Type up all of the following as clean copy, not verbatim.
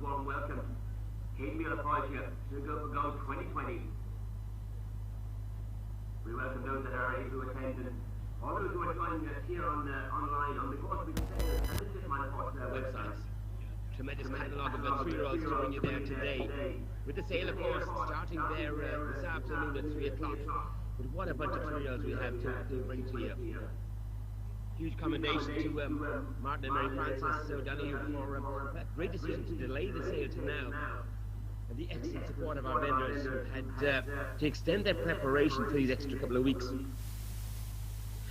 warm welcome. Kate Miller Poitras to Go for Gold 2020. We welcome those that are able to attend and all those who are joining us here on online on the Goresbridge and the Sitman websites. Tremendous catalogue of the 3-year-olds to bring you there today. With the sale, of course, starting there this afternoon at 3 o'clock. But what a bunch of 3-year-olds we have to bring to you. Huge commendation to Martin and Mary Francis O'Donoghue for that great decision to delay the sale to now. And the excellent support of our vendors who had to extend their preparation for these extra couple of weeks.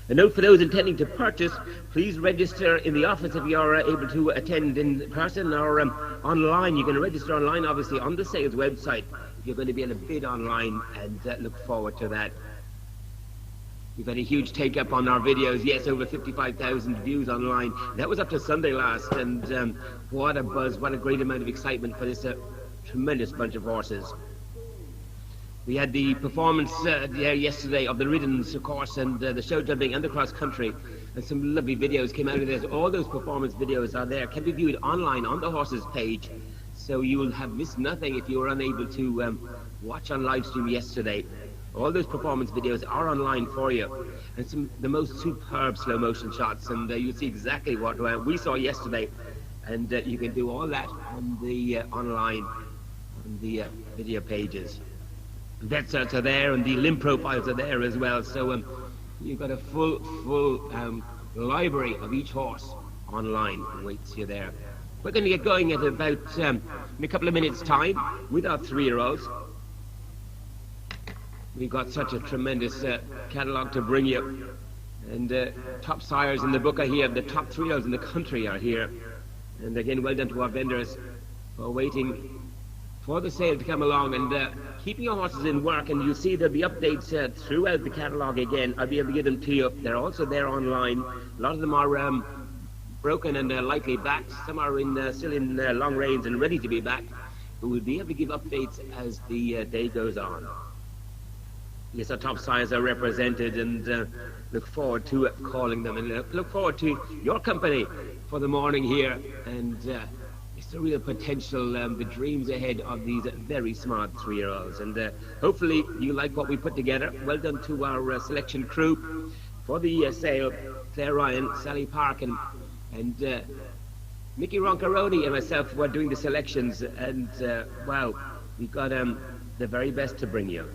A note for those intending to purchase, please register in the office if you are able to attend in person or online. You can register online, obviously, on the sales website if you're going to be able to bid online, and look forward to that. We've had a huge take-up on our videos. Yes, over 55,000 views online. That was up to Sunday last, and what a buzz, what a great amount of excitement for this tremendous bunch of horses. We had the performance there yesterday of the riddens, of course, and the show jumping and the cross-country, and some lovely videos came out of this. All those performance videos are there, can be viewed online on the horses page, so you will have missed nothing if you were unable to watch on live stream yesterday. All those performance videos are online for you, and the most superb slow motion shots, and you'll see exactly what we saw yesterday, and you can do all that on the online, on the video pages. Vet certs are there, and the limb profiles are there as well, so you've got a full library of each horse online awaits you there. We're going to get going at about in a couple of minutes time with our 3-year-olds. We've got such a tremendous catalogue to bring you, and top sires in the book are here. The top 3-year-olds in the country are here, and again, well done to our vendors for waiting for the sale to come along and keeping your horses in work. And you'll see there'll be updates throughout the catalogue again. I'll be able to give them to you. They're also there online. A lot of them are broken and lightly backed. Some are still in long reins and ready to be backed, but we'll be able to give updates as the day goes on. Yes, our top sires are represented, and look forward to calling them, and look forward to your company for the morning here, and it's the real potential, the dreams ahead of these very smart 3-year-olds, and hopefully you like what we put together. Well done to our selection crew for the sale, Claire Ryan, Sally Parkin, and Mickey Roncaroni and myself were doing the selections, and wow, we've got the very best to bring you.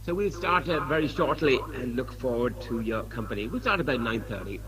So we'll start very shortly and look forward to your company. We'll start about 9:30.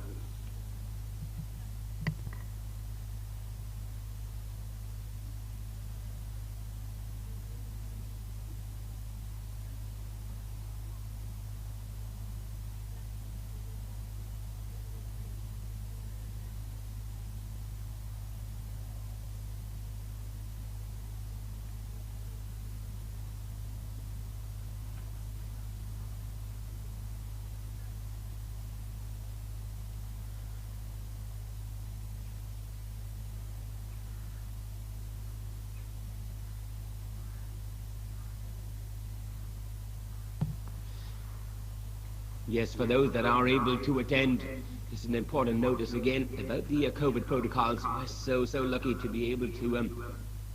Yes, for those that are able to attend, this is an important notice again about the COVID protocols. We're so lucky to be able to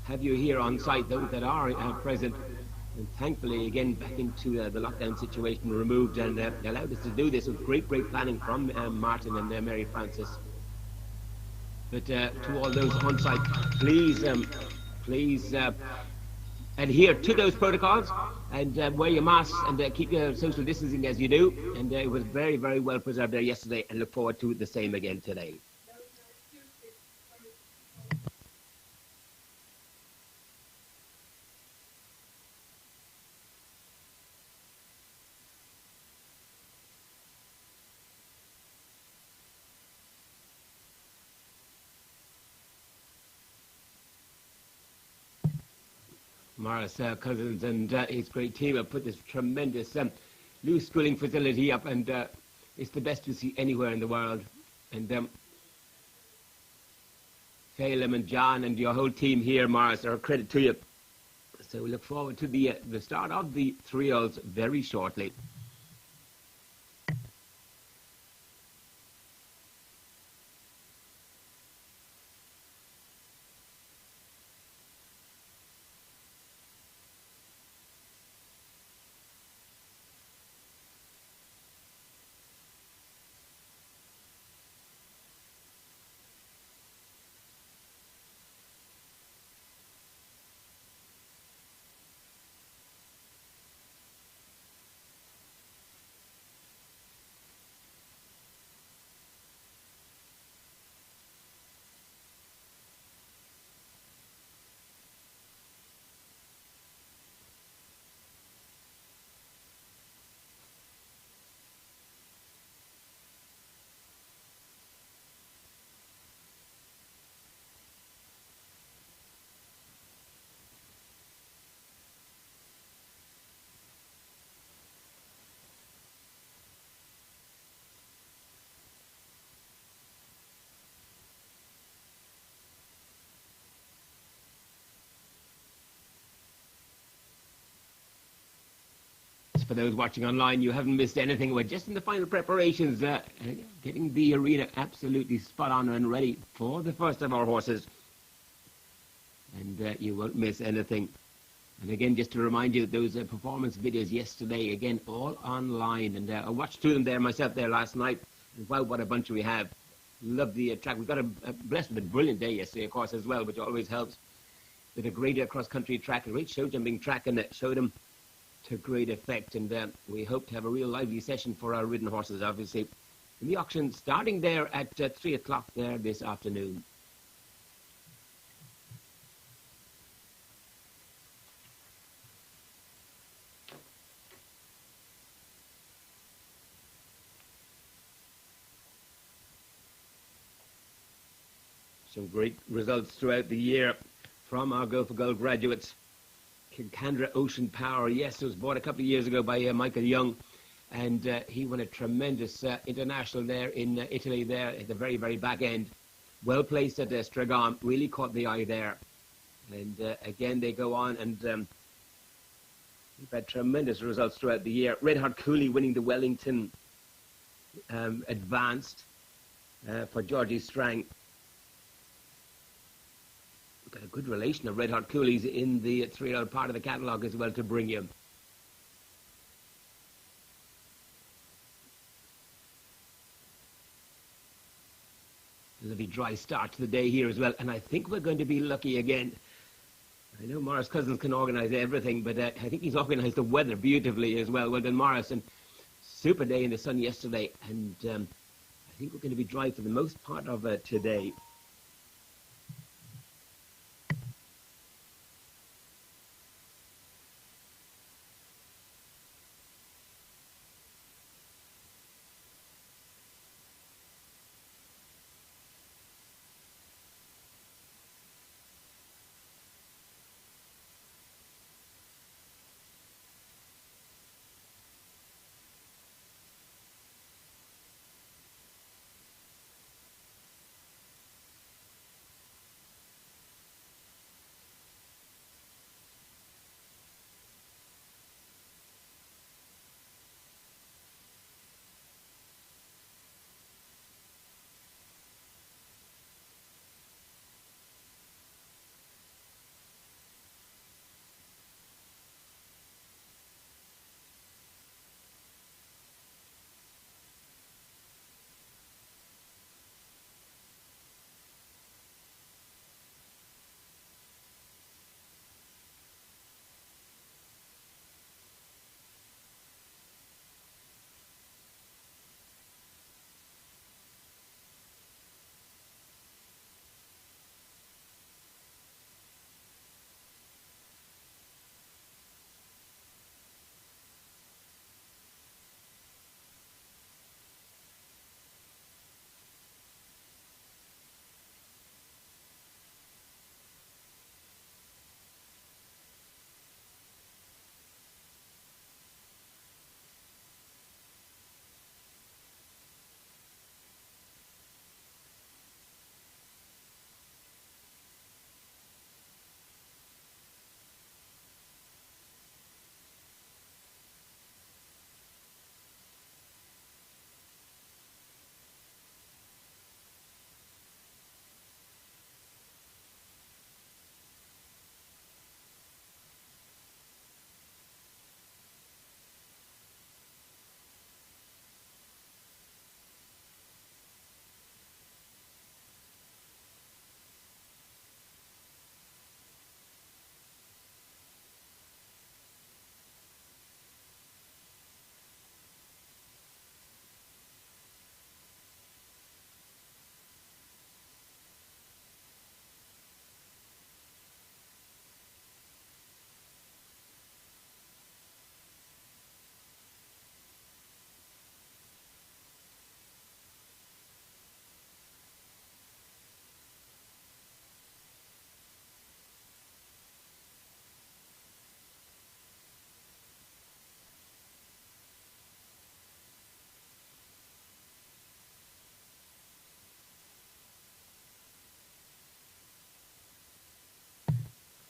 have you here on site, those that are present, and thankfully again back into the lockdown situation removed, and allowed us to do this with great planning from Martin and Mary Francis. But to all those on site, please adhere to those protocols and wear your masks and keep your social distancing as you do. And it was very well preserved there yesterday, and look forward to the same again today. Morris Cousins and his great team have put this tremendous new schooling facility up, and it's the best you see anywhere in the world. And Phelim and John and your whole team here, Morris, are a credit to you. So we look forward to the start of the 3-year-olds very shortly. for those watching online, you haven't missed anything. We're just in the final preparations, getting the arena absolutely spot on and ready for the first of our horses. And you won't miss anything. And again, just to remind you, those performance videos yesterday, again, all online. And I watched two of them there myself there last night. And wow, what a bunch we have. Love the track. We got a blessed with a brilliant day yesterday, of course, as well, which always helps. With a great cross-country track, a great show jumping track, and it showed them to great effect. And we hope to have a real lively session for our ridden horses, obviously. In the auction starting there at 3 o'clock there this afternoon. Some great results throughout the year from our Go for Gold graduates. Kincandra Ocean Power, yes, it was bought a couple of years ago by Michael Young, and he won a tremendous international there in Italy there at the very, very back end. Well placed at Stragon, really caught the eye there. And again, they go on, and we've had tremendous results throughout the year. Red Hot Cooley winning the Wellington Advanced for Georgie Strang. Got a good relation of Red Hot Coolies in the 3-year-old part of the catalogue as well to bring you. There's a very dry start to the day here as well, and I think we're going to be lucky again. I know Morris Cousins can organise everything, but I think he's organised the weather beautifully as well. Well done, Morris. And super day in the sun yesterday, and I think we're going to be dry for the most part of today.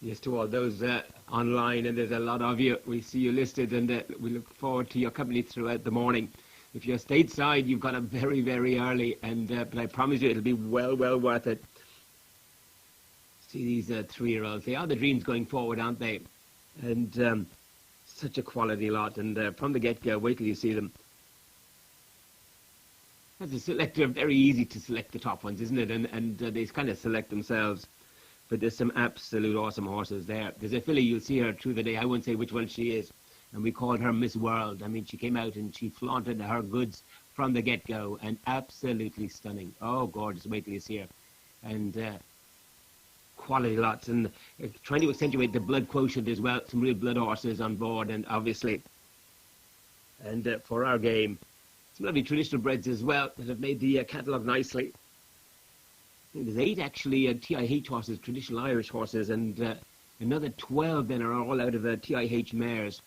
Yes, to all those online, and there's a lot of you. We see you listed, and we look forward to your company throughout the morning. If you're stateside, you've got up very, very early, and but I promise you it'll be well, well worth it. See these 3-year-olds. They are the dreams going forward, aren't they? And such a quality lot. And from the get-go, wait till you see them. As a selector, very easy to select the top ones, isn't it? And they kind of select themselves. But there's some absolute awesome horses there. There's a filly, you'll see her through the day. I won't say which one she is. And we called her Miss World. I mean, she came out and she flaunted her goods from the get-go. And absolutely stunning. Oh, gorgeous. Wait till you see her. And quality lots. And trying to accentuate the blood quotient as well. Some real blood horses on board. And obviously, and for our game, some lovely traditional breds as well that have made the catalogue nicely. There's 8 actually TIH horses, traditional Irish horses, and another 12 then are all out of TIH mares,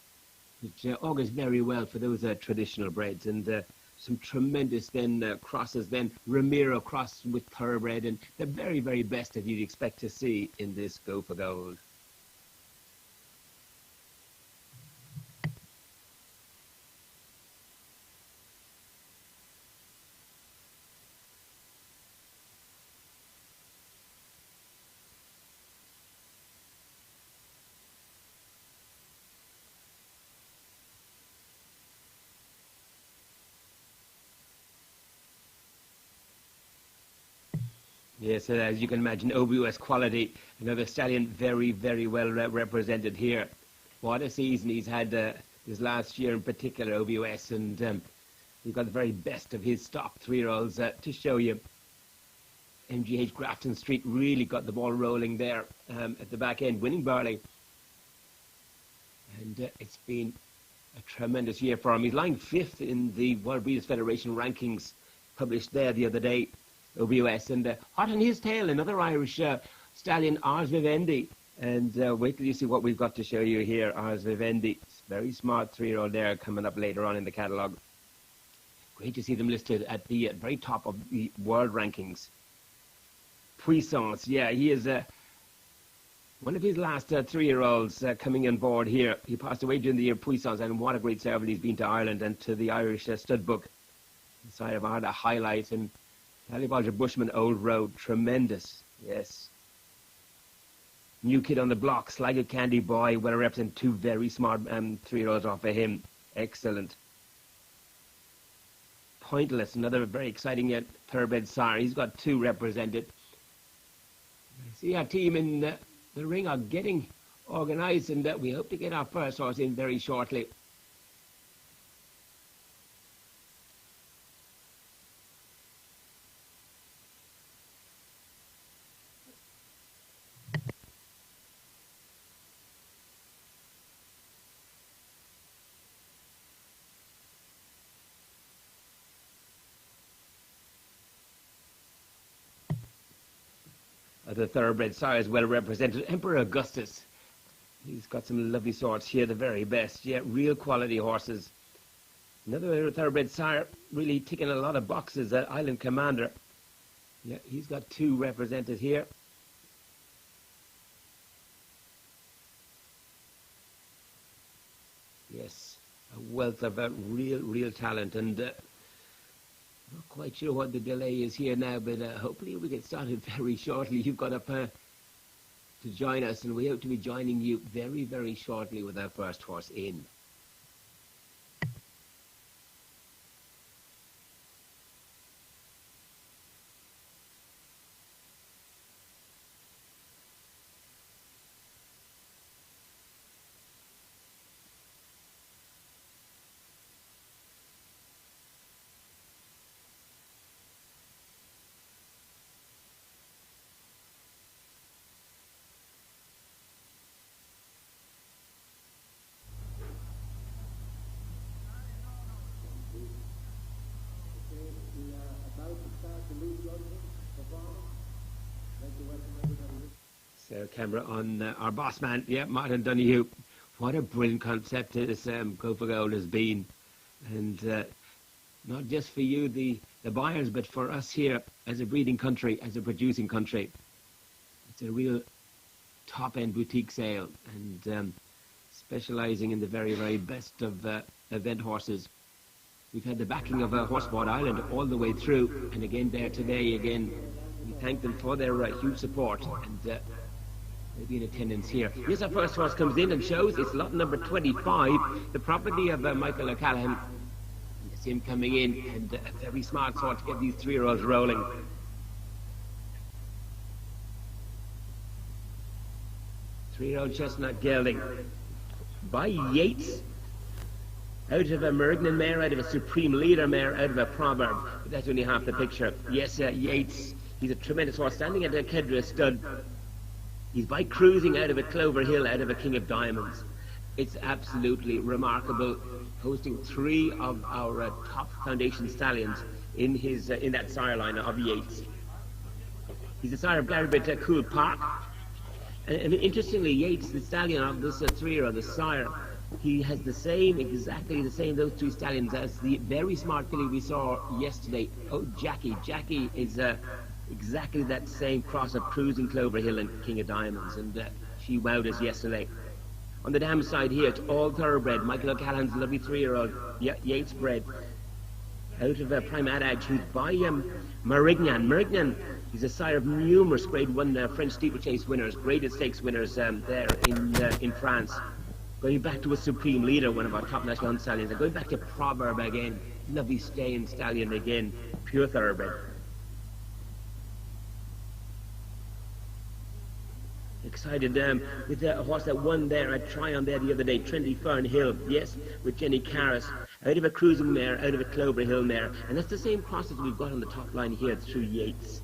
which augurs very well for those traditional breds. And some tremendous then crosses, then Ramiro cross with thoroughbred, and the very, very best that you'd expect to see in this Go for Gold. Yes, as you can imagine, OBUS quality, another stallion very, very well represented here. What a season he's had this last year in particular, OBUS, and we've got the very best of his stock 3-year-olds to show you. MGH Grafton Street really got the ball rolling there at the back end, winning Burley. And it's been a tremendous year for him. He's lying 5th in the World Breeders' Federation rankings published there the other day. OBUS, and hot on his tail, another Irish stallion, Ars Vivendi. And wait till you see what we've got to show you here. Ars Vivendi, very smart 3-year-old there, coming up later on in the catalogue. Great to see them listed at the very top of the world rankings. Puissance, yeah, he is one of his last 3-year-olds coming on board here. He passed away during the year, Puissance, and what a great servant he's been to Ireland and to the Irish stud book. The sire of Arda highlights, and Ballybolger Bushman, Old Road, tremendous, yes. New kid on the block, Sligo Candy Boy, well represented, 2 very smart 3-year-olds off of him, excellent. Pointless, another very exciting thoroughbred sire, he's got 2 represented. See our team in the ring are getting organised, and we hope to get our first horse in very shortly. The thoroughbred sire is well represented. Emperor Augustus. He's got some lovely sorts here, the very best. Yeah, real quality horses. Another thoroughbred sire, really ticking a lot of boxes. Island Commander. Yeah, he's got 2 represented here. Yes, a wealth of real talent. And not quite sure what the delay is here now, but hopefully we get started very shortly. You've got up to join us, and we hope to be joining you very, very shortly with our first horse in. So camera on our boss man, yeah, Martin Donoghue. What a brilliant concept this Go for Gold has been. And not just for you, the buyers, but for us here as a breeding country, as a producing country. It's a real top-end boutique sale, and specialising in the very, very best of event horses. We've had the backing of Horseboard Ireland all the way through, and again there today, again, we thank them for their huge support, and they'll be in attendance here. Here's our first horse comes in and shows. It's lot number 25, the property of Michael O'Callaghan. You see him coming in, and a very smart sort to get these 3-year-olds rolling. Three-year-old chestnut gelding by Yates, out of a Meridian mare, out of a Supreme Leader mare, out of a Proverb. But that's only half the picture. Yes, Yates, he's a tremendous horse, standing at a Kedra stud. He's by Cruising, out of a Clover Hill, out of a King of Diamonds. It's absolutely remarkable, hosting 3 of our top foundation stallions in his in that sire line of Yates. He's the sire of Goresbridge Cool Park. And interestingly, Yates, the stallion of this 3-year-old, the sire, he has the same, exactly the same, those 2 stallions as the very smart filly we saw yesterday. Oh, Jackie. Jackie is exactly that same cross of Cruising, Clover Hill and King of Diamonds, and she wowed us yesterday. On the dam side here, it's all thoroughbred. Michael O'Callaghan's lovely 3-year-old, Yates bred, out of Prime Adage, who's by Marignan. Marignan, he's a sire of numerous Grade 1 French steeplechase winners, graded stakes winners there in France. Going back to a Supreme Leader, one of our top national hunt stallions, and going back to Proverb again, lovely staying stallion again, pure thoroughbred. Excited with a horse that won there, a try-on there the other day, Trendy Fern Hill, yes, with Jenny Carris, out of a Cruising mare, out of a Clover Hill mare, and that's the same crosses we've got on the top line here through Yates.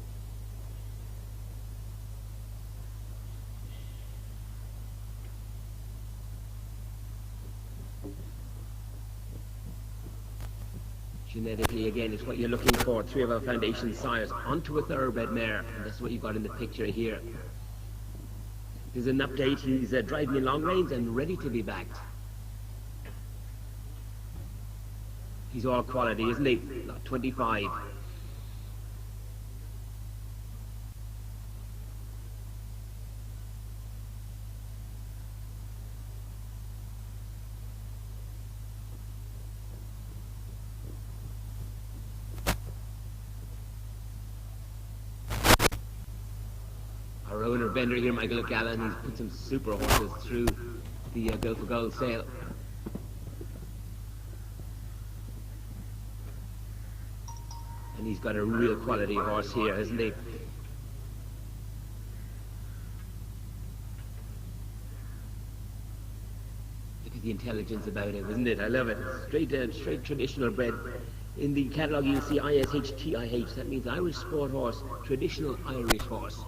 Genetically, again, it's what you're looking for. 3 of our foundation sires onto a thoroughbred mare, and that's what you've got in the picture here. There's an update. He's driving in long reins and ready to be backed. He's all quality, isn't he? Lot 25. Our owner vendor here, Michael O'Callaghan, he's put some super horses through the Go for Gold sale. And he's got a real quality horse here, hasn't he? Look at the intelligence about him, isn't it? I love it. Straight traditional bred. In the catalogue you'll see ISHTIH, that means Irish Sport Horse, traditional Irish horse.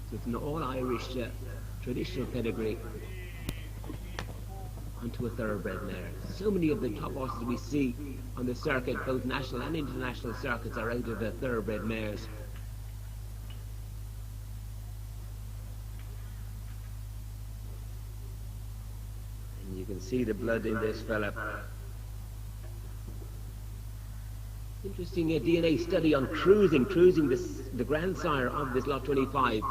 So it's an all-Irish traditional pedigree onto a thoroughbred mare. So many of the top horses we see on the circuit, both national and international circuits, are out of thoroughbred mares. And you can see the blood in this fella. Interesting DNA study on Cruising, the grandsire of this lot 25.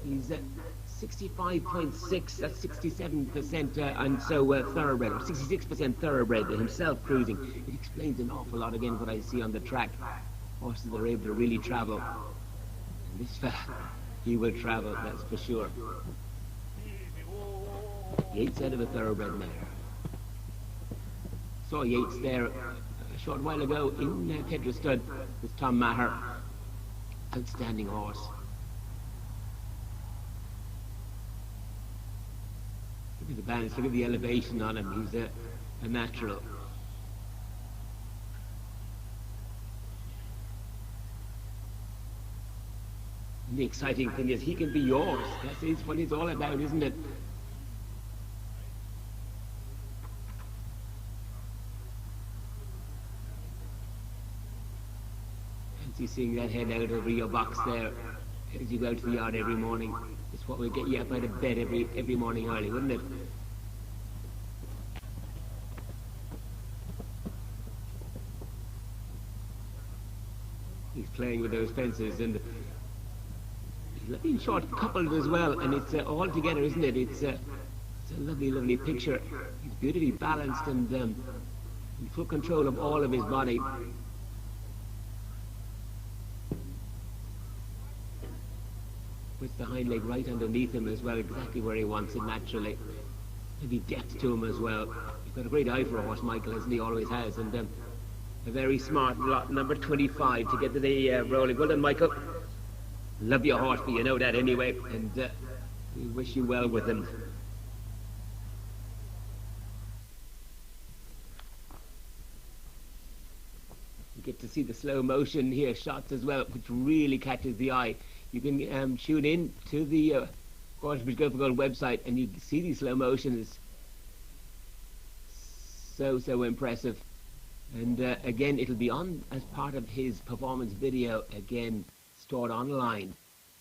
He's at 65.6, that's 67%, and so thoroughbred, or 66% thoroughbred himself, Cruising. It explains an awful lot, again, what I see on the track. Horses that are able to really travel. And this fella, he will travel, that's for sure. Yates out of a thoroughbred mare. Saw Yates there a short while ago in Kedra Stud with Tom Maher. Outstanding horse. Look at the balance, look at the elevation on him. He's a natural. And the exciting thing is he can be yours. That's what it's all about, isn't it? Fancy seeing that head out over your box there as you go out to the yard every morning. It's what will get you up out of bed every morning early, wouldn't it? He's playing with those fences, and he lovely short coupled as well, and it's all together, isn't it? It's a lovely, lovely picture. He's beautifully balanced and in full control of all of his body. Puts the hind leg right underneath him as well, exactly where he wants it naturally. Maybe depth to him as well. He's got a great eye for a horse, Michael, as he always has, and a very smart lot, number 25, to get to the rolling. Well done, Michael. Love your horse, but you know that anyway, and we wish you well with him. You get to see the slow motion here shots as well, which really catches the eye. You can tune in to the Goresbridge Go for Gold website, and you see these slow motions. So impressive. And again, it'll be on as part of his performance video, again, stored online.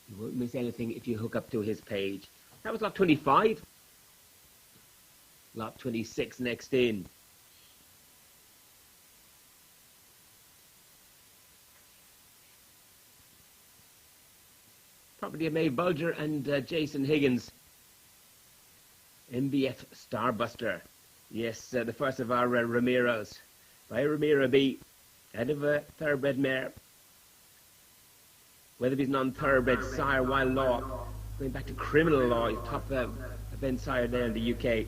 You won't miss anything if you hook up to his page. That was lot 25. Lot 26 next in. Property of May Bulger and Jason Higgins. MBF Starbuster. Yes, the first of our Ramiros. By Ramiro B. Out of a thoroughbred mare. Weatherby's non-thoroughbred sire wild law. Going back to criminal law. He's top event sire there in the UK.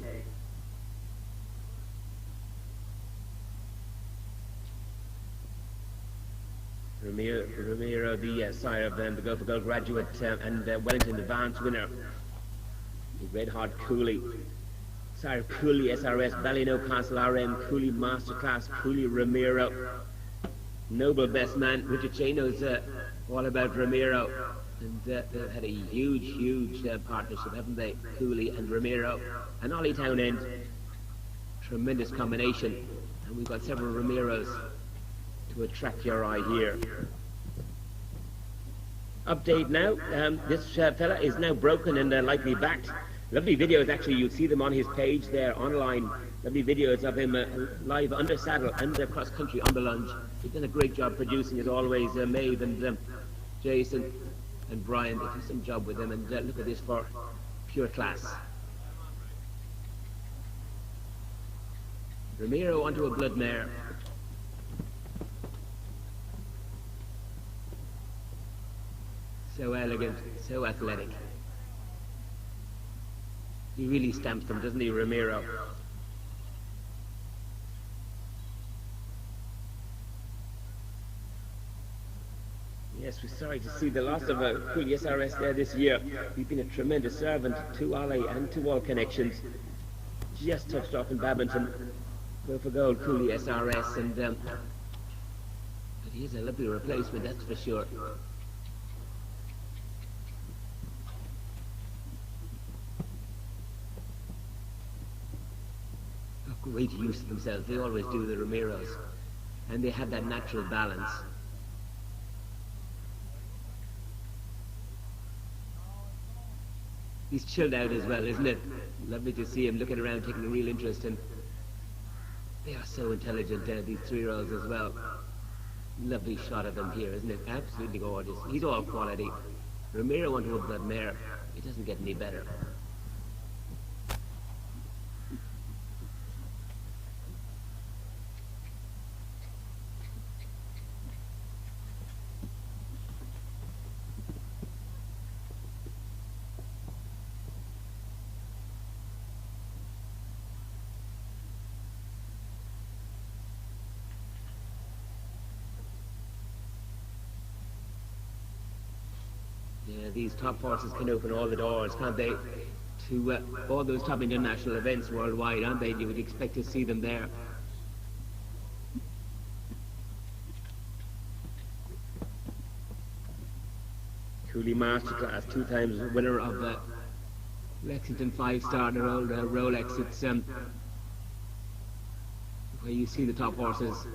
Ramiro, the sire of the Go for Gold graduate and Wellington Advance winner. The Red Hot Cooley. Sire Cooley SRS, Ballino Castle RM, Cooley Masterclass, Cooley Ramiro. Noble best man. Richard Shea knows all about Ramiro. And they've had a huge partnership, haven't they? Cooley and Ramiro. And Ollie Townend. Tremendous combination. And we've got several Ramiros to attract your eye here. Update now. This fella is now broken and likely backed. Lovely videos, actually. You'll see them on his page there online. Lovely videos of him live under saddle and cross country on the lunge. He's done a great job producing, as always. Maeve and Jason and Brian, they do some job with him. And look at this for pure class. Ramiro onto a blood mare. So elegant, so athletic. He really stamps them, doesn't he, Ramiro? Yes, we're sorry to see the loss of a Cooley SRS there this year. He's been a tremendous servant to Ollie and to all connections. Just touched off in Badminton. Go for Gold, Cooley SRS, and but he is a lovely replacement, that's for sure. Great use of themselves. They always do, the Ramiros, and they have that natural balance. He's chilled out as well, isn't it? Lovely to see him looking around, taking a real interest, and they are so intelligent, these 3-year-olds as well. Lovely shot of him here, isn't it? Absolutely gorgeous. He's all quality. Ramiro onto a blood mare. It doesn't get any better. Yeah, these top horses can open all the doors, can't they? To all those top international events worldwide, aren't they? You would expect to see them there. Cooley Masterclass, 2 times winner of the Lexington 5-star, their old Rolex. It's where you see the top horses.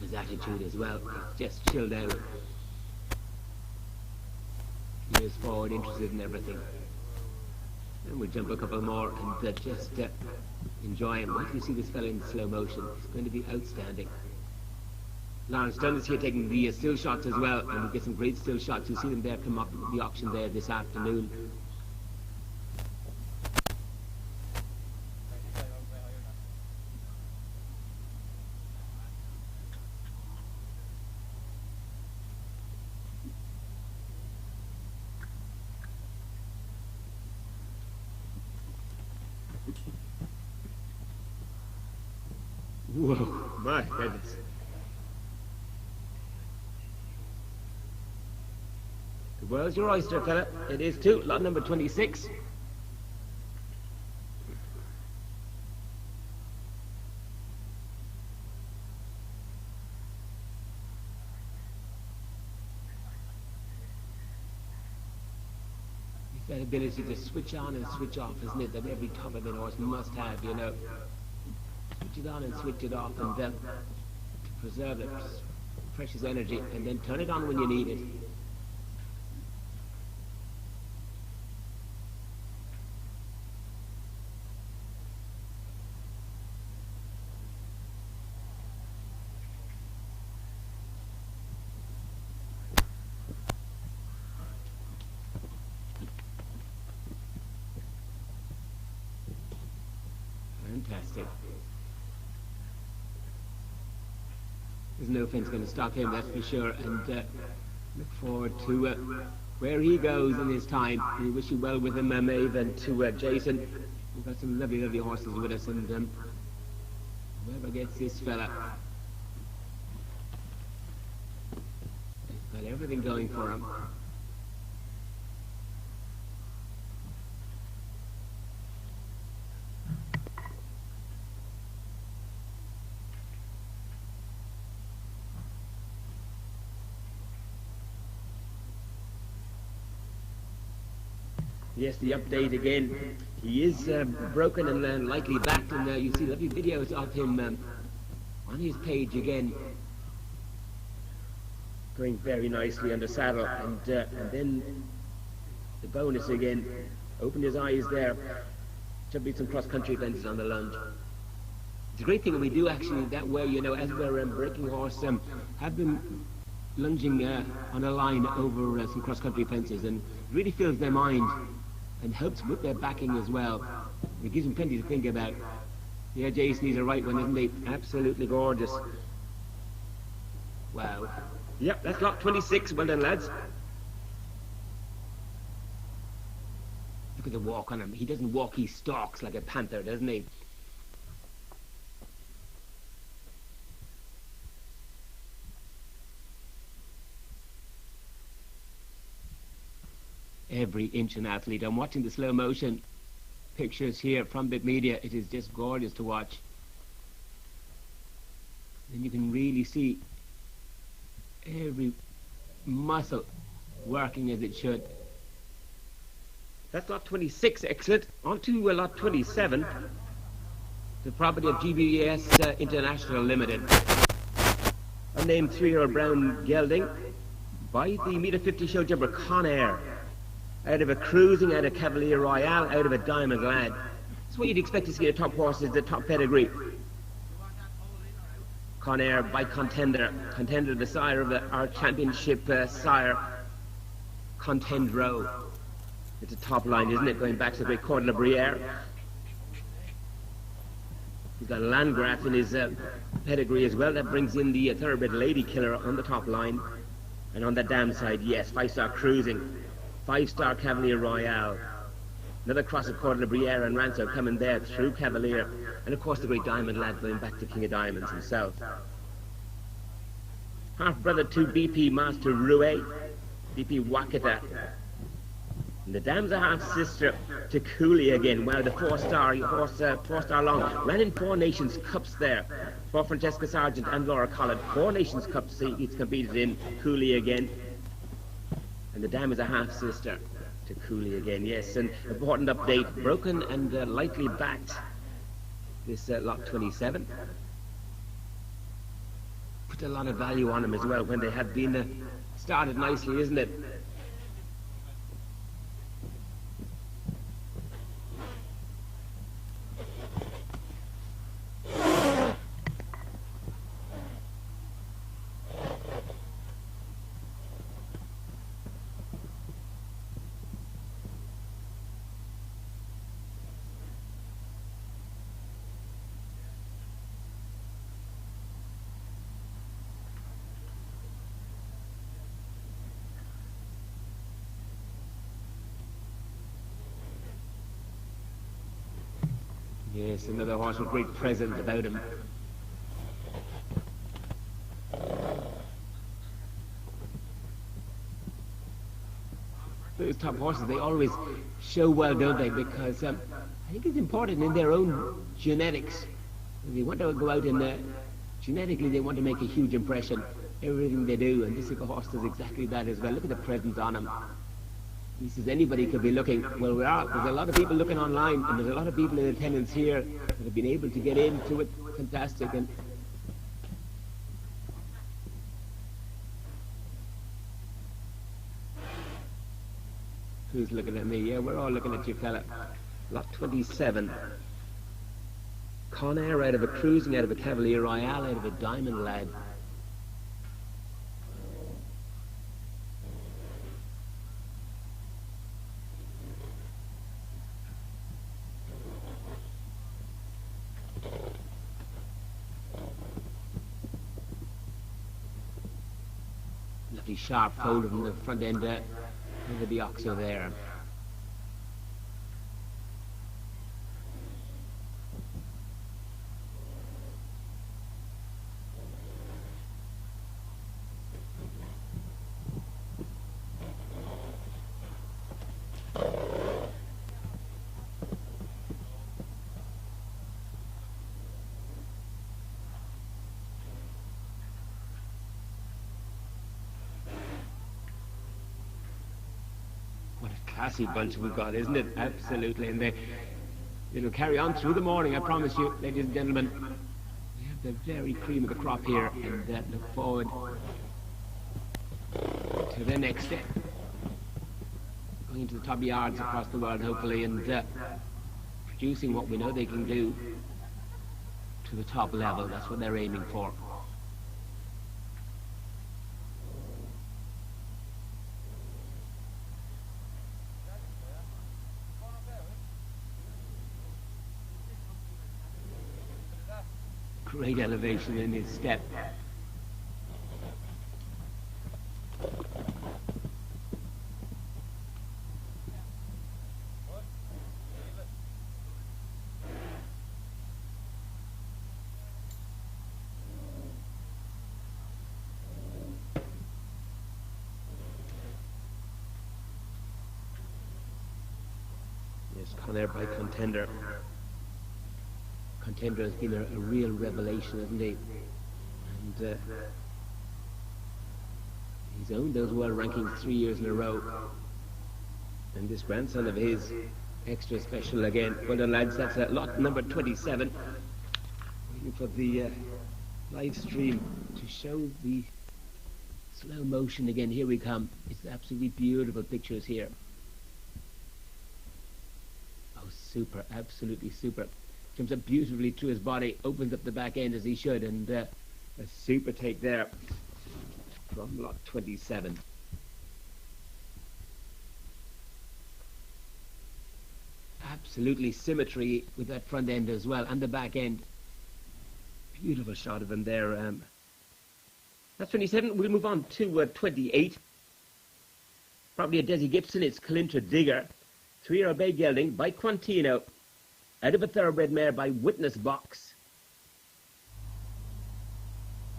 His attitude as well, it's just chilled out. He is forward, interested in everything. And we'll jump a couple more and just enjoy him. Once you see this fella in slow motion, it's going to be outstanding. Lawrence Dunn is here taking the still shots as well, and we'll get some great still shots. You'll see them there come up at the auction there this afternoon. Whoa, my goodness. The world's your oyster, fella. It is too. Lot number 26. That ability to switch on and switch off, isn't it? That every top of the horse must have, you know. Switch it on and switch it off, and then to preserve the precious energy, and then turn it on when you need it. Fantastic. There's no fence going to stop him, that's for sure, and look forward to where he goes in his time. We wish you well with him, Maeve, and to Jason. We've got some lovely, lovely horses with us, and whoever gets this fella, he's got everything going for him. Yes, the update again. He is broken and likely back, and you see lovely videos of him on his page again, going very nicely under saddle, and then the bonus again. Open his eyes there. Should be some cross-country fences on the lunge. It's a great thing that we do actually that way, you know, as we're breaking horse, have been lunging on a line over some cross-country fences, and it really fills their mind and helps with their backing as well. It gives them plenty to think about. Yeah, Jason, he's a right one, isn't he? Absolutely gorgeous. Wow. Yep, that's lot 26. Well done, lads. Look at the walk on him. He doesn't walk, he stalks like a panther, doesn't he? Every inch an athlete. I'm watching the slow motion pictures here from Bit Media. It is just gorgeous to watch. And you can really see every muscle working as it should. That's lot 26, excellent. On to lot 27, the property of GBS International Limited. Unnamed 3-year-old brown gelding by the meter 50 show jumper Conair. Out of a cruising, out of Cavalier Royale, out of a Diamond Lad. That's what you'd expect to see a top horse, is the top pedigree. Conair by Contender. Contender, the sire of our championship sire, Contendro. It's a top line, isn't it? Going back to the great Court de Briere. He's got a Landgraf in his pedigree as well. That brings in the thoroughbred Lady Killer on the top line. And on the dam side, yes, 5-star cruising. 5-star Cavalier Royale. Another cross of Court de Briere and Ranso coming there through Cavalier. And of course the great Diamond Lad going back to King of Diamonds himself. Half-brother to BP Master Rouet, BP Wakata. And the dam's a half-sister to Cooley again. Wow, the 4-star horse, 4-star long. Ran in 4 Nations Cups there. For Francesca Sargent and Laura Collett. 4 Nations Cups he's competed in. Cooley again. And the dam is a half-sister to Cooley again, yes. An important update, broken and lightly backed, this lot 27. Put a lot of value on them as well when they have been started nicely, isn't it? Yes, another horse with great presence about him. Those top horses, they always show well, don't they? Because I think it's important in their own genetics. They want to go out and genetically they want to make a huge impression. Everything they do, and this horse does exactly that as well. Look at the presence on him. He says anybody could be looking. Well, there's a lot of people looking online, and there's a lot of people in attendance here that have been able to get into it. Fantastic. And who's looking at me? Yeah, we're all looking at you, fella. Lot 27. Conair out of a Cruising, out of a Cavalier Royale, out of a Diamond Lad. Lovely sharp fold from the front end of the oxo there. Classy bunch we've got, isn't it? Absolutely. And it'll carry on through the morning, I promise you, ladies and gentlemen. We have the very cream of the crop here, and look forward to the next step. Going into the top yards across the world, hopefully, and producing what we know they can do to the top level. That's what they're aiming for. Great elevation in his step. Yes, Conair by Contender. Contender has been a real revelation, hasn't he? And he's owned those world rankings 3 years in a row. And this grandson of his, extra special again. Well done, lads. That's lot number 27. Waiting for the live stream to show the slow motion again. Here we come. It's absolutely beautiful pictures here. Oh, super. Absolutely super. Comes up beautifully through his body, opens up the back end as he should, and a super take there from lot 27. Absolutely symmetry with that front end as well, and the back end. Beautiful shot of him there. That's 27. We'll move on to 28. Probably a Desi Gibson. It's Calintra Digger. 3-year-old bay gelding by Quantino. Out of a thoroughbred mare by Witness Box.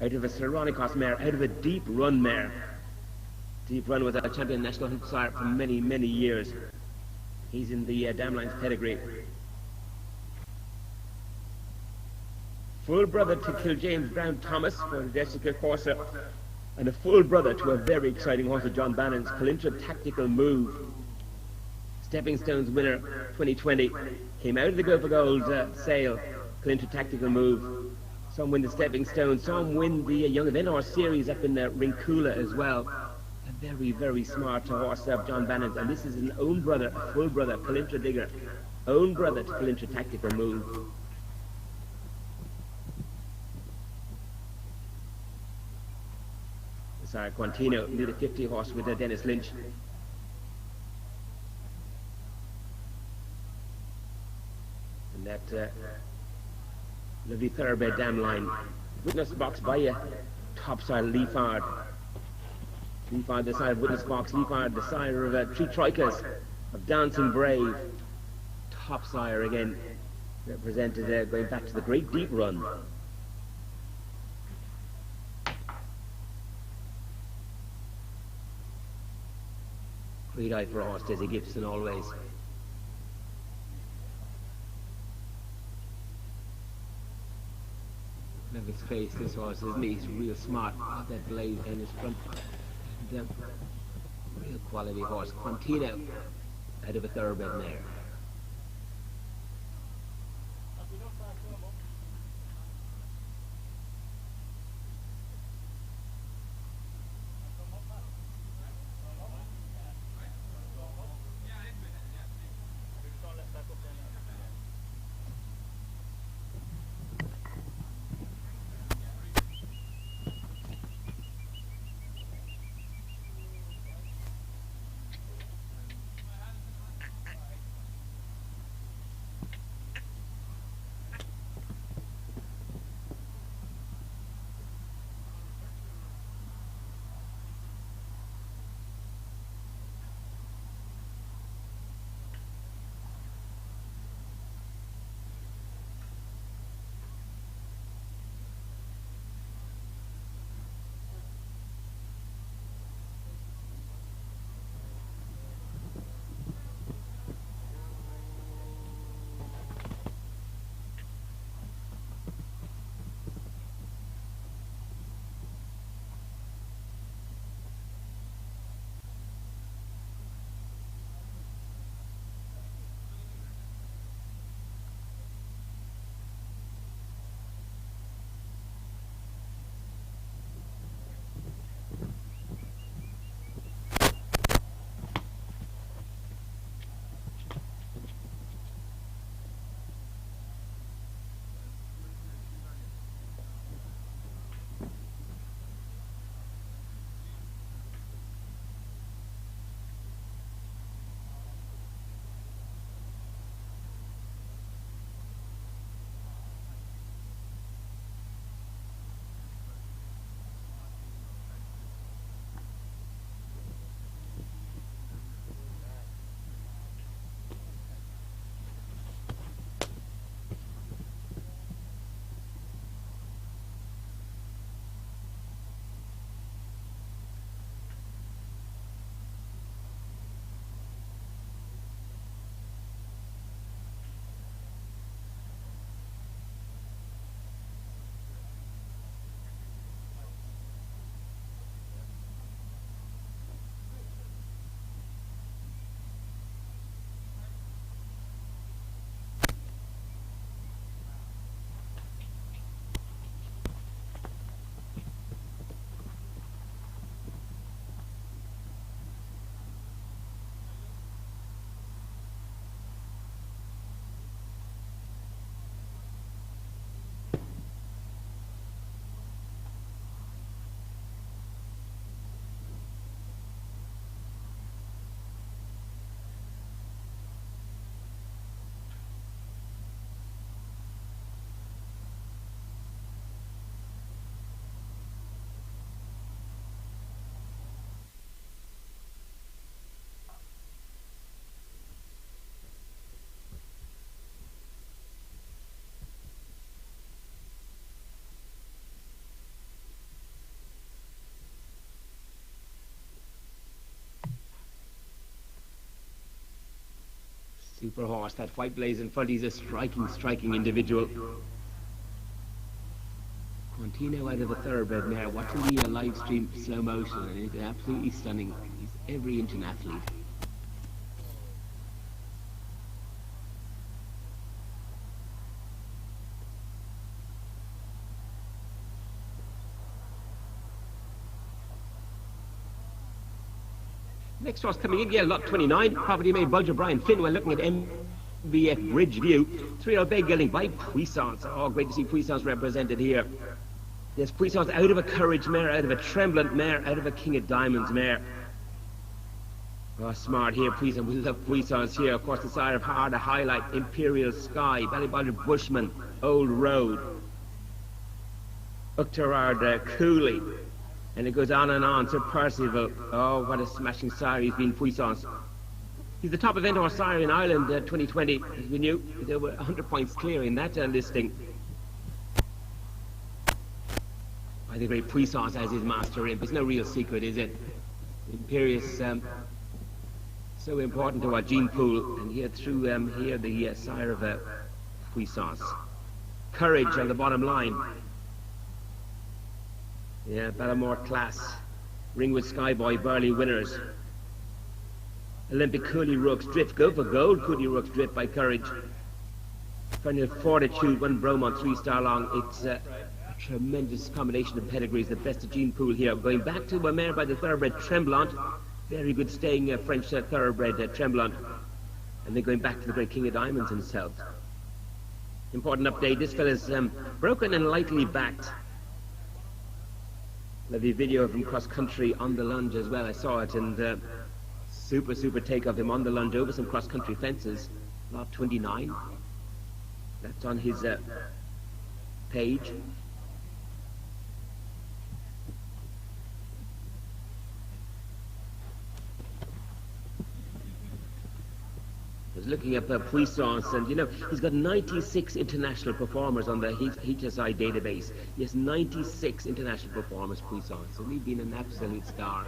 Out of a Seronikos mare, out of a Deep Run mare. Deep Run was a champion national hunt sire for many, many years. He's in the Damline's pedigree. Full brother to Kiljames Brown Thomas for Jessica Corsa. And a full brother to a very exciting horse of John Bannon's, Calintra Tactical Move. Stepping Stones winner 2020. Came out of the Go for Gold sale, Calintra Tactical Move. Some win the Stepping Stones, some win the Young of Enor series up in Rincula as well. A very, very smart horse of John Bannon's, and this is an own brother, a full brother, Calintra Digger. Own brother to Calintra Tactical Move. Sorry, Quantino, near the 50 horse with Dennis Lynch. That lovely thoroughbred Damline. Witness Box by a topsire Leafard. Leafard, the sire of Witness Box. Leafard, the sire of Three Troikas, of Dancing Brave. Topsire again. represented going back to the Great Deep Run. Great eye for a horse, Desi Gibson, always. Look at his face, this horse, isn't he? He's real smart. That blade in his front. Real quality horse. Quintino, out of a thoroughbred mare. Super horse, that white blaze in front, he's a striking individual. Quintino out of the thoroughbred mare, watching the live stream slow motion, and it's absolutely stunning. He's every inch an athlete. Next horse coming in, yeah, lot 29, property made Bulger Brian Finn. We're looking at MVF Bridge View. 3-year-old bay gelding by Puissance. Oh, great to see Puissance represented here. There's Puissance out of a Courage mare, out of a Tremblant mare, out of a King of Diamonds mare. Oh, smart here, Puissance. We love Puissance here. Of course, the sire of Hard, a highlight, Imperial Sky, Ballybulger Bushman, Old Road, Uachtarard Cooley. And it goes on and on. Sir Percival. Oh, what a smashing sire he's been, Puissance. He's the top event horse sire in Ireland 2020, as we knew. There were 100 points clear in that listing. By the great Puissance as his master imp. It's no real secret, is it? Imperious, so important to our gene pool, and here through here the sire of Puissance. Courage on the bottom line. Yeah, Ballamore class. Ringwood Skyboy, Burley winners. Olympic Cooley Rooks Drift, go for gold. Cooley Rooks Drift by Courage. Final Fortitude, one Bromont, 3-star long. It's a tremendous combination of pedigrees, the best of gene pool here. Going back to a mare by the thoroughbred Tremblant. Very good staying French thoroughbred Tremblant. And then going back to the great King of Diamonds himself. Important update, this fella's broken and lightly backed. Lovely video of him cross country on the lunge as well. I saw it, and super take of him on the lunge over some cross country fences. Lot 29. That's on his page. I was looking at Puissance, and you know, he's got 96 international performers on the HSI database. He has 96 international performers, Puissance, and he's been an absolute star.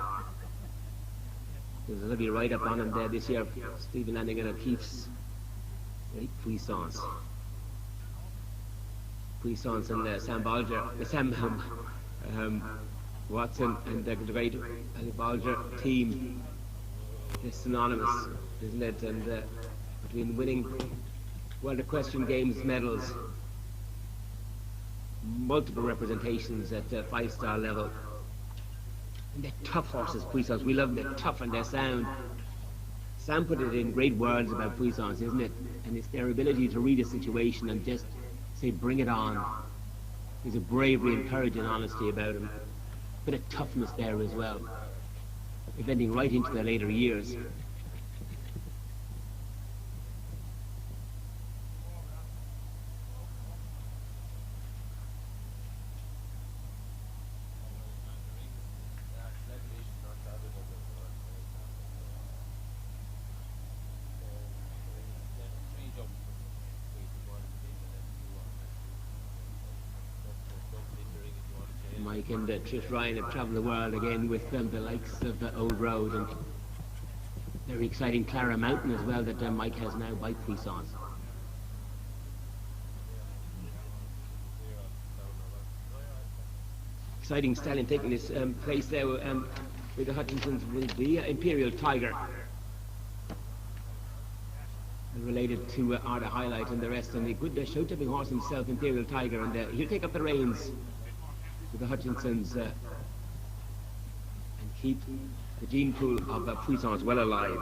There's a lovely write-up on him there this year, Stephen Lanning and O'Keefe's great Puissance. Puissance and Sam Watson and the great Bolger team. It's synonymous, isn't it? And between winning World Equestrian Games medals, multiple representations at 5-star level. And they're tough horses, Puissance. We love them. They're tough and they're sound. Sam put it in great words about Puissance, isn't it? And it's their ability to read a situation and just say, bring it on. There's a bravery and courage and honesty about him. But a toughness there as well. Eventing right into their later years. Mike and Trish Ryan have travelled the world again with the likes of the Old Road, and very exciting Clara Mountain as well that Mike has now by Puissance. Exciting stallion taking his place there with the Hutchinsons with the Imperial Tiger. Related to Arda Highlight and the rest, and the good show-tipping horse himself, Imperial Tiger, and he'll take up the reins with the Hutchinsons and keep the gene pool of Puissance well alive.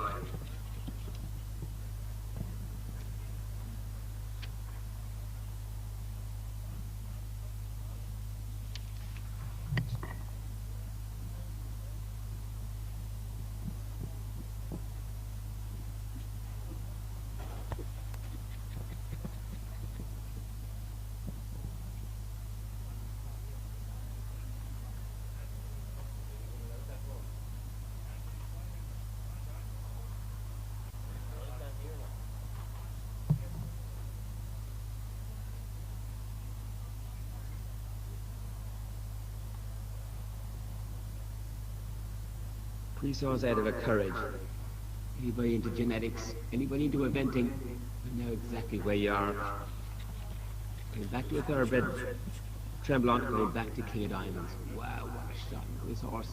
Puissance out of a Courage. Anybody into genetics, anybody into eventing, you know exactly where you are. Going back to a thoroughbred Tremblant, going back to King of Diamonds. Wow, what a shot for this horse.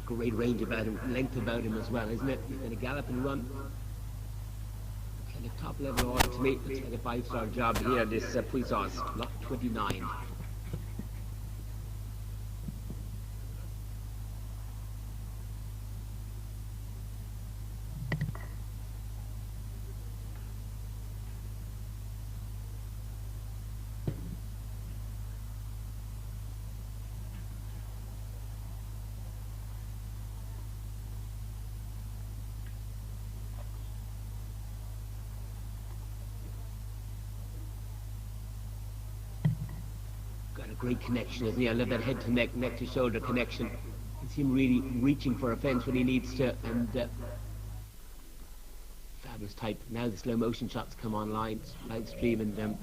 Great range about him, length about him as well, isn't it? He's going to gallop and run. It's like a top level order to me. It's like a 5-star job here, this Puissance, lot 29. great connection, isn't he? I love that head to neck, neck to shoulder connection. It's him really reaching for a fence when he needs to, and fabulous type. Now the slow motion shots come online, live stream, and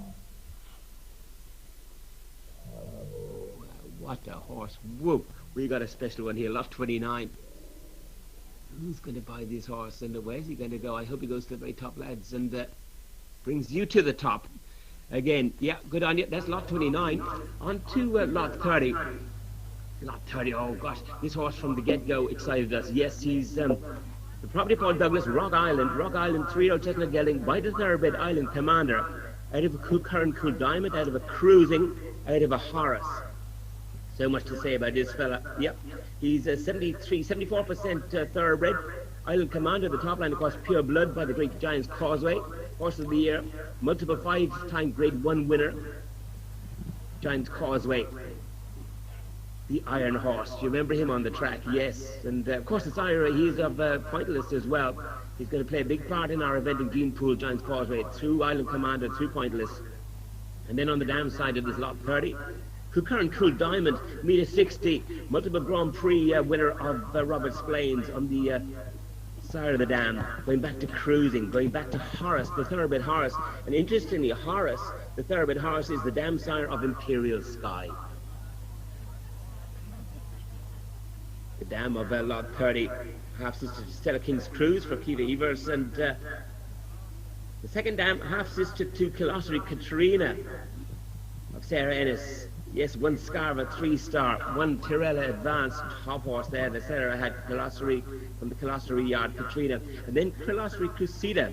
what a horse! Whoa, we got a special one here, lot 29. Who's going to buy this horse, and where's he going to go? I hope he goes to the very top, lads, and brings you to the top. Again, yeah, good on you. That's lot 29. On to lot 30. Lot 30, oh gosh, this horse from the get-go excited us. Yes, he's the property called Douglas, Rock Island 3-year-old chestnut gelding by the thoroughbred Island Commander, out of a Cool Current Cool Diamond, out of a Cruising, out of a Horace. So much to say about this fella. Yep, he's 74% thoroughbred Island Commander. The top line, of course, Pure Blood by the Great Giants Causeway. Horse of the Year, multiple 5-time Grade 1 winner, Giants Causeway. The Iron Horse. Do you remember him on the track? Yes. And of course the sire, he's of Pointless as well. He's going to play a big part in our event in Gleanpool, Giants Causeway, through Island Commander, through Pointless. And then on the dam side of this lot 30, Current Cool Diamond, meter 60, multiple Grand Prix winner of Robert Splains on the side of the dam, going back to Cruising, going back to Horace, the thoroughbred Horace. And interestingly, Horace, the thoroughbred Horace, is the dam sire of Imperial Sky. The dam of lot 30, half-sister to Stella King's Cruise for Kiva Evers, and the second dam, half-sister to Colossery Katrina of Sarah Ennis. Yes, one Scarva 3-star, one Tirella Advanced top horse there. The Sarah had Colossery from the Colossery yard, Katrina, and then Colossery Crusida,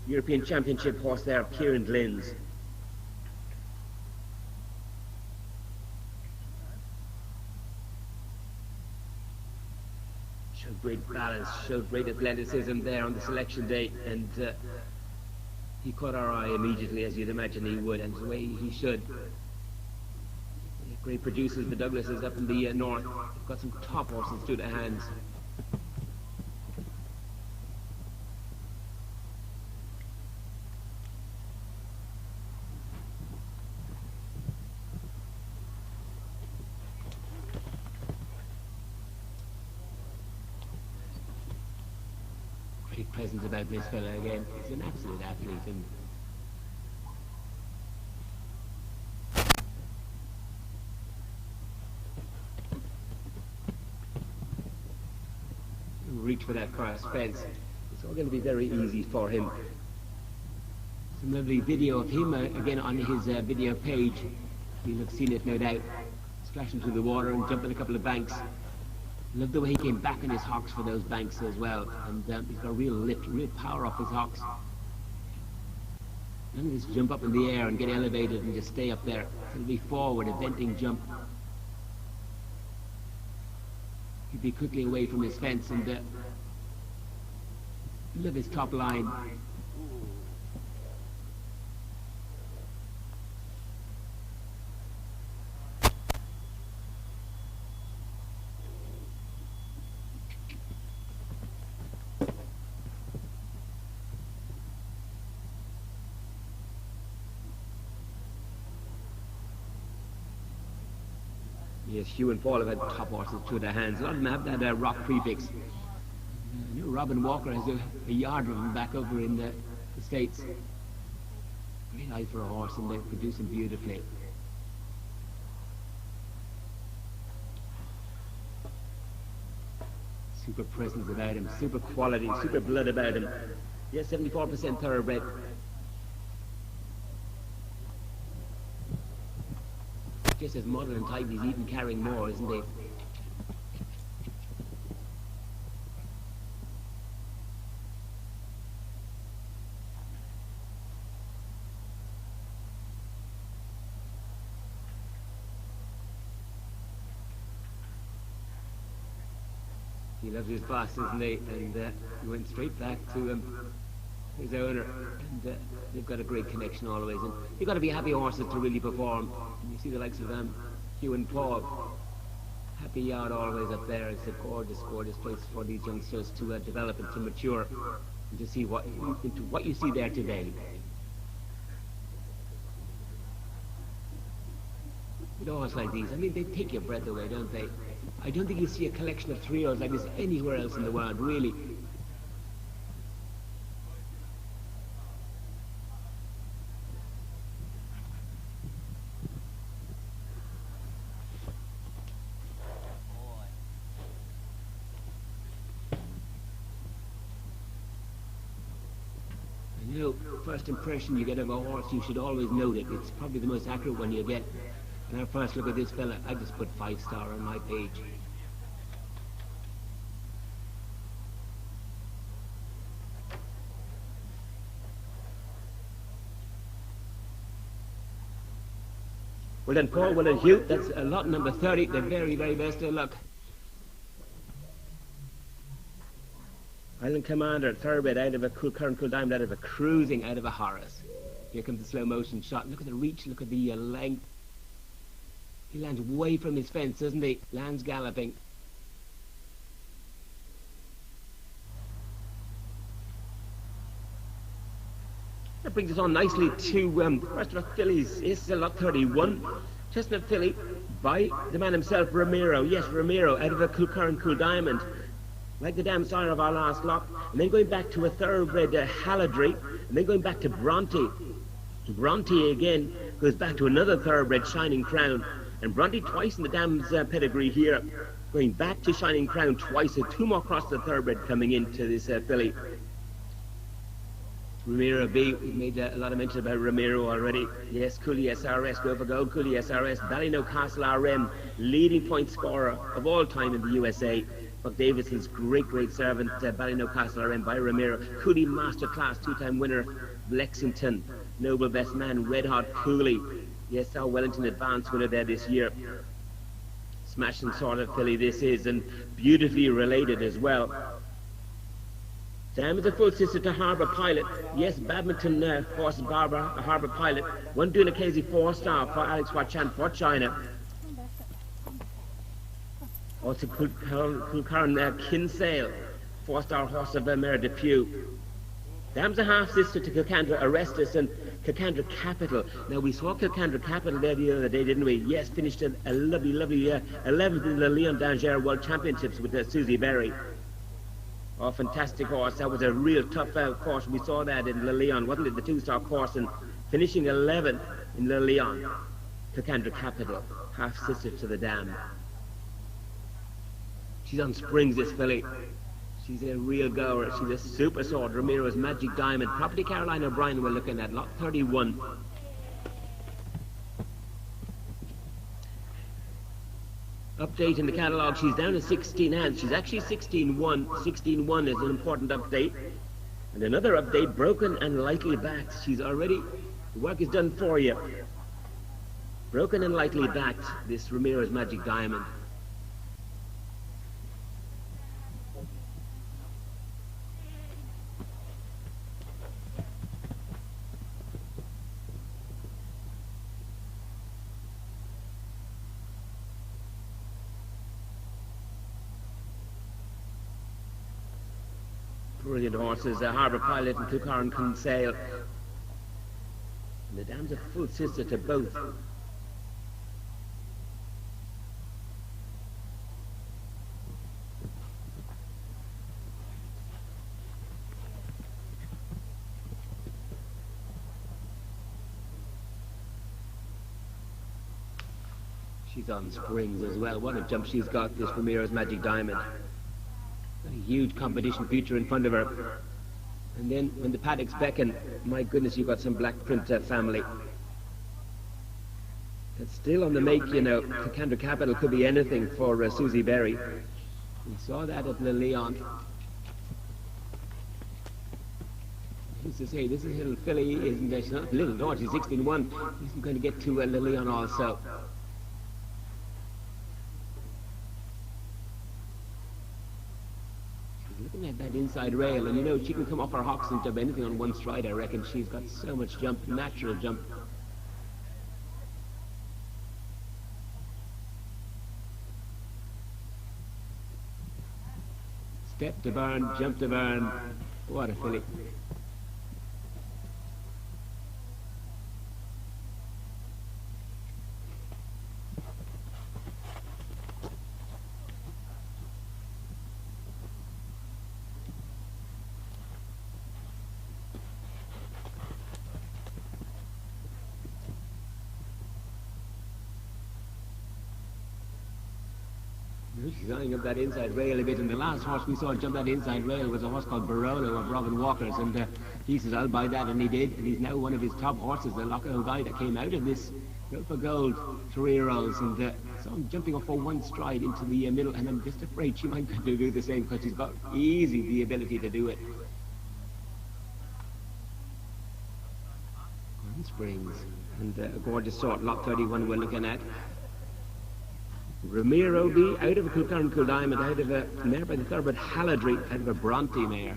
European Championship horse there, Kieran Glynns. Showed great balance, showed great athleticism there on the selection day, and he caught our eye immediately, as you'd imagine he would, and the way he should. Great producers, the Douglases up in the north. They've got some top horses through their hands. Great presence about this fella again. He's an absolute athlete, and reach for that cross fence. It's all going to be very easy for him. Some lovely video of him again on his video page. You'll have seen it, no doubt. Splashing through the water and jumping a couple of banks. Love the way he came back on his hocks for those banks as well. And he's got real lift, real power off his hocks. And just jump up in the air and get elevated and just stay up there. It'll be forward, a venting jump. He'd be quickly away from his fence, and love his top line. Yes, Hugh and Paul have had top horses through their hands. A lot of them have that rock prefix. I know Robin Walker has a yard of them back over in the States. Great eye for a horse, and they produce him beautifully. Super presence about him, super quality, super blood about him. Yes, 74% thoroughbred. Just as modern and tight, he's even carrying more, isn't he? He loves his boss, doesn't he? And he went straight back to his owner, and they've got a great connection always. And you've got to be happy horses to really perform. And you see the likes of Hugh and Paul. Happy yard always up there. It's a gorgeous, gorgeous place for these youngsters to develop and to mature, and to see into what you see there today. with a horse like these. I mean, they take your breath away, don't they? I don't think you see a collection of 3-year-olds like this anywhere else in the world, really. You know, first impression you get of a horse, you should always note it. It's probably the most accurate one you get. And our first look at this fella, I just put 5-star on my page. Well then, Paul, well and Hugh, that's lot number 30. The very, very best of luck. Island Commander, thoroughbred out of a cool current, cool diamond, out of a cruising, out of a Horace. Here comes the slow motion shot. Look at the reach, look at the length. He lands way from his fence, doesn't he? Lands galloping. That brings us on nicely to first lot fillies. This is lot 31. Chestnut filly by the man himself, Ramiro. Yes, Ramiro, out of a cool current, cool diamond. Like the damn sire of our last lot. And then going back to a thoroughbred Haladry. And then going back to Bronte. Bronte again goes back to another thoroughbred Shining Crown. And Bronte twice in the dam's pedigree here. Going back to Shining Crown twice. So 2 more crosses of thoroughbred coming into this filly. Ramiro B. We've made a lot of mention about Ramiro already. Yes, Cooley SRS, go for gold. Cooley SRS, Castle RM, leading point scorer of all time in the USA. Buck Davidson's great servant, Castle RM by Ramiro. Cooley Masterclass, 2-time winner, Lexington. Noble Best Man, Red Hot Cooley. Yes, our Wellington Advance winner there this year. Smashing sort of filly this is, and beautifully related as well. Sam is a full sister to Harbour Pilot. Yes, badminton horse Barbara, a Harbour Pilot. One doing a KZ 4-star for Alex Watchan for China. Also Kulkaran Kinsale, 4-star horse of Mare Depew. Dam's a half-sister to Kilcandra Arestus and Kilcandra Capital. Now, we saw Kilcandra Capital there the other day, didn't we? Yes, finished a lovely 11th in the Leon d'Angers World Championships with Susie Berry. Oh, fantastic horse. That was a real tough course. We saw that in Le Leon, wasn't it? The 2-star course, and finishing 11th in Le Leon. Kilcandra Capital, half-sister to the Dam. She's on springs, this filly. She's a real goer. She's a super sword. Ramiro's Magic Diamond. Property Caroline O'Brien we're looking at. Lot 31. Update in the catalogue. She's down to 16 hands. She's actually 16-1. 16-1 is an important update. And another update, broken and lightly backed. She's already, the work is done for you. Broken and lightly backed, this Ramiro's Magic Diamond. Brilliant horses, Harbour Pilot and Kilcaran Kinsale. And the dam's a full sister to both. She's on springs as well. What a jump she's got, this Ramiro's Magic Diamond. A huge competition future in front of her. And then when the paddocks beckon, my goodness, you've got some black print family. It's still on the make, you know. Kilcandra Capital could be anything for Susie Berry. We saw that at Le Leon. I used to say, this is little filly, isn't she? She's not little, no, she's 16-1. Isn't going to get to Le Leon also. Looking at that inside rail, and you know, she can come off her hocks and jump anything on one stride, I reckon. She's got so much jump, natural jump. Step to burn, jump to burn. What a filly. He's lining up that inside rail a bit, and the last horse we saw jump that inside rail was a horse called Barolo of Robin Walker's, and he says, I'll buy that, and he did, and he's now one of his top horses, the Lockdown guy that came out of this Built for Gold 3-year-olds, and saw him jumping off for one stride into the middle, and I'm just afraid she might do the same, because she's got easy the ability to do it. Springs, and a gorgeous sort, lot 31 we're looking at. Ramiro B, out of a Kilcarn Cool Diamond, out of a mare by the Thoroughbred Haladry, out of a Bronte mare.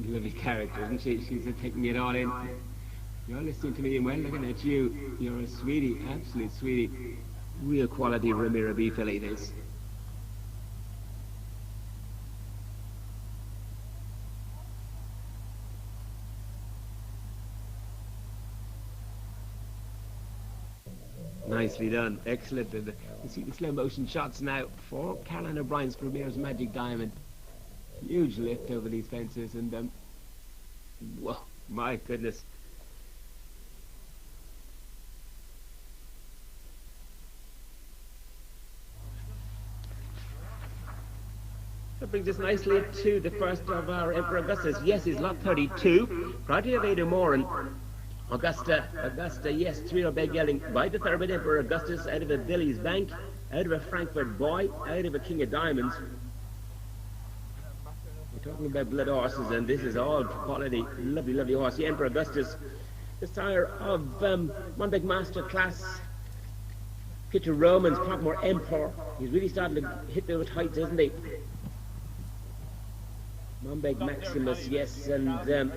Lovely character, isn't she? She's taking it all in. You're listening to me and we're looking at you. You're a sweetie, absolute sweetie. Real quality Ramiro B filly, this. Nicely done, excellent. You see the slow motion shots now for Caroline O'Brien's Premier's Magic Diamond. Huge lift over these fences, and whoa, my goodness. That brings us nicely to the first of our Emperor Augustus. Yes, is lot 32. Prodigy of Ada Moran. Augusta, yes, 3-year-old bed gelding by the Thoroughbred Emperor Augustus, out of a Billy's Bank, out of a Frankfurt Boy, out of a King of Diamonds. We're talking about blood horses, and this is all quality, lovely, lovely horse. The Emperor Augustus, the sire of Monbeg Master Class, Peter Romans, Crockmore Emperor. He's really starting to hit those heights, isn't he? Monbeg Maximus, yes, and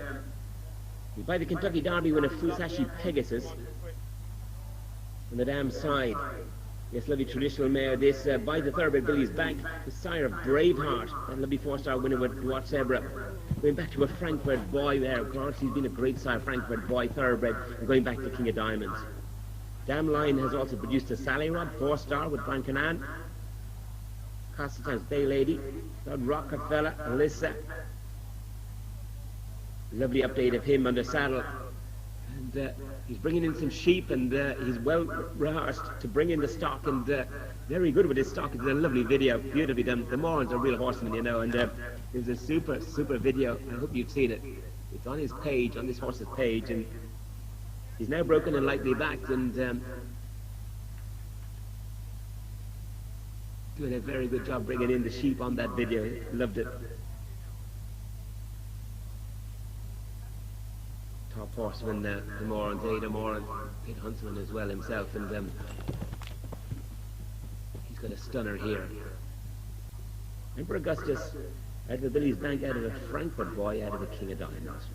by the Kentucky Derby winner Fusashi Pegasus on the dam side. Yes, lovely traditional mare, this by the Thoroughbred Billy's Bank, the sire of Braveheart, that lovely 4-star winner with Duarte Zebra. Going back to a Frankfurt Boy there, of course, he's been a great sire, Frankfurt Boy, Thoroughbred, and going back to King of Diamonds. Dam Line has also produced a Sally Rod, 4-star with Brian Canan. Castleton's Bay Lady, Rockefeller, Alyssa. Lovely update of him under saddle. And he's bringing in some sheep, and he's well rehearsed to bring in the stock, and very good with his stock. It's a lovely video, beautifully done. The Moran's a real horseman, you know, and there's a super, super video. I hope you've seen it. It's on his page, on this horse's page, and he's now broken and lightly backed, and doing a very good job bringing in the sheep on that video. Loved it. Top horseman, the Moran's, Ada Moran, Pete Huntsman as well himself, and he's got a stunner here. Emperor Augustus, out of a Billy's Bank, out of a Frankfurt Boy, out of a King of Diamonds.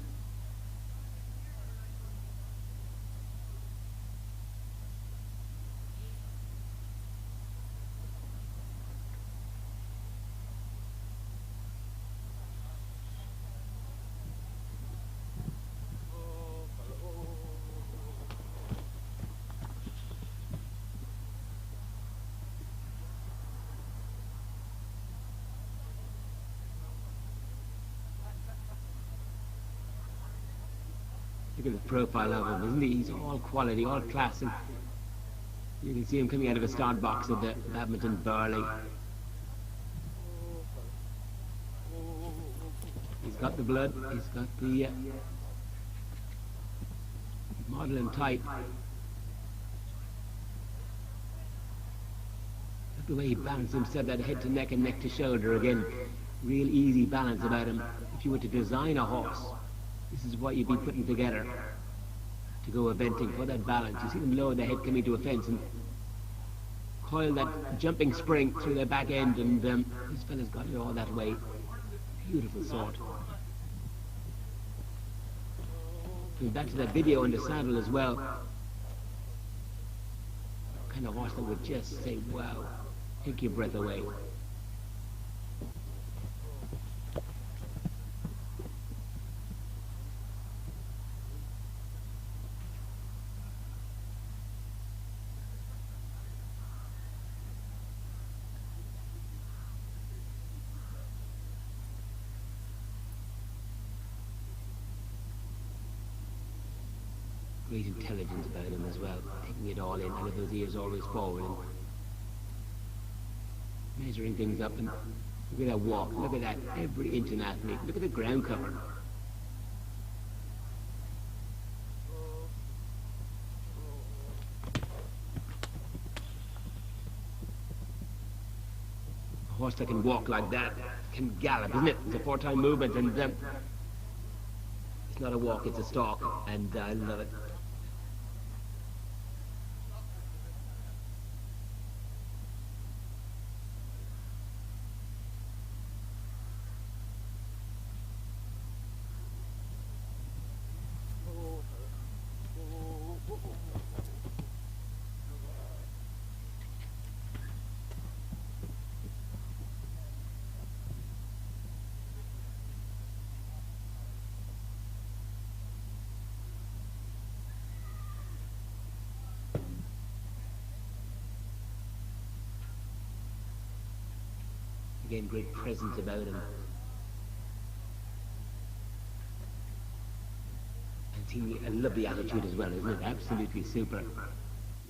Look at the profile of him, isn't he? He's all quality, all class, and you can see him coming out of a start box at the Badminton Burley. He's got the blood, he's got the model and type. Look the way he balances himself, that head to neck and neck to shoulder again. Real easy balance about him. If you were to design a horse, this is what you'd be putting together to go eventing for that balance. You see them lower their head coming to a fence and coil that jumping spring through their back end, and this fella's got it all that way. Beautiful sort. Going back to that video on the saddle as well. Kind of horse that would just say, wow, take your breath away. Great intelligence about him as well, taking it all in, and with those ears always forward and measuring things up. And look at that walk, look at that, every inch an athlete. Look at the ground cover. A horse that can walk like that can gallop, isn't it? It's a 4-time movement, and it's not a walk, it's a stalk, and I love it. Again, great presence about him. And seeing a lovely attitude as well, isn't it? Absolutely super.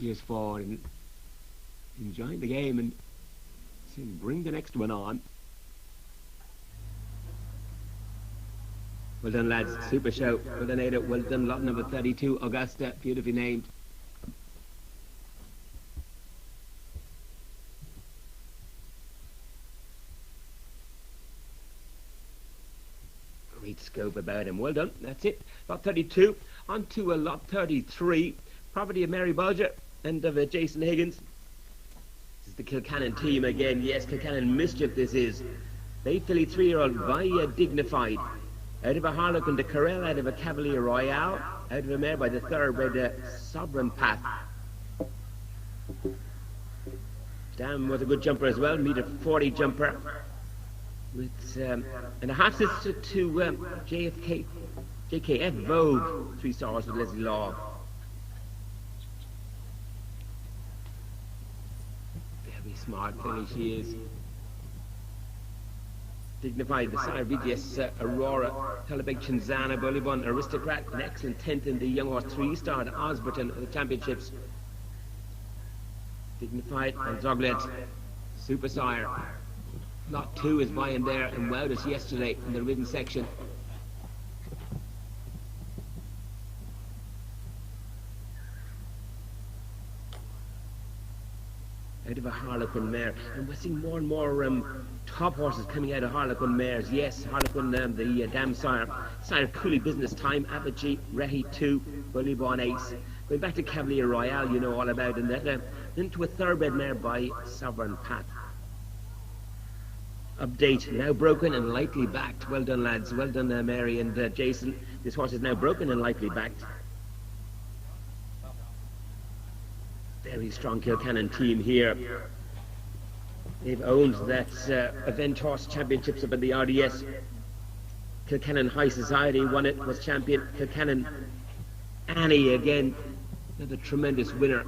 Ears forward and enjoying the game and saying, bring the next one on. Well done, lads. Super show. Well done, Ada. Well done, lot number 32, Augusta. Beautifully named. Great scope about him. Well done. That's it. Lot 32. On to lot 33. Property of Mary Bulger and of Jason Higgins. This is the Kilcannon team again. Yes, Kilcannon Mischief this is. They filly 3-year-old Via Dignified. Out of a Harlequin de Carrel, out of a Cavalier Royale, out of a mare by the thoroughbred Sovereign Path. Dam was a good jumper as well, meter 40 jumper. With and a half sister to JKF Vogue, 3 stars with Leslie Law. Very smart filly she is. Dignified, the sire VGS Aurora, Talabeg Chinzana, Bolibon, Aristocrat, an excellent 10th in the young horse 3-star at Osberton at the championships. Dignified and Zoglet, Super Sire. Lot 2 is by him there and wowed us yesterday in the ridden section. Out of a Harlequin mare, and we're seeing more and more top horses coming out of Harlequin mares. Yes, Harlequin, the Dam Sire, Cooley Business Time, Apogee, Rehi 2, Bullybon Ace. Going back to Cavalier Royale, you know all about, and that into a thoroughbred mare by Sovereign Path. Update, now broken and lightly backed. Well done, lads. Well done, Mary and Jason. This horse is now broken and lightly backed. Very strong Kilcannon team here. They've owned that event horse championships up in the RDS. Kilcannon High Society won it, was champion. Kilcannon Annie again, another tremendous winner.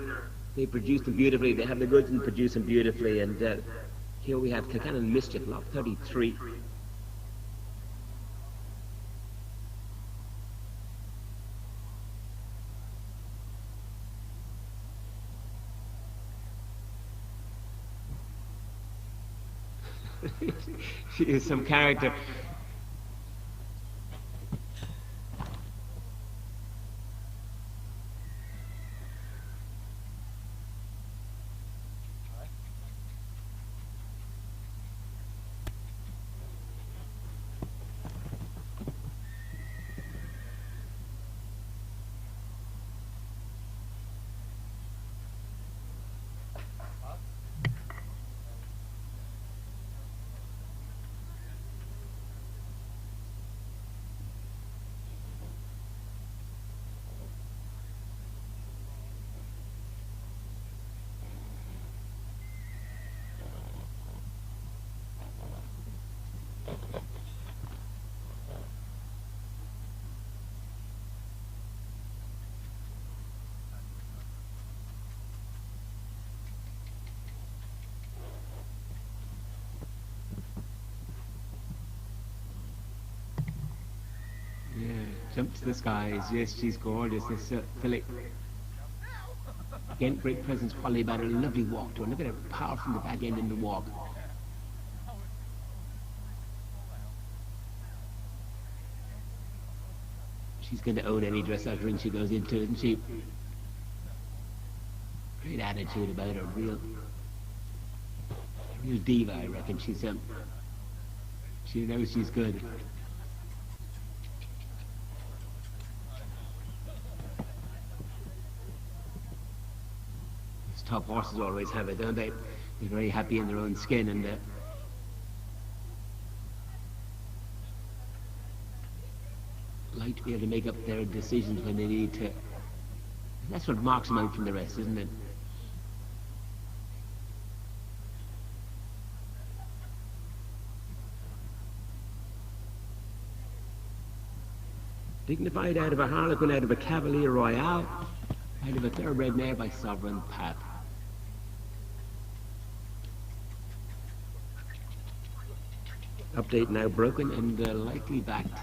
They produce them beautifully. They have the goods and produce them beautifully. And here we have Kilcannon Mischief, lot 33. She is some character. up to the skies. Yes, she's gorgeous, this filly. Again, great presence, quality about her, lovely walk to her. Look at her power from the back end in the walk. She's going to own any dressage ring she goes into, isn't she? Great attitude about her, real diva, I reckon. She knows she's good. These top horses always have it, don't they? They're very happy in their own skin, and like to be able to make up their decisions when they need to. That's what marks them out from the rest, isn't it? Dignified out of a Harlequin, out of a Cavalier Royale, out of a thoroughbred mare by Sovereign Path. Update now broken and likely backed.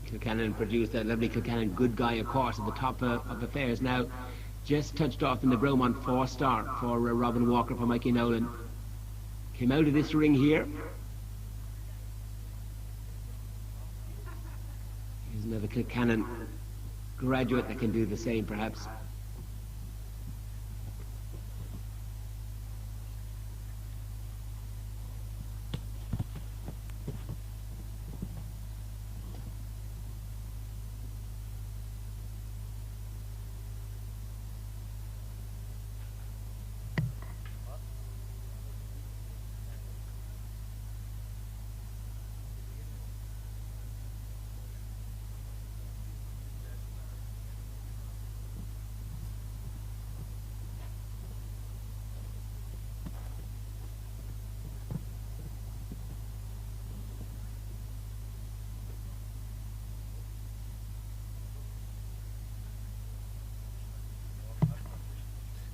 Kilcannon produced that lovely Kilcannon Good Guy, of course, at the top of affairs now. Just touched off in the Bromont 4-star for Robin Walker, for Mikey Nolan. Came out of this ring here. Here's another Kilcannon graduate that can do the same, perhaps.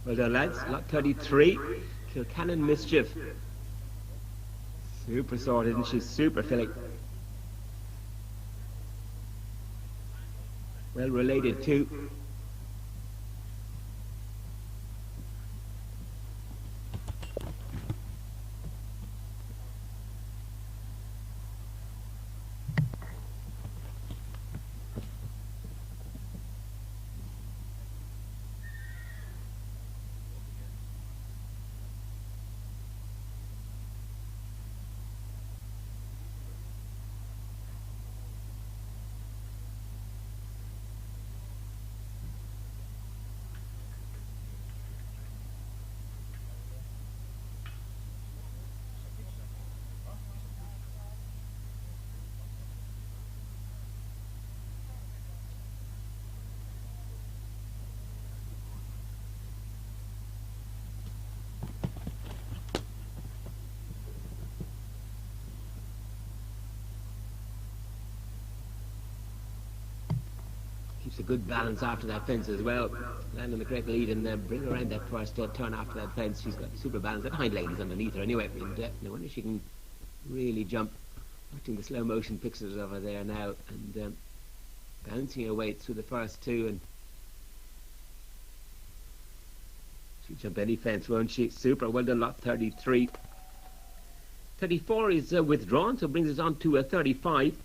Well done, lads. Lot 33. Kilcannon Mischief. Super sorted, and she's super filly. Well related too. Keeps a good balance after that fence as well. Land on the correct lead and bring her around that first turn after that fence. She's got super balance. That hind leg is underneath her anyway. And no wonder she can really jump. Watching the slow motion pictures of her there now, and bouncing her way through the first two, and she'll jump any fence, won't she? Super. Well done, lot 33. 34 is withdrawn, so brings us on to a 35.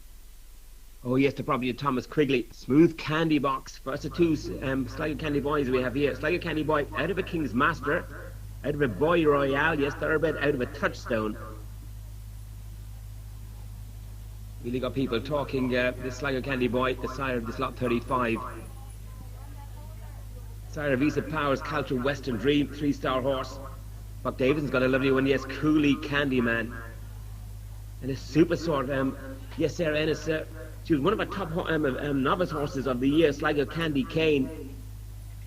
Oh yes, the property of Thomas Quigley. Smooth Candy Box. First of two Sligo Candy Boys we have here. Sligo Candy Boy out of a King's Master, out of a Boy Royale, yes, thoroughbred, out of a Touchstone. Really got people talking. This Sligo Candy Boy, the sire of this lot 35. Sire of Visa Powers, Caltra Western Dream, 3-star horse. Buck Davidson's got a lovely one, yes, Cooley Candyman. And a super sort, yes, Sarah Ennis, she was one of our top novice horses of the year, Sligo Candy Cane.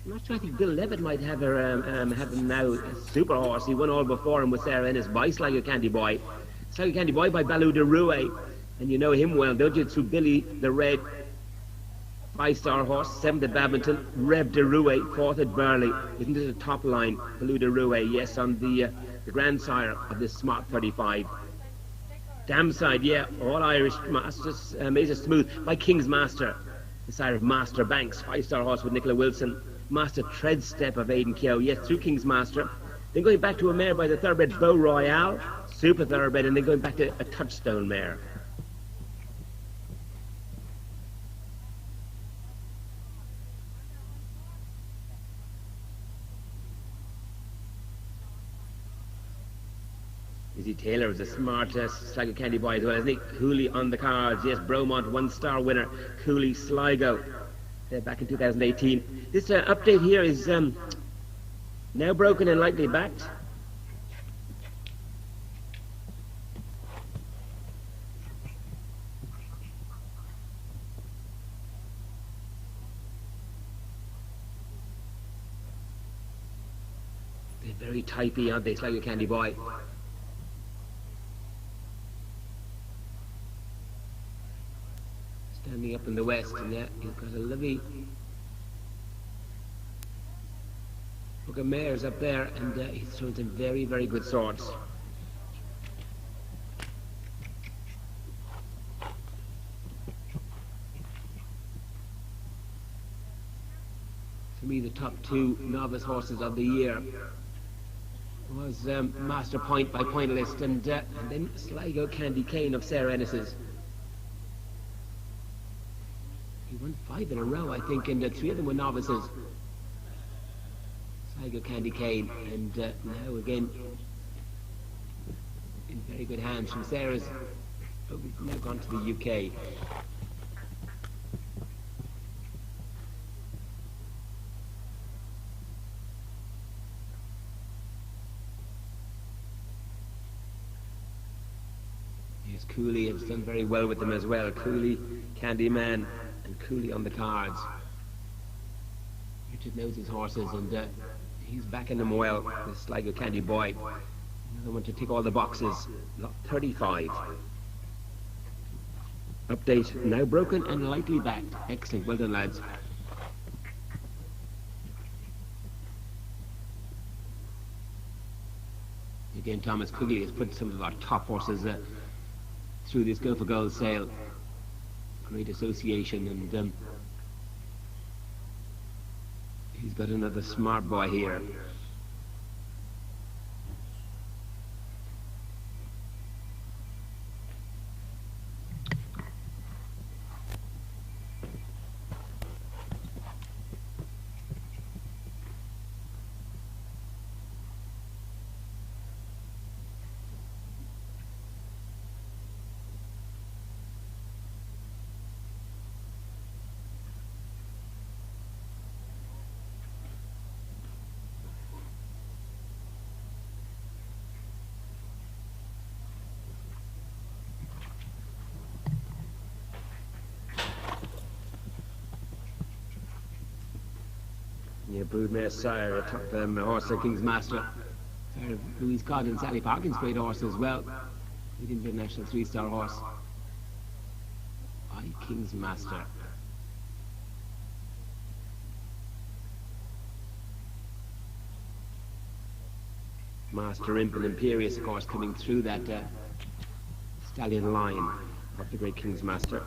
I'm not sure, I think Bill Levitt might have her, have him now, a super horse. He won all before him with Sarah Ennis by Sligo Candy Boy. Sligo Candy Boy by Baloo de Roue, and you know him well, don't you? Through Billy the Red, 5-star horse, 7th at Badminton, Reb de Roue, 4th at Burley. Isn't it a top line? Baloo de Roue, yes, on the grand sire of this Smart 35. Dam side, yeah, all Irish masters, Mesa Smooth by King's Master, the sire of Master Banks, 5-star horse with Nicola Wilson. Master Treadstep of Aidan Keogh, yes, through King's Master. Then going back to a mare by the thoroughbred Beau Royale, super thoroughbred, and then going back to a touchstone mare. Izzy Taylor was a smart Sligo Candy Boy as well, isn't he? Cooley on the cards, yes, Bromont 1-star winner, Cooley Sligo, back in 2018. This update here is now broken and lightly backed. They're very typey, aren't they, Sligo Candy Boy? Standing up in the west, and yeah, he's got a lovely book of mares up there, and he's throwing some very, very good swords. For me, the top 2 novice horses of the year was Master Point by Pointlist, and then Sligo Candy Cane of Sarah Ennis's. He won 5 in a row, I think, and 3 of them were novices. Sligo Candy Cane, and now again in very good hands from Sarah's. Oh, we've now gone to the UK. Yes, Cooley has done very well with them as well. Cooley, Candyman, and Cooley on the cards. Richard knows his horses, and he's backing them well, this Sligo Candy Boy. Another one to tick all the boxes. Lot 35. Update now broken and lightly backed. Excellent, well done, lads. Again, Thomas Quigley has put some of our top horses through this Go for Gold sale. Great association, and he's got another smart boy here. Yeah, Broodmare Sire, a top horse, King's Master. Louise Codd and Sally Parkins, great horse as well. With international 3-star horse. King's Master. Master Imp and Imperious, of course, coming through that stallion line of the great King's Master.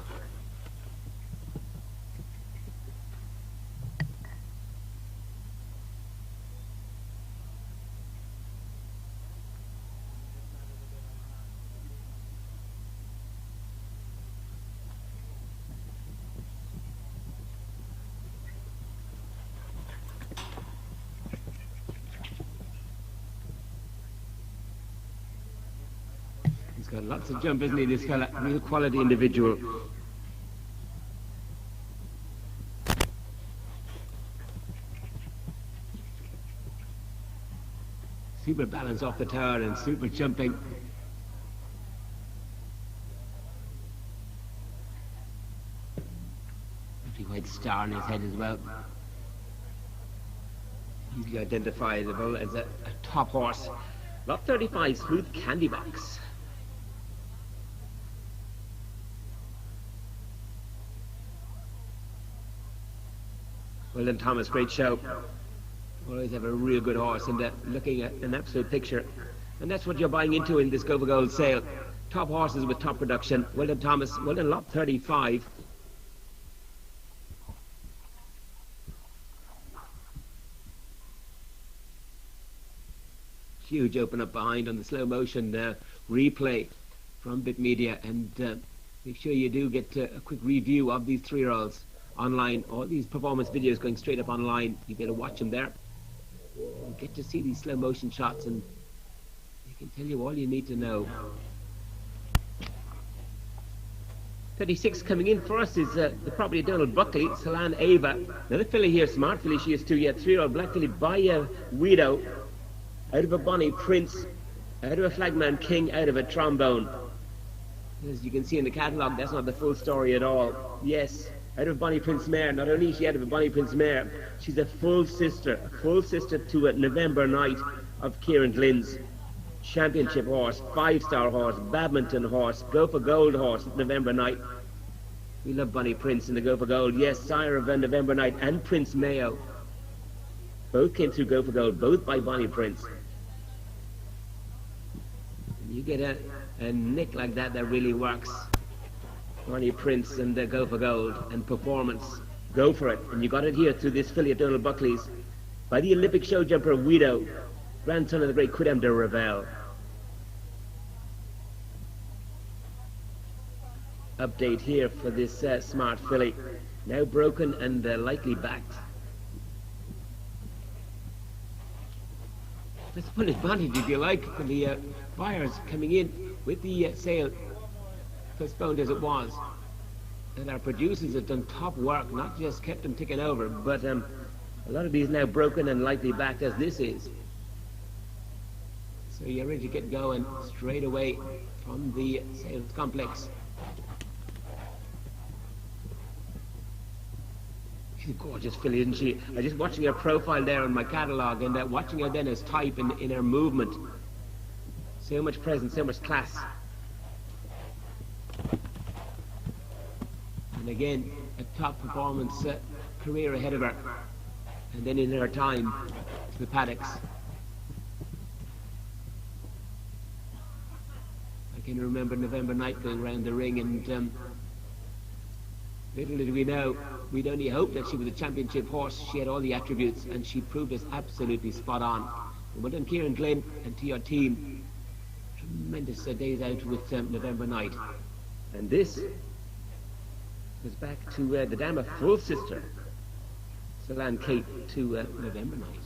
Got lots of jump, isn't he, this fella? Real quality individual. Super balance off the tower and super jumping. star on his head as well. Easily identifiable as a top horse. Lot 35, Smooth Candy Box. Well done, Thomas, great show. Always have a real good horse, and looking at an absolute picture. And that's what you're buying into in this Go for Gold sale. Top horses with top production. Well done, Thomas. Well done, lot 35. Huge open up behind on the slow motion replay from Bit Media, and make sure you do get a quick review of these 3-year-olds online. All these performance videos going straight up online. You better watch them there. You get to see these slow motion shots, and they can tell you all you need to know. 36 coming in for us is the property of Donald Buckley, Salan Ava. Another filly here, smart filly she is too, yet 3-year-old black filly by a Guido, out of a Bonnie Prince, out of a Flagman King, out of a Trombone. As you can see in the catalogue, that's not the full story at all. Yes, out of Bonnie Prince mare. Not only is she out of a Bonnie Prince mare, she's a full sister to a November Night of Kieran Glynn's championship horse, 5-star horse, badminton horse, Go for Gold horse, November Night. We love Bonnie Prince in the Go for Gold. Yes, sire of November Night and Prince Mayo. Both came through Go for Gold, both by Bonnie Prince. And you get a nick like that really works. Bonnie Prince and Go for Gold and performance. Go for it. And you got it here through this filly of Donald Buckley's by the Olympic show jumper Guido, grandson of the great Quidam de Revel. Update here for this smart filly. Now broken and likely backed. That's one advantage, if you like, for the buyers coming in with the sale postponed as it was. And our producers have done top work, not just kept them ticking over, but a lot of these now broken and likely backed as this is. So you're ready to get going straight away from the sales complex. She's a gorgeous filly, isn't she? I'm just watching her profile there on my catalogue, and watching her then as type in her movement. So much presence, so much class. And again, a top performance career ahead of her. And then in her time to the paddocks. I can remember November Night going round the ring, and little did we know, we'd only hoped that she was a championship horse. She had all the attributes, and she proved us absolutely spot on. And well done, Kieran Glynn, and to your team. Tremendous days out with November Night. And this was back to the Dama full sister, Salan Kate, to November Night.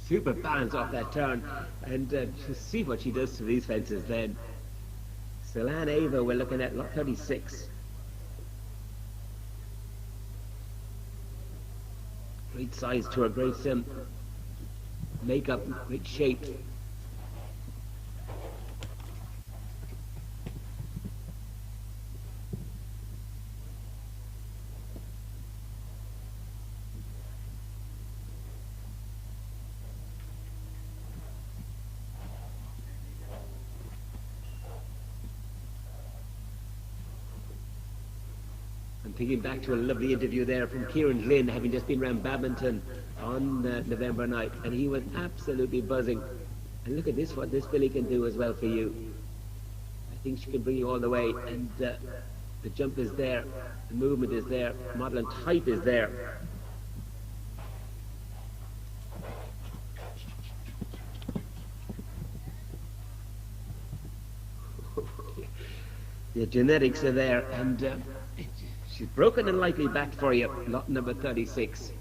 Super balance off that turn, and just see what she does to these fences then. Salan Ava, we're looking at lot 36. Great size to her, great makeup, great shape. Thinking back to a lovely interview there from Kieran Glynn, having just been around Badminton on November Night, and he was absolutely buzzing. And look at this, what this filly can do as well for you. I think she can bring you all the way, and the jump is there, the movement is there, model and type is there. The genetics are there, and she's broken and likely backed for you, lot number 36.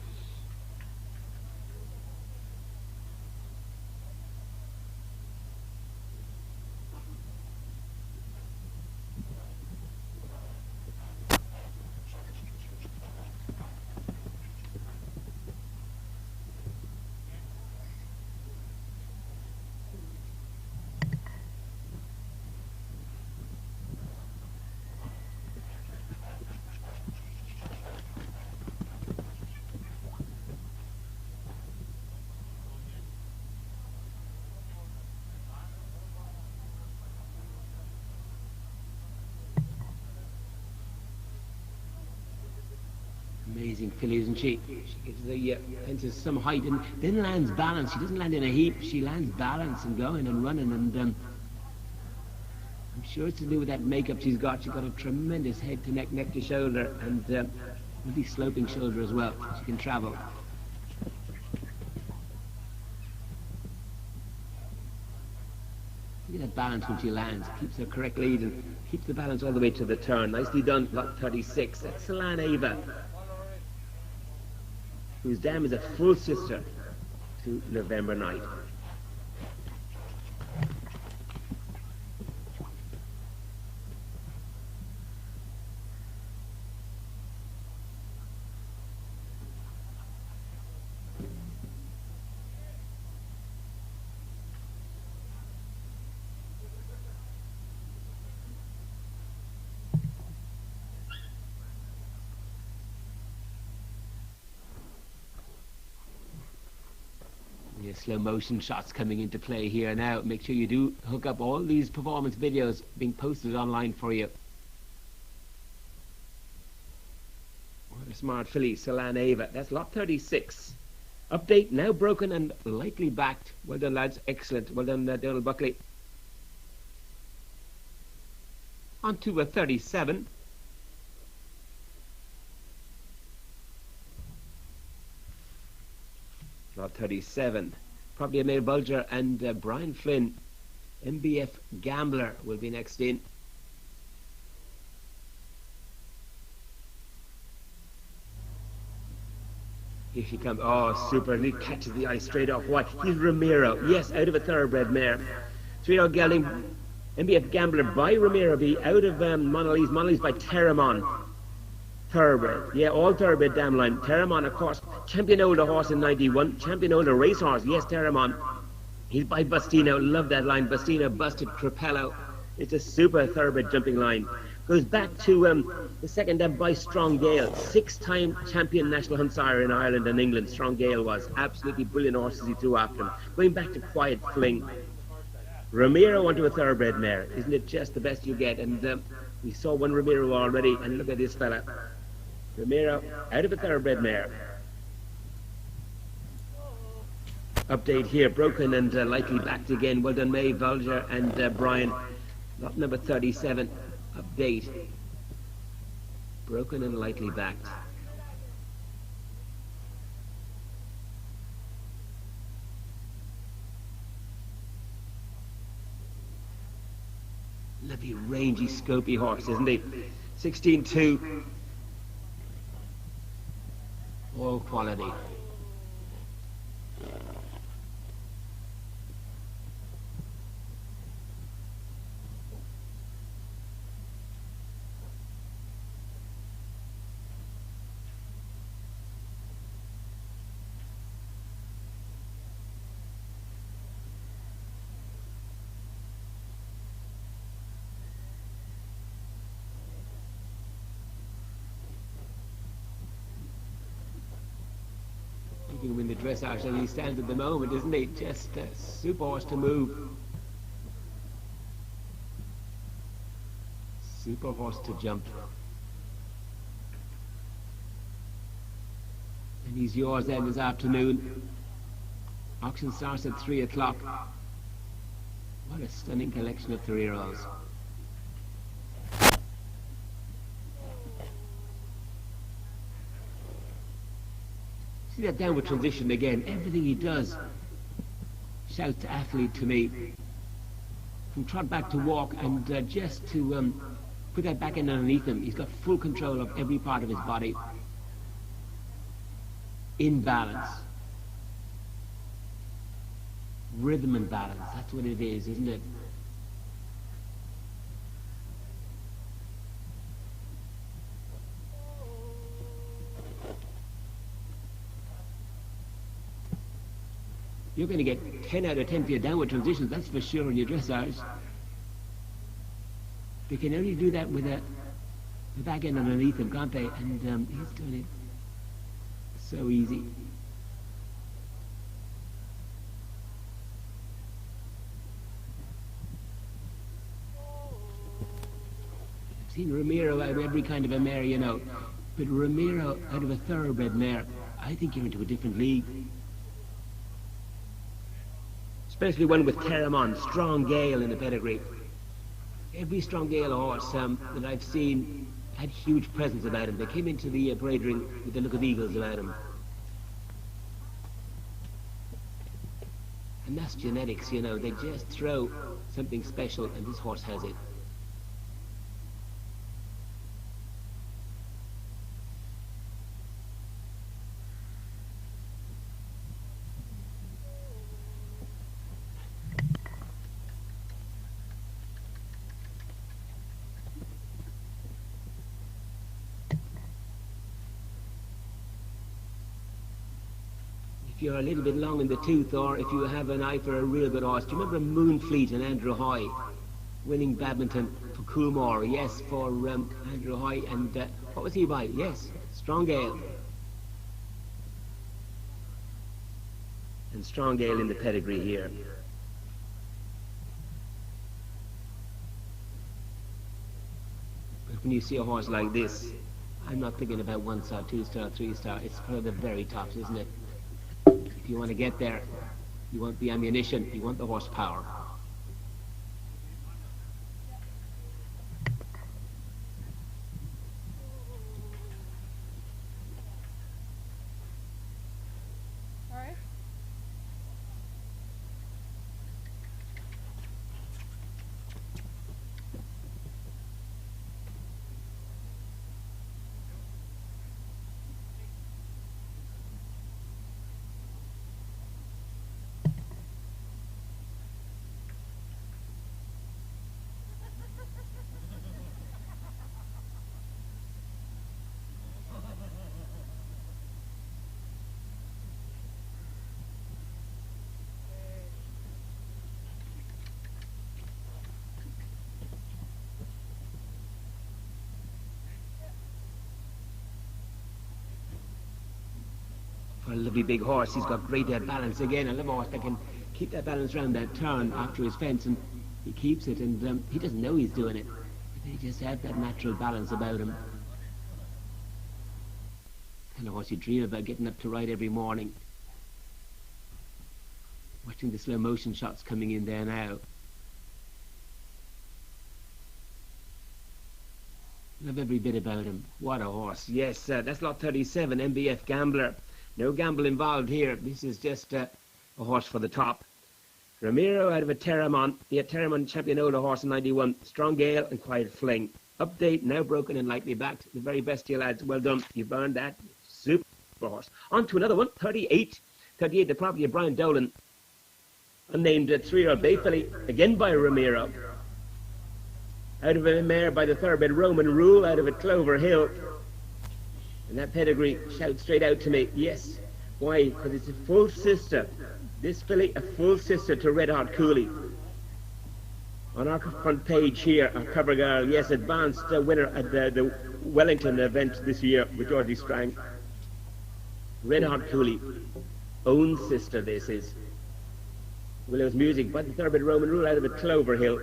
Amazing filly, isn't she? She gives the fences some height and then lands balance. She doesn't land in a heap. She lands balance and going and running, and I'm sure it's to do with that makeup she's got. She's got a tremendous head to neck, neck to shoulder, and really sloping shoulder as well. She can travel. Look at that balance when she lands. Keeps her correct lead and keeps the balance all the way to the turn. Nicely done, lot 36. That's Salan Ava, whose dam is a full sister to November Night. Slow motion shots coming into play here now. Make sure you do hook up all these performance videos being posted online for you. What a smart filly, Salan Ava. That's lot 36. Update, now broken and lightly backed. Well done, lads. Excellent. Well done, Donald Buckley. On to a 37. Lot 37. Probably a male Bulger, and Brian Flynn, MBF Gambler, will be next in. Here she comes. Oh, super. And he catches the eye straight off. Why? He's Ramiro. Yes, out of a thoroughbred mare. 3-year-old gelding, MBF Gambler by Ramiro, be out of Monalise. Monalise by Terramon. Thoroughbred. Yeah, all thoroughbred dam line. Terramon, of course. Champion older horse in 91. Champion older racehorse. Yes, Terramon. He's by Bustino. Love that line. Bustino busted Crapello. It's a super thoroughbred jumping line. Goes back to the second dam by Strong Gale. 6-time champion national hunt sire in Ireland and England. Strong Gale was. Absolutely brilliant horses he threw after him. Going back to Quiet Fling. Ramiro onto a thoroughbred mare. Isn't it just the best you get? And we saw one Ramiro already. And look at this fella. Ramiro out of a thoroughbred mare. Update here, broken and likely backed again. Well done, May, Vulger and Brian. Lot number 37. Update. Broken and likely backed. Lovely, rangy, scopy horse, isn't he? 16-2. All quality. He can win the dressage as he stands at the moment, isn't he? Just a super horse to move. Super horse to jump. And he's yours then this afternoon. Auction starts at 3 o'clock. What a stunning collection of 3-year-olds. See that downward transition again. Everything he does shouts athlete to me. From trot back to walk, and just to put that back in underneath him. He's got full control of every part of his body. In balance. Rhythm and balance. That's what it is, isn't it? You're going to get 10 out of 10 for your downward transitions, that's for sure, in your dressage. They can only do that with the back end underneath him, can't they? And he's doing it so easy. I've seen Ramiro out of every kind of a mare, you know. But Ramiro, out of a thoroughbred mare, I think you're into a different league. Especially one with Terramon, Strong Gale in the pedigree. Every Strong Gale horse that I've seen had huge presence about him. They came into the parade ring with the look of eagles about him. And that's genetics, you know. They just throw something special, and this horse has it. If you're a little bit long in the tooth, or if you have an eye for a real good horse. Do you remember Moonfleet and Andrew Hoy winning badminton for Coolmore? Yes, for Andrew Hoy. And what was he by? Yes, Strong Gale. And Strong Gale in the pedigree here. But when you see a horse like this, I'm not thinking about 1-star, 2-star, 3-star. It's for the very tops, isn't it? If you want to get there, you want the ammunition, you want the horsepower. All right. For a lovely big horse, he's got great balance again. I love a horse that can keep that balance around that turn after his fence, and he keeps it, and he doesn't know he's doing it. He just has that natural balance about him. Kind of horse you dream about getting up to ride every morning. Watching the slow motion shots coming in there now. Love every bit about him. What a horse. Yes, that's lot 37, MBF Gambler. No gamble involved here. This is just a horse for the top. Ramiro out of a Terramon. The Terramon champion older horse in 91. Strong Gale and Quiet Fling. Update, now broken and lightly backed. The very best to you lads. Well done. You've earned that. Super horse. On to another one. 38. 38, the property of Brian Dolan. Unnamed 3-year-old Bay filly. Again by Ramiro. Out of a mare by the thoroughbred Roman Rule. Out of a Clover Hill. And that pedigree shouts straight out to me. Yes. Why? Because it's a full sister. This filly, a full sister to Red Hot Cooley. On our front page here, our cover girl, yes, advanced winner at the Wellington event this year with Georgie Strang. Red Hot Cooley. Own sister, this is. Willow's Music by the thoroughbred Roman Rule out of a Clover Hill.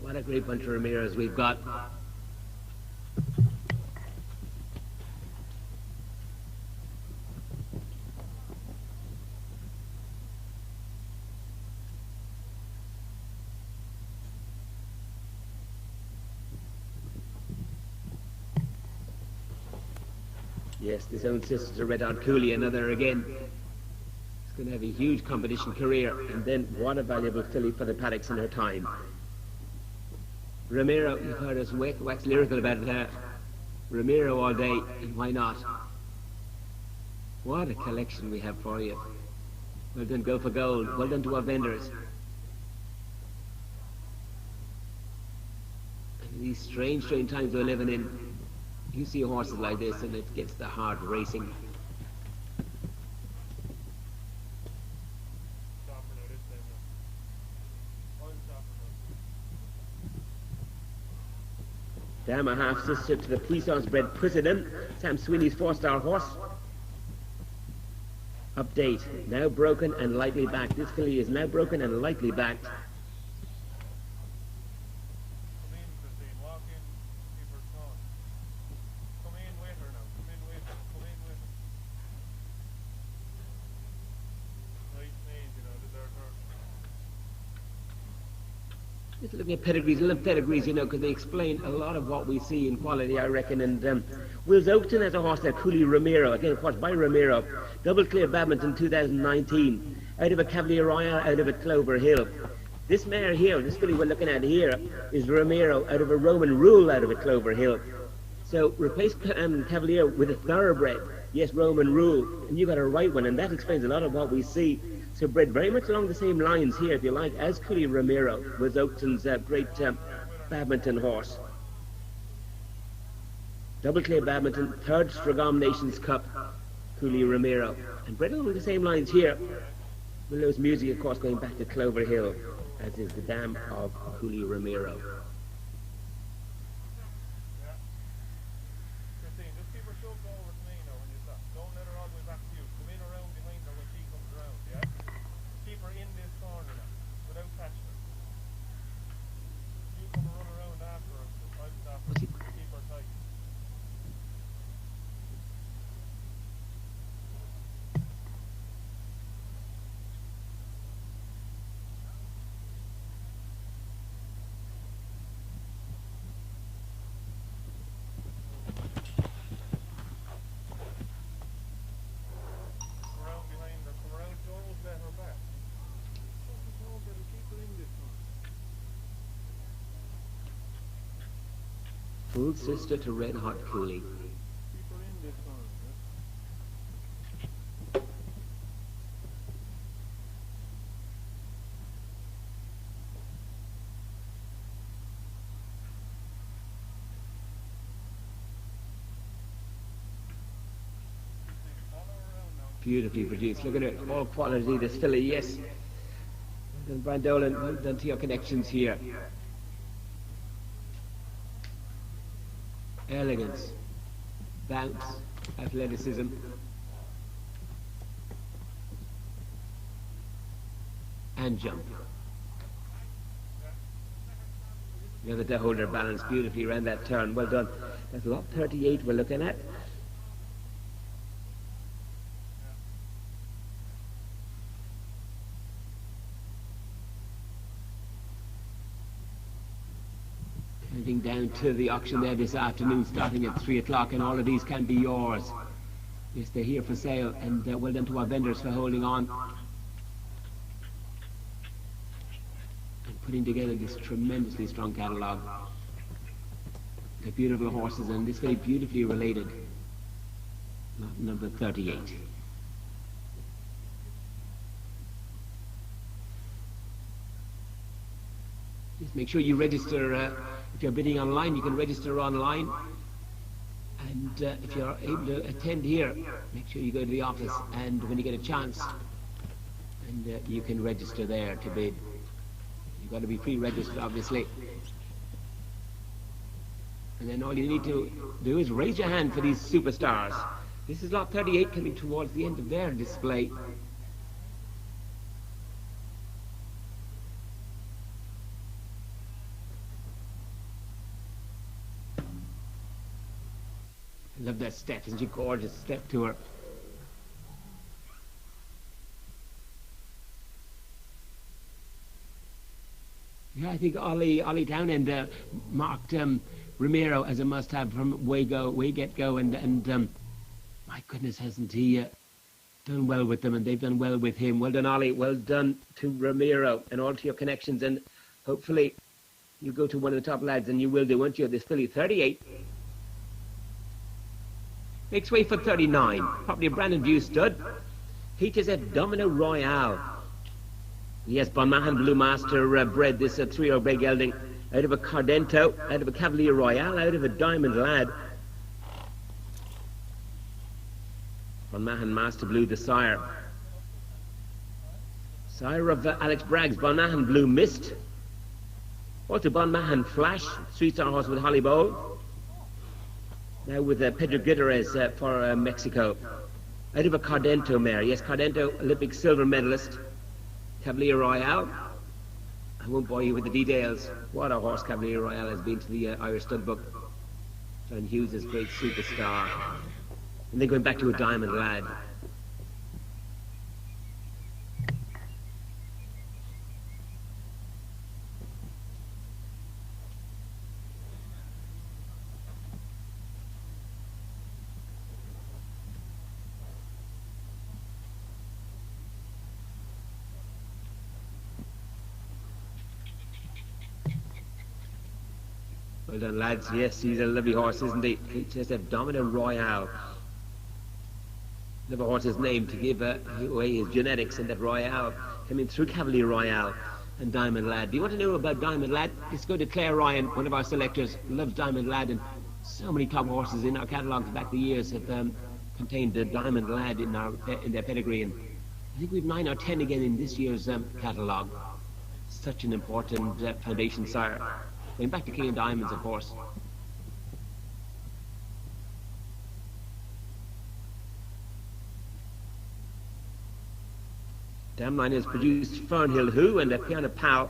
What a great bunch of Ramiros we've got. Yes, this own sister Red Hot Cooley, another again. He's going to have a huge competition career, and then what a valuable filly for the paddocks in her time. Ramiro, you've heard us wax lyrical about it. Ramiro all day, and why not? What a collection we have for you. Well done, Go for Gold. Well done to our vendors. And these strange times we're living in, you see horses like this and it gets the heart racing. Dama half-sister to the Puissance-bred President, Sam Sweeney's 4-star horse. Update, now broken and lightly backed. This filly is now broken and lightly backed. Just looking at pedigrees, I love pedigrees, you know, because they explain a lot of what we see in quality, I reckon. And Wills Oakton has a horse there, Cooley Ramiro, again, of course, by Ramiro. Double clear Badminton 2019, out of a Cavalier Royal, out of a Clover Hill. This mare here, this filly we're looking at here, is Ramiro, out of a Roman Rule, out of a Clover Hill. So replace Cavalier with a thoroughbred, yes, Roman Rule, and you got a right one, and that explains a lot of what we see. So bred very much along the same lines here, if you like, as Cooley Ramiro, was Oakton's great badminton horse. Double clear badminton, third Stragom Nations Cup, Cooley Ramiro. And bred along the same lines here. Willow's music, of course, going back to Clover Hill, as is the dam of Cooley Ramiro. Full sister to Red Hot Cooley. Beautifully produced. Look at it, all quality, this filly, yes. And Brandolan, well done to your connections here. Elegance, bounce, athleticism. And jump. The other to hold her balance beautifully around that turn. Well done. That's lot 38 we're looking at. Heading down to the auction there this afternoon, starting at 3 o'clock, and all of these can be yours. Yes, they're here for sale, and well done to our vendors for holding on and putting together this tremendously strong catalogue. They're beautiful horses, and this very beautifully related. Lot number 38. Just make sure you register. If you're bidding online, you can register online. And if you're able to attend here, make sure you go to the office, and when you get a chance, and you can register there to bid. You've got to be pre-registered, obviously. And then all you need to do is raise your hand for these superstars. This is lot 38 coming towards the end of their display. I love that step, isn't she gorgeous? Step to her. Yeah, I think Ollie Townend marked Ramiro as a must-have from way get go, and my goodness, hasn't he done well with them, and they've done well with him. Well done, Ollie. Well done to Ramiro and all to your connections, and hopefully you go to one of the top lads, and you will do, won't you? This filly 38 makes way for 39. Probably a Brandon View stud. Features at Domino Royale. Yes, Bonmahan Blue Master bred this 3-year-old bred gelding out of a Cardento, out of a Cavalier Royale, out of a Diamond Lad. Bonmahan Master Blue, the sire. Sire of Alex Bragg's Bonmahan Blue Mist. Also Bonmahan Flash, 3-star horse with Holly Bowl. Now with Pedro Gutierrez for Mexico. Out of a Cardento mare. Yes, Cardento, Olympic silver medalist. Cavalier Royale. I won't bore you with the details. What a horse Cavalier Royale has been to the Irish stud book. John Hughes' great superstar. And then going back to a Diamond Lad. Well done, lads. Yes, he's a lovely horse, isn't he? HSF Dominant Royale. Another horse's name to give away his genetics, and that Royale coming through Cavalier Royale and Diamond Lad. Do you want to know about Diamond Lad? Let's go to Claire Ryan, one of our selectors, loves Diamond Lad, and so many top horses in our catalogues back the years have contained the Diamond Lad in their pedigree, and I think we've 9 or 10 again in this year's catalogue. Such an important foundation sire. Going back to King of Diamonds, of course. Damline has produced Fernhill Who and a Piano Pal.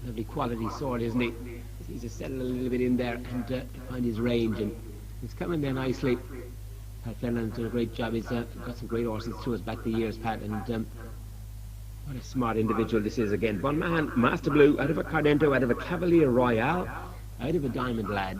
Lovely quality sword, isn't he? He's just settled a little bit in there and find his range, and he's coming there nicely. Pat Fenlon's done a great job. He's got some great horses through us back the years, Pat, and what a smart individual this is again. Bon Mahan, Master Blue, out of a Cardento, out of a Cavalier Royale, out of a Diamond Lad.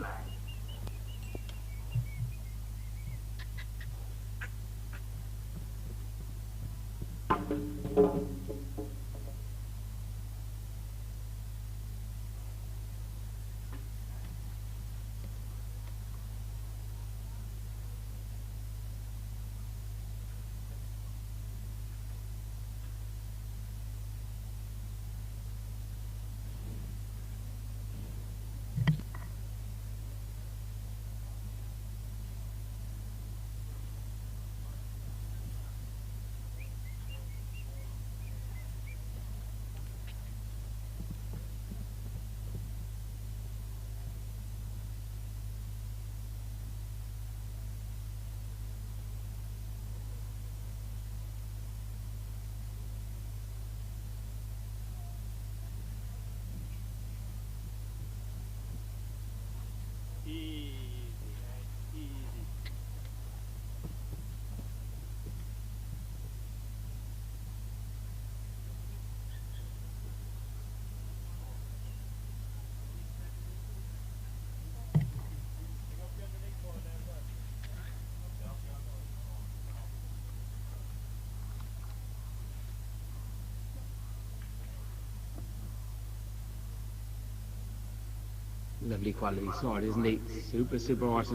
Lovely quality sword, isn't he? Super horses.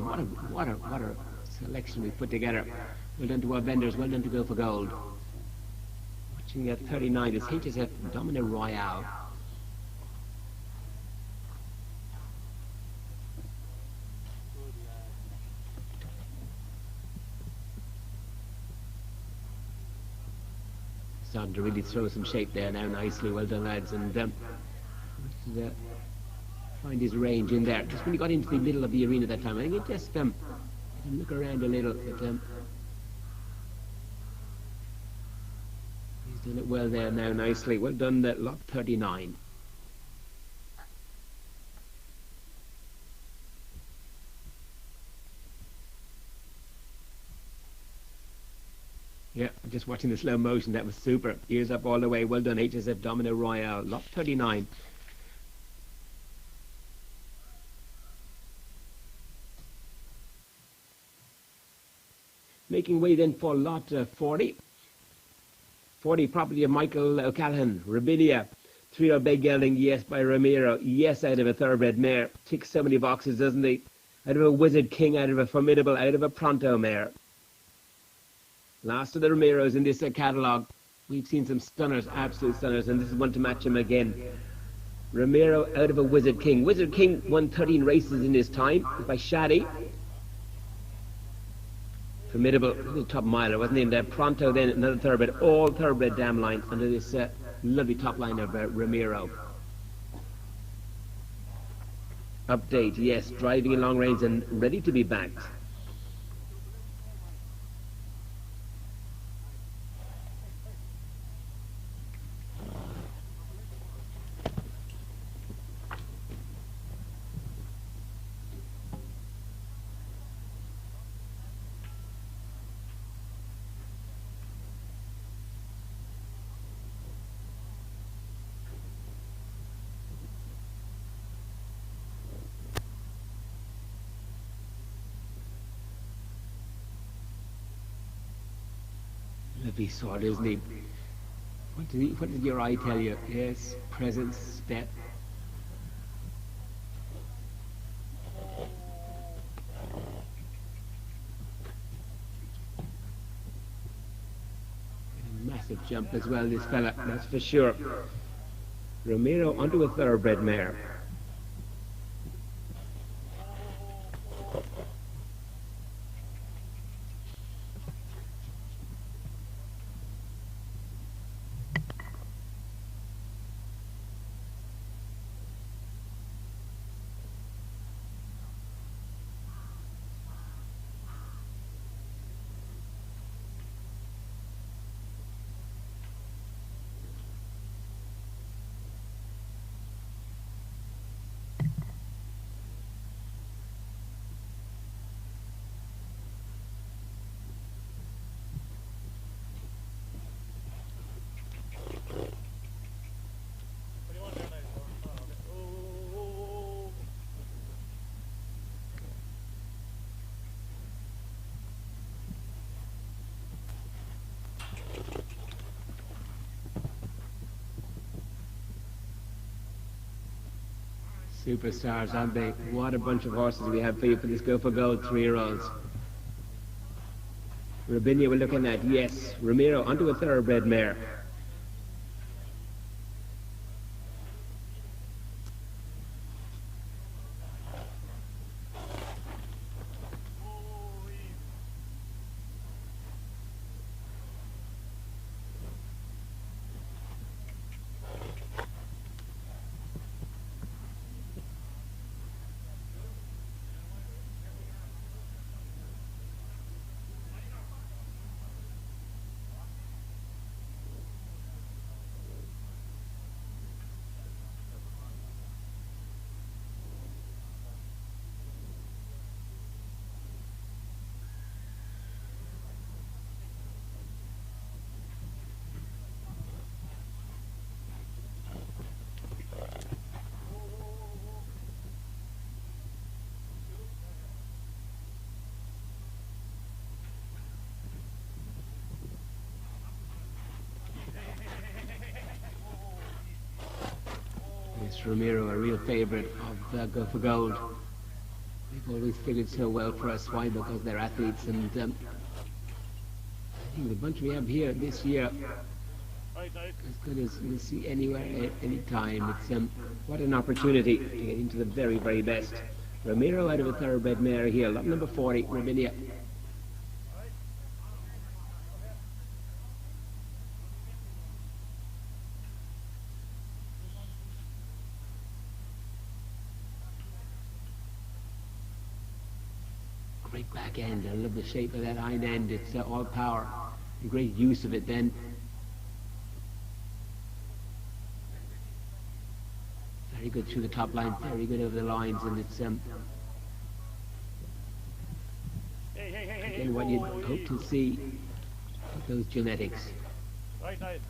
What a selection we put together. Well done to our vendors. Well done to Go for Gold. Watching at 39 is HSF Dominant Royale. Starting to really throw some shape there now nicely. Well done, lads. And find his range in there. Just when he got into the middle of the arena that time, I think it just look around a little. But he's done it well there now nicely. Well done, lot 39. Yeah, just watching the slow motion, that was super. Ears up all the way. Well done, HSF Domino Royale, lot 39. Making way then for lot 40. 40, property of Michael O'Callaghan, Rabinia. 3-year big gelding, yes, by Ramiro. Yes, out of a thoroughbred mare. Ticks so many boxes, doesn't he? Out of a Wizard King, out of a Formidable, out of a Pronto mare. Last of the Ramiros in this catalogue. We've seen some stunners, absolute stunners, and this is one to match him again. Ramiro out of a Wizard King. Wizard King won 13 races in his time by Shaddy. Formidable, little top miler, wasn't he? And Pronto then another thoroughbred, all thoroughbred dam line under this lovely top line of Ramiro. Update, yes, driving in long range and ready to be backed. Lovely sword, isn't he? What did your eye tell you? Yes, presence, step. A massive jump as well, this fella, that's for sure. Ramiro onto a thoroughbred mare. Superstars, aren't they? What a bunch of horses we have for you for this Go for Gold 3-year-olds. Rabinia we're looking at, yes. Ramiro onto a thoroughbred mare. Ramiro, a real favourite of Go for Gold. They've always figured so well for us. Why? Because they're athletes, and I think the bunch we have here this year, as good as you'll see anywhere at any time. It's what an opportunity to get into the very, very best. Ramiro out of a thoroughbred mare here, lot number 40, Rabinia. Great back end. I love the shape of that hind end. It's all power. And great use of it then. Very good through the top line. Very good over the lines. And it's again what you'd hope to see with those genetics. Right.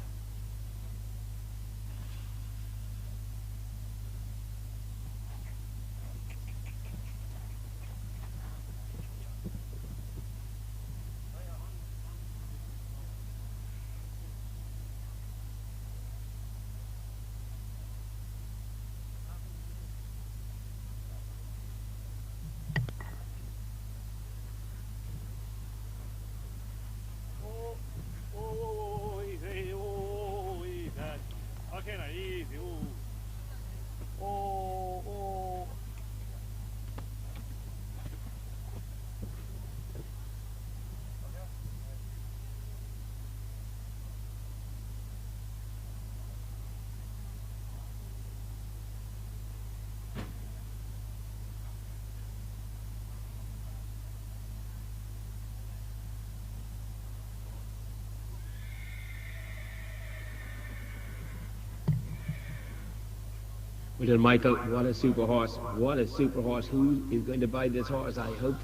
Well done, Michael. What a super horse. What a super horse. Who is going to buy this horse? I hope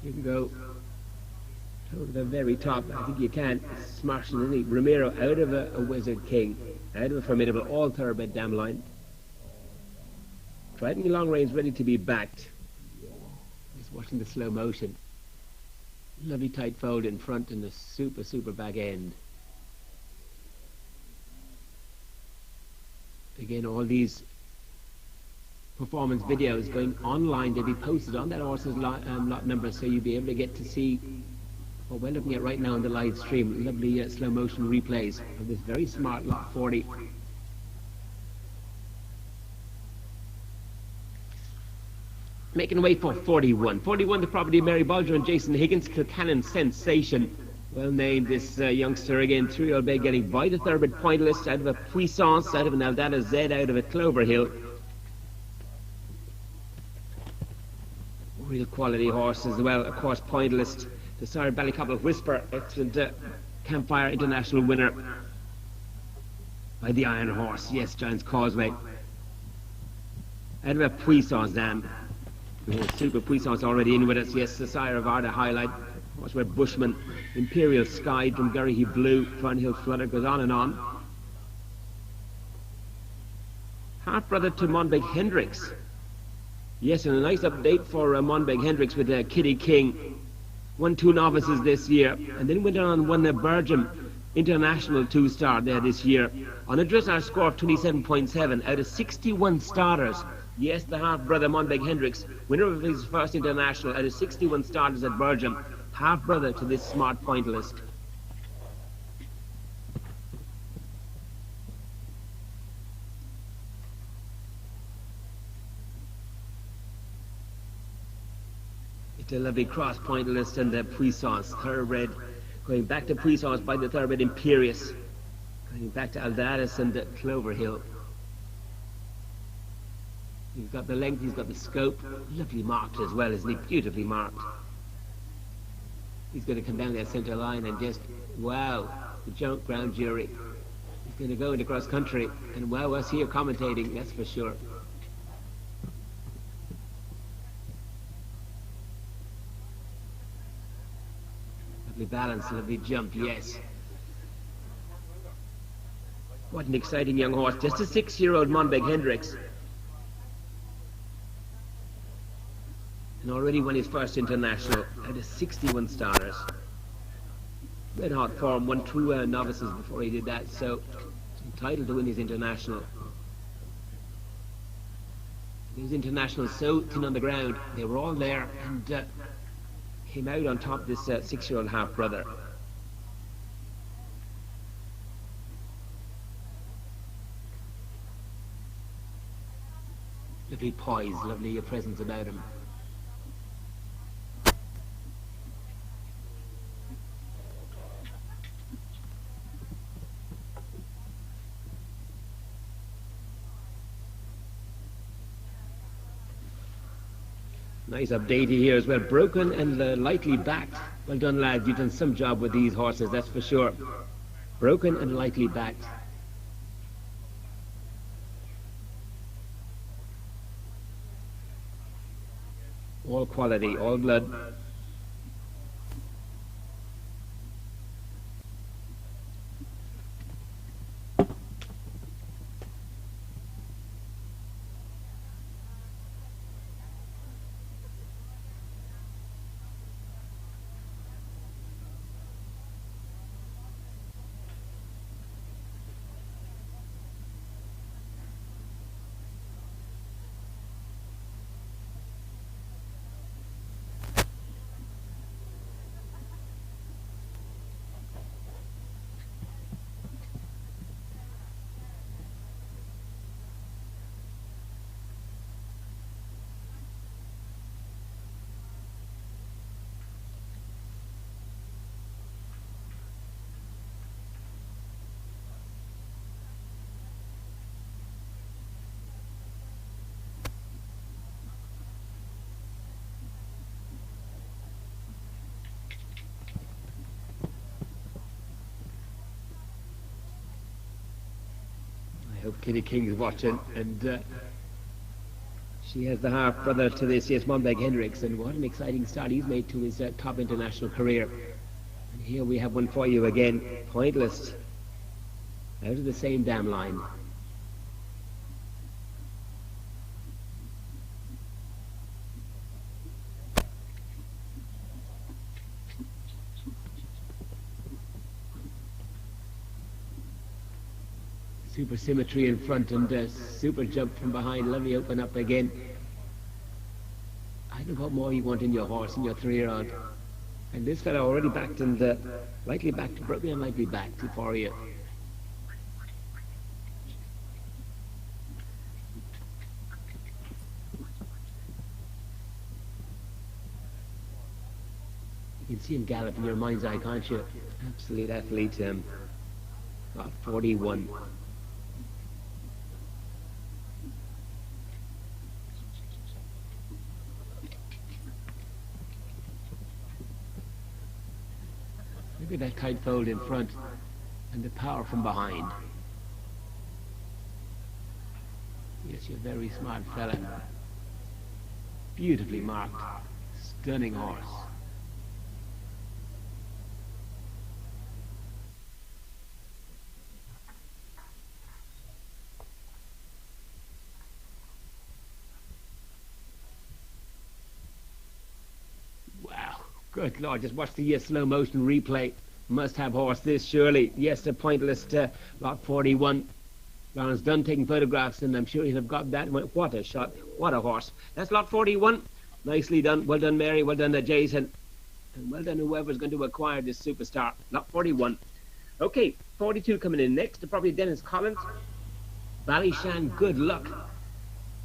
you can go to the very top. I think you can. Smashing, isn't he? Ramiro out of a Wizard King. Out of a formidable all thoroughbred dam line. Riding long range, ready to be backed. Just watching the slow motion. Lovely tight fold in front and the super back end. Again, all these performance videos going online. They'll be posted on that horse's lot number, so you'll be able to get to see what we're looking at right now on the live stream. Lovely slow motion replays of this very smart lot 40. Making way for 41. 41, the property of Mary Bolger and Jason Higgins. Kilcannon Sensation. Well named, this youngster again. 3-year-old bay getting by the thoroughbred pointless out of a Puissance, out of an Aldana Z, out of a Clover Hill. Real quality horse as well. Of course, pointless. The sire Ballycobble Whisper. Excellent Campfire International winner by the Iron Horse. Yes, Giant's Causeway. Out of a Puissance dam. Super Puissance already in with us. Yes, the sire of Arda Highlight. Horse where Bushman, Imperial Sky, Drumgurry Blue, Fernhill Flutter, goes on and on. Half brother to Monbeg Hendricks. Yes, and a nice update for Monbeg Hendricks with Kitty King. Won 2 novices this year, and then went on and won the Belgium International 2-star there this year on a dressage score of 27.7 out of 61 starters. Yes, the half-brother Monbeg Hendricks, winner of his first international out of 61 starters at Belgium, half-brother to this smart pointillist. It's a lovely cross pointillist and the Puissance, thoroughbred, going back to Puissance by the thoroughbred Imperious, going back to Aldaris and Clover Hill. He's got the length, he's got the scope, lovely marked as well, isn't he? Beautifully marked. He's going to come down that centre line and just, wow, the jump ground jury. He's going to go into cross country, and wow, us here commentating, that's for sure. Lovely balance, lovely jump, yes. What an exciting young horse. Just a 6-year-old Monbeg Hendricks. And already won his first international out of 61 starters. Red hot form, won 2 novices before he did that, so he's entitled to win his international. His internationals so thin on the ground, they were all there, and came out on top of this 6-year-old half-brother. Lovely poise, lovely presence about him. Nice update here as well. Broken and lightly backed. Well done, lads. You've done some job with these horses, that's for sure. Broken and lightly backed. All quality, all blood. I hope Kitty King is watching, and she has the half-brother to this, yes, Monbeg Hendricks, and what an exciting start he's made to his top international career. And here we have one for you again, Pointless, out of the same damn line. Super symmetry in front and super jump from behind. Lovely open up again. I don't know what more you want in your horse, in your 3-year-old. And this fella already backed and lightly backed, broken and lightly backed for you. You can see him gallop in your mind's eye, can't you? Absolute athlete. Got 41. Look at that tight fold in front and the power from behind. Yes, you're a very smart fella. Beautifully marked. Stunning horse. Good Lord, just watch the slow motion replay. Must have horse this, surely. Yes, the Pointless lot 41. Lawrence Dunn taking photographs, and I'm sure he'll have got that. What a shot. What a horse. That's lot 41. Nicely done. Well done, Mary. Well done, Jason. And well done, whoever's going to acquire this superstar. Lot 41. Okay, 42 coming in next. Probably Dennis Collins. Ballyshan, Good Luck.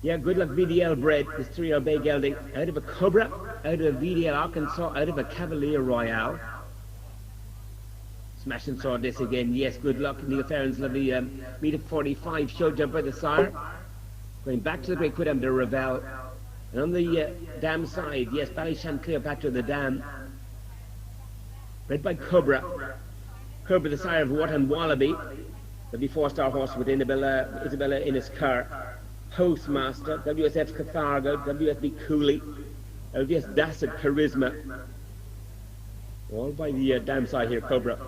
Yeah, Good Luck VDL bred, this 3-year bay gelding, out of a Cobra, out of VDL Arkansas, out of a Cavalier Royale. Smash and saw this again, yes, Good Luck. Neil Farron's lovely meter 45 show jumper, the sire. Going back to the Great Quidam de Ravel. And on the dam side, yes, Ballyshan Cleopatra, the dam. Bred by Cobra. Cobra, the sire of Watan Wallaby. The 4-star horse with Isabella Inniscar. Postmaster, WSF Cathargo, WSB Cooley, LVS Dasset Charisma. All by the dam side here, Cobra.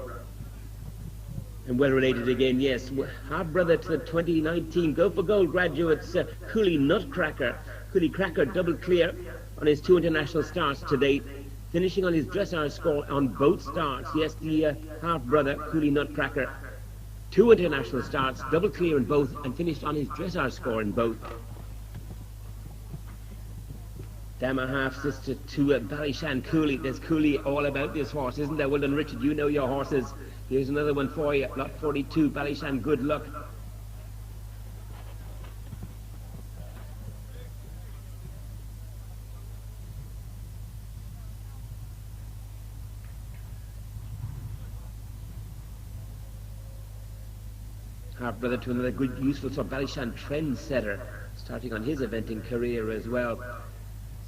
And well related again, yes. Half brother to the 2019 Go for Gold graduates, Cooley Nutcracker. Cooley Cracker double clear on his 2 international starts to date. Finishing on his dressage score on both starts. Yes, the half brother, Cooley Nutcracker. 2 international starts, double clear in both, and finished on his dressage score in both. Dama half sister to Ballyshan Cooley. There's Cooley all about this horse, isn't there? Well done, Richard. You know your horses. Here's another one for you. Lot 42, Ballyshan, Good Luck. Half brother to another good, useful sort of Ballyshan trendsetter, starting on his eventing career as well.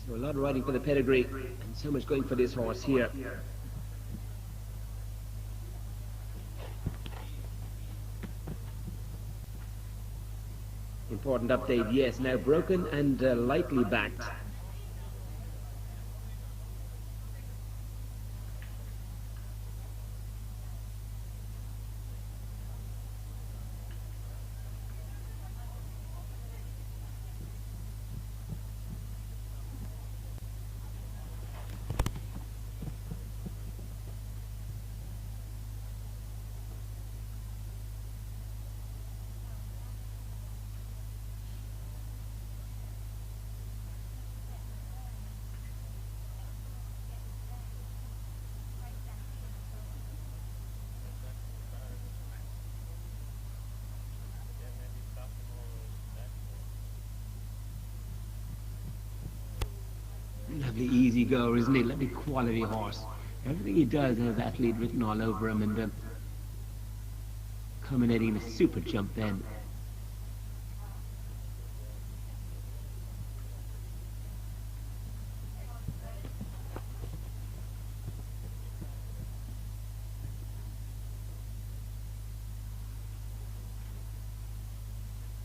So a lot of riding for the pedigree, and so much going for this horse here. Important update, yes, now broken and lightly backed. Lovely easy goer, isn't he? Lovely quality horse. Everything he does has athlete written all over him, and culminating in a super jump then.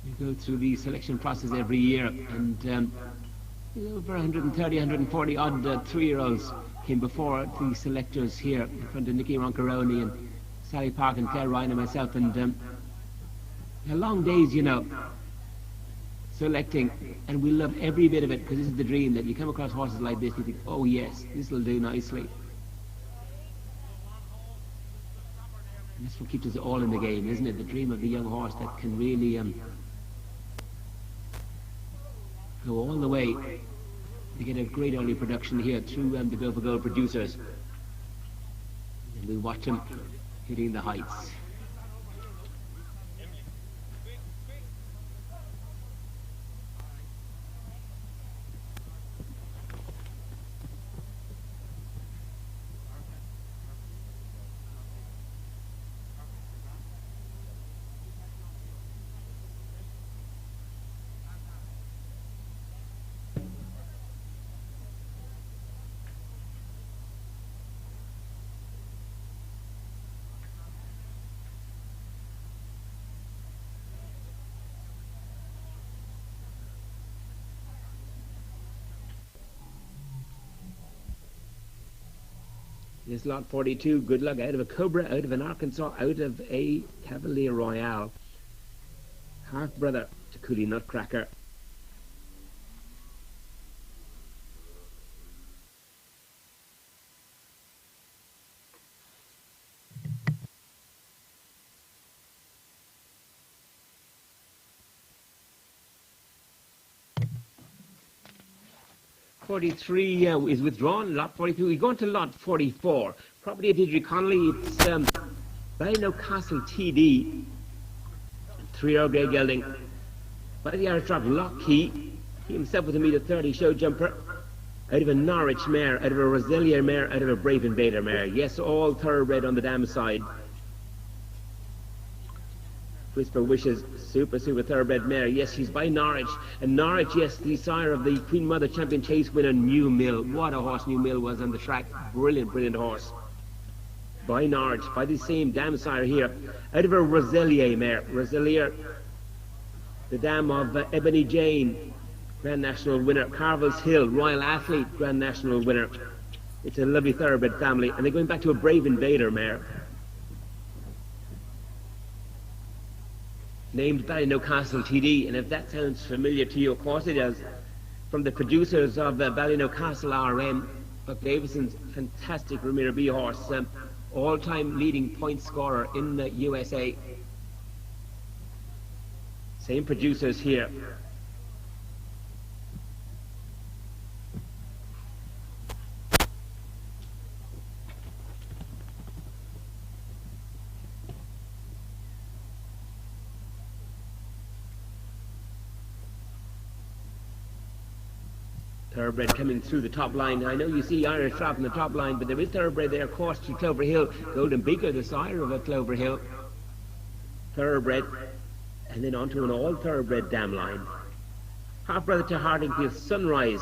We go through the selection process every year, and over 130, 140 odd 3-year-olds came before the selectors here in front of Nicky Roncaroni and Sally Park and Claire Ryan and myself, and long days, you know, selecting, and we love every bit of it, because this is the dream, that you come across horses like this, you think, oh yes, this will do nicely. And that's what keeps us all in the game, isn't it? The dream of the young horse that can really go all the way to get a great early production here through the Go for Gold producers. And we watch them hitting the heights. This lot 42, good luck, out of a Cobra, out of an Arkansas, out of a Cavalier Royale. Half brother to Coolie Nutcracker. .43 is withdrawn. Lot 42. We go on to lot 44. Property of Deirdre Connolly. It's Ballino Castle TD. 3-year-old grey gelding. By the Irish drop, Lockheed. He himself with a meter 30 show jumper. Out of a Norwich mare, out of a Roselier mare, out of a Brave Invader mare. Yes, all thoroughbred on the dam side. Whisper Wishes, super thoroughbred mare. Yes, she's by Norwich. And Norwich, yes, the sire of the Queen Mother Champion Chase winner, New Mill. What a horse New Mill was on the track. Brilliant horse. By Norwich, by the same dam sire here. Out of a Roselier mare. Roselier, the dam of Ebony Jane, Grand National winner. Carvel's Hill, Royal Athlete, Grand National winner. It's a lovely thoroughbred family. And they're going back to a Brave Invader mare. Named Ballynocastle TD, and if that sounds familiar to you, of course it does, from the producers of Ballynocastle RM, Buck Davison's fantastic Ramiro B horse, all-time leading point scorer in the USA. Same producers here. Thoroughbred coming through the top line. I know you see Irish drop in the top line, but there is thoroughbred there, course to Clover Hill. Golden Beaker, the sire of a Clover Hill. Thoroughbred, and then onto an all thoroughbred dam line. Half brother to Hardingfield Sunrise.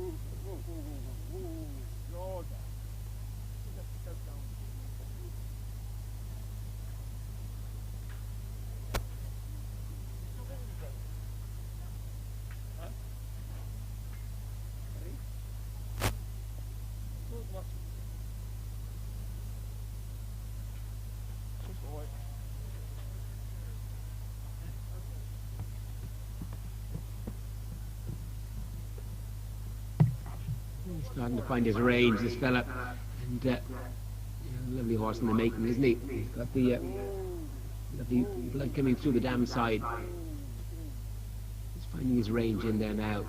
He's starting to find his range, this fella. And yeah, lovely horse in the making, isn't he? He's got the lovely blood coming through the dam side. He's finding his range in there now.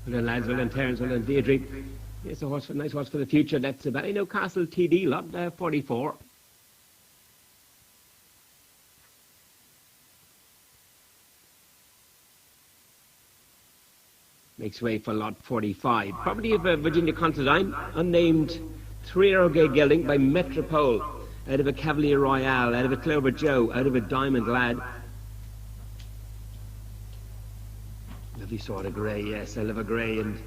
Well done, lads. Well done, Terence. Well done, Deirdre. Yes, a nice horse for the future. That's Ballynocastle TD lot, 44. Makes way for lot 45. Property of Virginia Considine, unnamed 3-year-old gay gelding by Metropole, out of a Cavalier Royale, out of a Clover Joe, out of a Diamond Lad. Lovely sort of grey, yes, I love a grey. And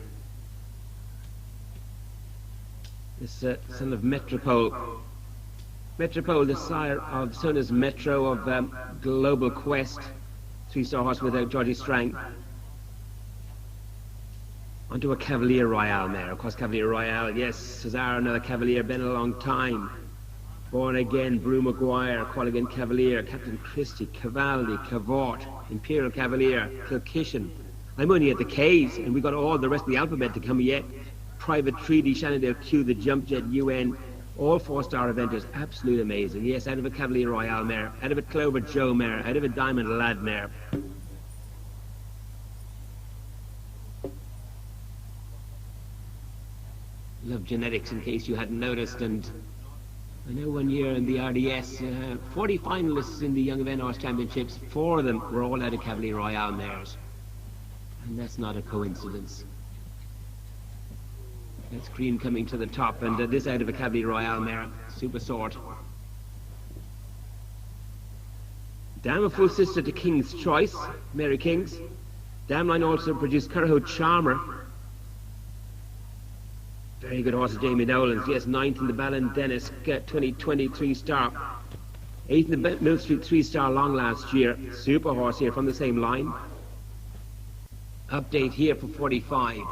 this son of Metropole. Metropole, the sire of son is Metro of Global Quest, 3-star horse without Georgie Strang. Onto a Cavalier Royale mare. Of course, Cavalier Royale, yes, Cesar, another Cavalier, been a long time. Born again, Brew Maguire, Qualigan Cavalier, Captain Christie, Cavaldi, Cavort, Imperial Cavalier, Kilkishan. I'm only at the K's, and we got all the rest of the alphabet to come yet. Private Treaty, Shannondale Q, the Jump Jet, UN, all 4-star eventers, absolute amazing. Yes, out of a Cavalier Royale mare, out of a Clover Joe mare, out of a Diamond Lad mare. Love genetics, in case you hadn't noticed. And I know one year in the RDS, 40 finalists in the Young Event Horse Championships, 4 of them were all out of Cavalier Royale mares. And that's not a coincidence. That's Cream coming to the top, and this out of a Cavalier Royale mare, super sort. Dam, a full sister to King's Choice, Mary King's. Dam line also produced Curho Charmer. Very good horse, Jamie Nolans. Yes, 9th in the Ballon Dennis 2023 star. 8th in the Mill Street 3-star long last year. Super horse here from the same line. Update here for 45. Ooh,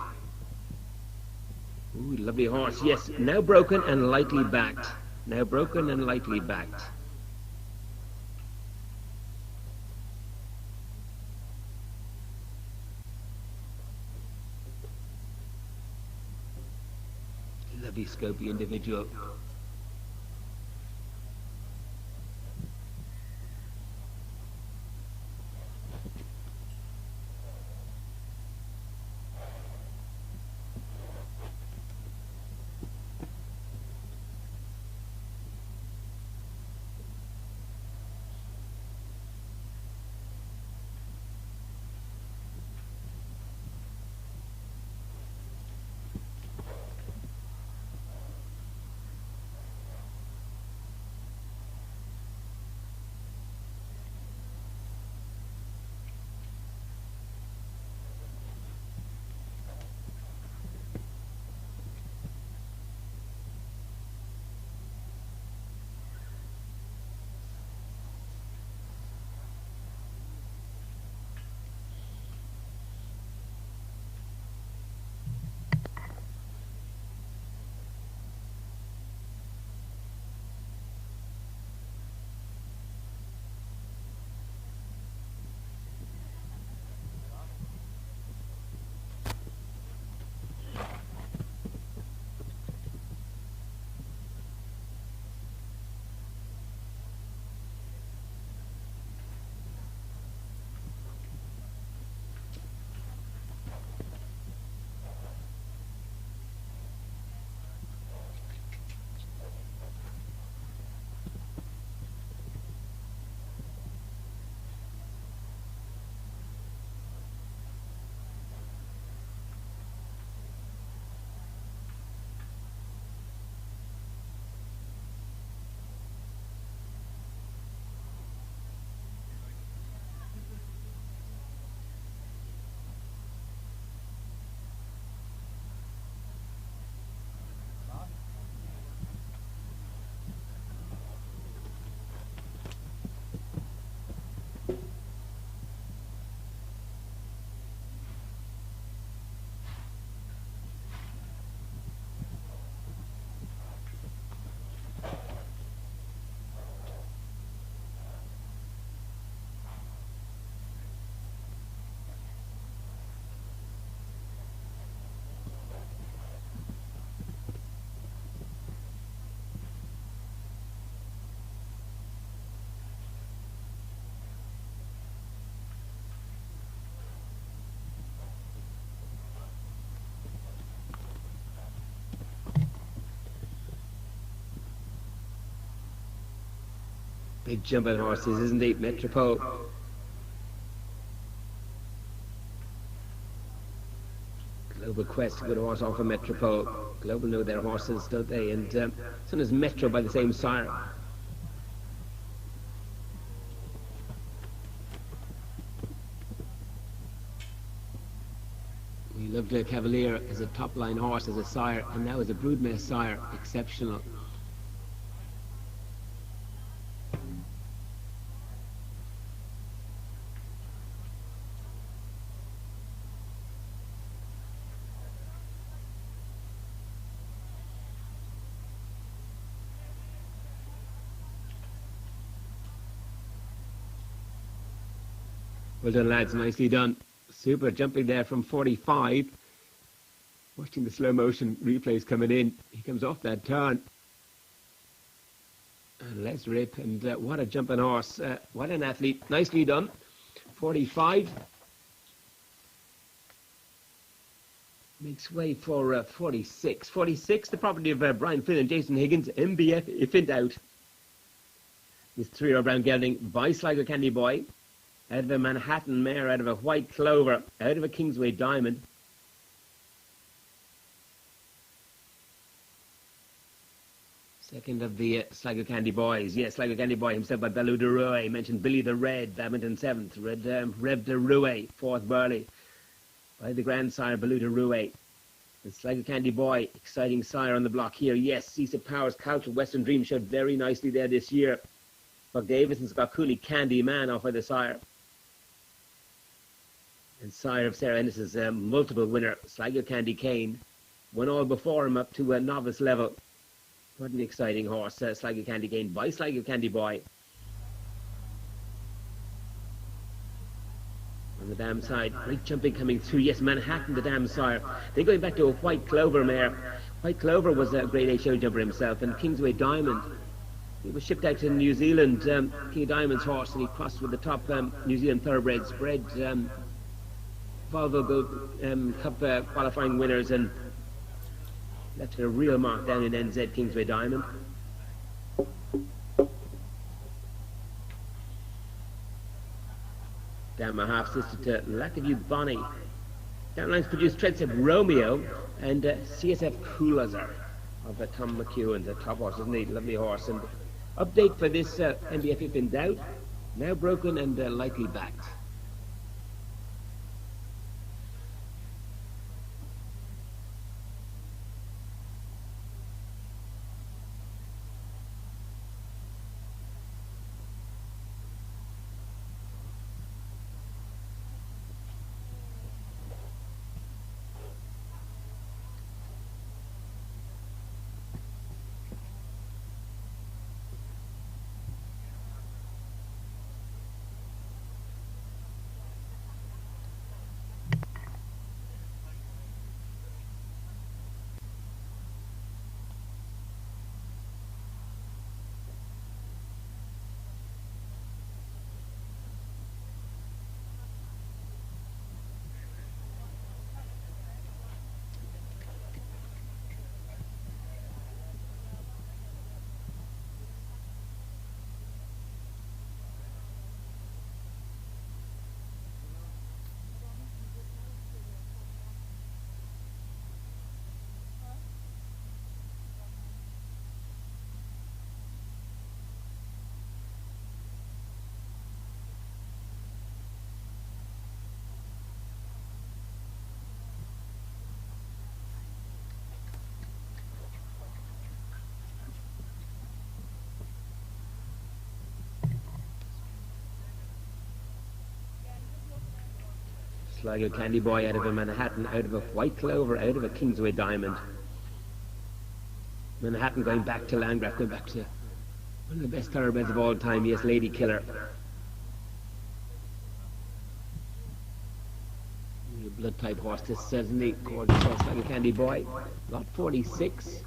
lovely horse. Yes, now broken and lightly backed. Now broken and lightly backed. Lovely scopy individual. Big jumping horses, isn't he? Metropole. Global Quest, a good horse off of Metropole. Global know their horses, don't they? And so does Metro by the same sire. We loved Cavalier as a top-line horse, as a sire, and now as a broodmare sire. Exceptional. Well done, lads. Nicely done. Super jumping there from 45. Watching the slow motion replays coming in. He comes off that turn. And let's rip. And what a jumping horse. What an athlete. Nicely done. 45. Makes way for 46. 46, the property of Brian Finn and Jason Higgins. MBF, if in doubt. This 3-year-old brown gelding by Sligo Candy Boy. Out of a Manhattan mare, out of a White Clover, out of a Kingsway Diamond. Second of the Sligo Candy Boys. Yes, Sligo Candy Boy himself by Bellew de Rouet. Mentioned Billy the Red, Badminton 7th. Rev de Rouet, 4th Burley. By the grandsire, Bellew de Rouet. The Sligo Candy Boy, exciting sire on the block here. Yes, Cisa Powers, Culture, Western Dream showed very nicely there this year. Buck Davison's got Cooley Candy Man off by the sire. And sire of Sarah Ennis's multiple winner, Sligo Candy Kane. Won all before him up to a novice level. What an exciting horse, Sligo Candy Kane by Sligo Candy Boy. On the dam side, great jumping coming through. Yes, Manhattan, the dam sire. Then going back to a White Clover mare. White Clover was a grade A show jumper himself, and Kingsway Diamond. He was shipped out to New Zealand, King of Diamond's horse, and he crossed with the top New Zealand thoroughbreds, bred Volvo Gold Cup qualifying winners, and left a real mark down in NZ Kingsway Diamond. Down my half sister to Lackaview Bonnie. Downlines produced Treadstep Romeo and CSF Coolazer of Tom McEwen's a top horse, isn't he? Lovely horse. And update for this MBF if in doubt. Now broken and lightly backed. Sligo Candy Boy out of a Manhattan, out of a White Clover, out of a Kingsway Diamond. Manhattan going back to Landgraf, going back to one of the best thoroughbreds of all time, yes, Lady Killer. Blood type horse, this certainly gorgeous horse, Sligo Candy Boy. Lot 46.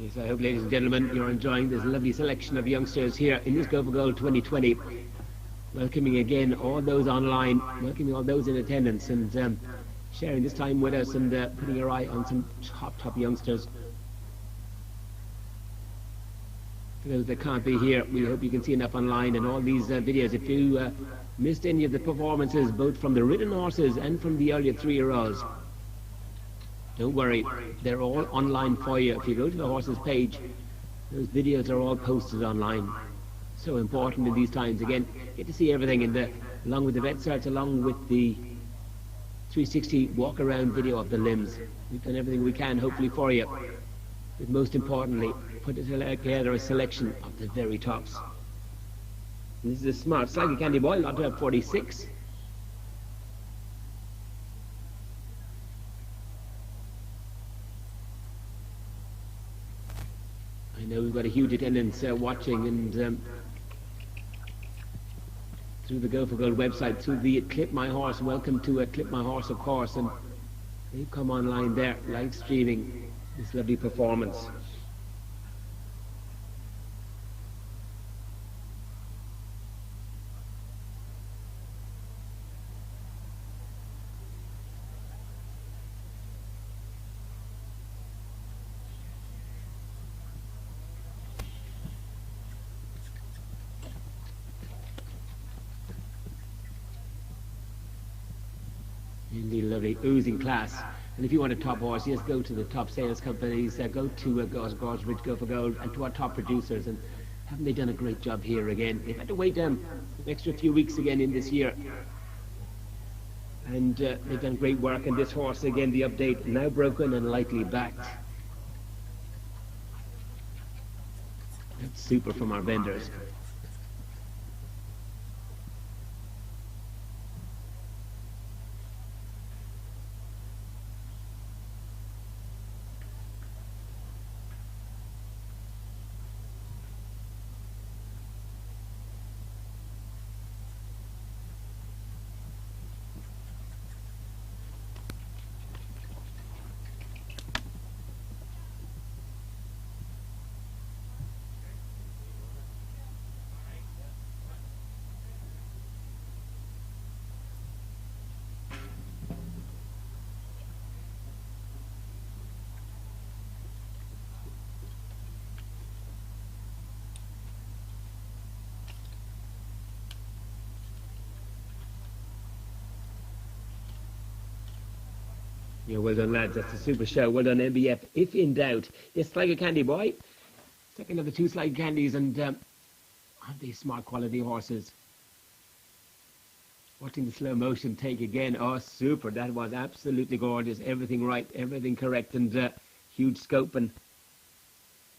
Yes, I hope, ladies and gentlemen, you're enjoying this lovely selection of youngsters here in this Go for Gold 2020. Welcoming again all those online, welcoming all those in attendance, and sharing this time with us, and putting your eye on some top youngsters. For those that can't be here, we hope you can see enough online and all these videos. If you missed any of the performances, both from the ridden horses and from the earlier 3-year-olds, don't worry, they're all online for you. If you go to the horses page, those videos are all posted online. So important in these times. Again, get to see everything in along with the vet search, along with the 360 walk around video of the limbs. We've done everything we can, hopefully, for you. But most importantly, put together a selection of the very tops. And this is a smart, slightly candy boy, not to have 46. I know we've got a huge attendance watching, and through the Go for Gold website, through the Clip My Horse. Welcome to Clip My Horse, of course, and they've come online there, live streaming this lovely performance. Indeed, lovely, oozing class. And if you want a top horse, yes, go to the top sales companies, go to Goresbridge, Go for Gold, and to our top producers. And haven't they done a great job here again? They've had to wait an extra few weeks again in this year. And they've done great work. And this horse, again, the update, now broken and lightly backed. That's super from our vendors. Yeah, well done, lads. That's a super show. Well done, MBF. If in doubt, yes, Sligo Candy Boy. Second of the two Sligo Candies, and aren't they smart quality horses? Watching the slow motion take again. Oh, super. That was absolutely gorgeous. Everything right, everything correct, and huge scope and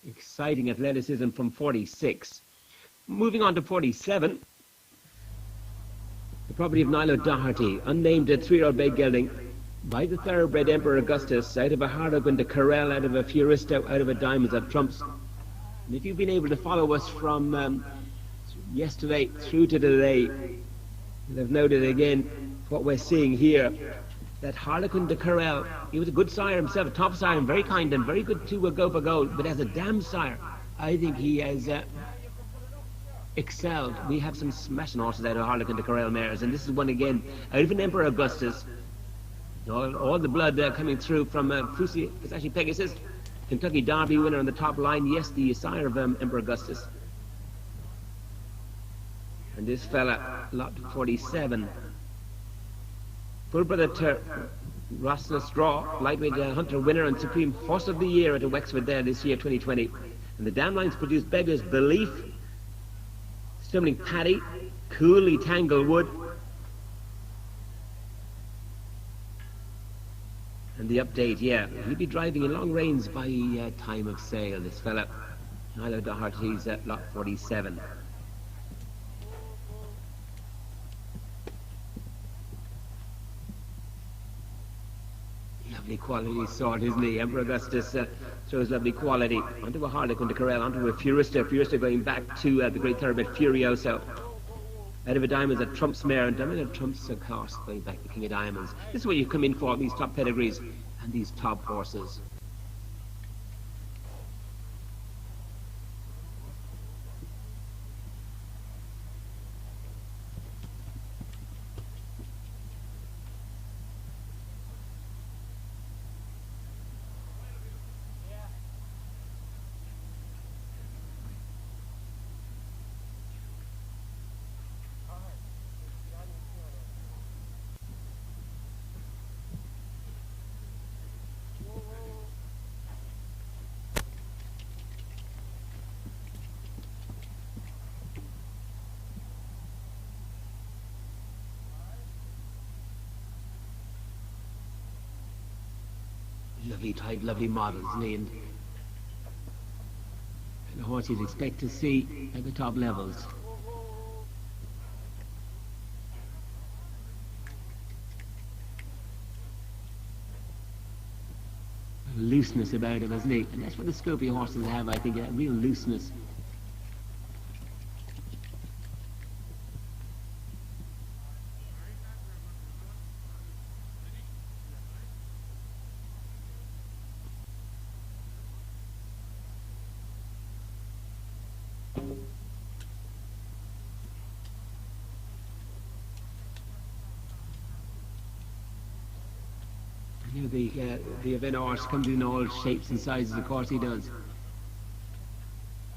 exciting athleticism from 46. Moving on to 47. The property of Niall O'Doherty, unnamed 3-year-old bay gelding, by the thoroughbred Emperor Augustus, out of a Harlequin de Carrel, out of a Furisto, out of a Diamonds at Trumps. And if you've been able to follow us from yesterday through to today, you'll have noted again what we're seeing here. That Harlequin de Carrel, he was a good sire himself, a top sire, and very kind and very good to Go for Gold. But as a dam sire, I think he has excelled. We have some smashing horses out of Harlequin de Carrel mares, and this is one again out of an Emperor Augustus. All the blood coming through from Fusi, it's actually Pegasus, Kentucky Derby winner on the top line. Yes, the sire of Emperor Augustus. And this fella, lot 47. Full brother to Rosna Straw, lightweight hunter winner and supreme horse of the year at Wexford there this year, 2020. And the dam lines produced Beggar's Belief, Stumbling Paddy, Coolly Tanglewood, and the update, yeah, he'll be driving in long reins by time of sale, this fella. Niall O'Doherty's at lot 47. Lovely quality sort, isn't he? Emperor Augustus shows lovely quality. Onto a Harlequin de Carrel, onto a Furisto. Furisto going back to the great thoroughbred Furioso. Out of a Diamonds at Trump's mare, and Diamond at Trump's horse going back to King of Diamonds. This is what you come in for, these top pedigrees and these top horses. Lovely type, lovely models, and a horse you'd expect to see at the top levels. Looseness about him, isn't he? And that's what the Scopy horses have, I think, that real looseness. You know, the event horse comes in all shapes and sizes, of course he does.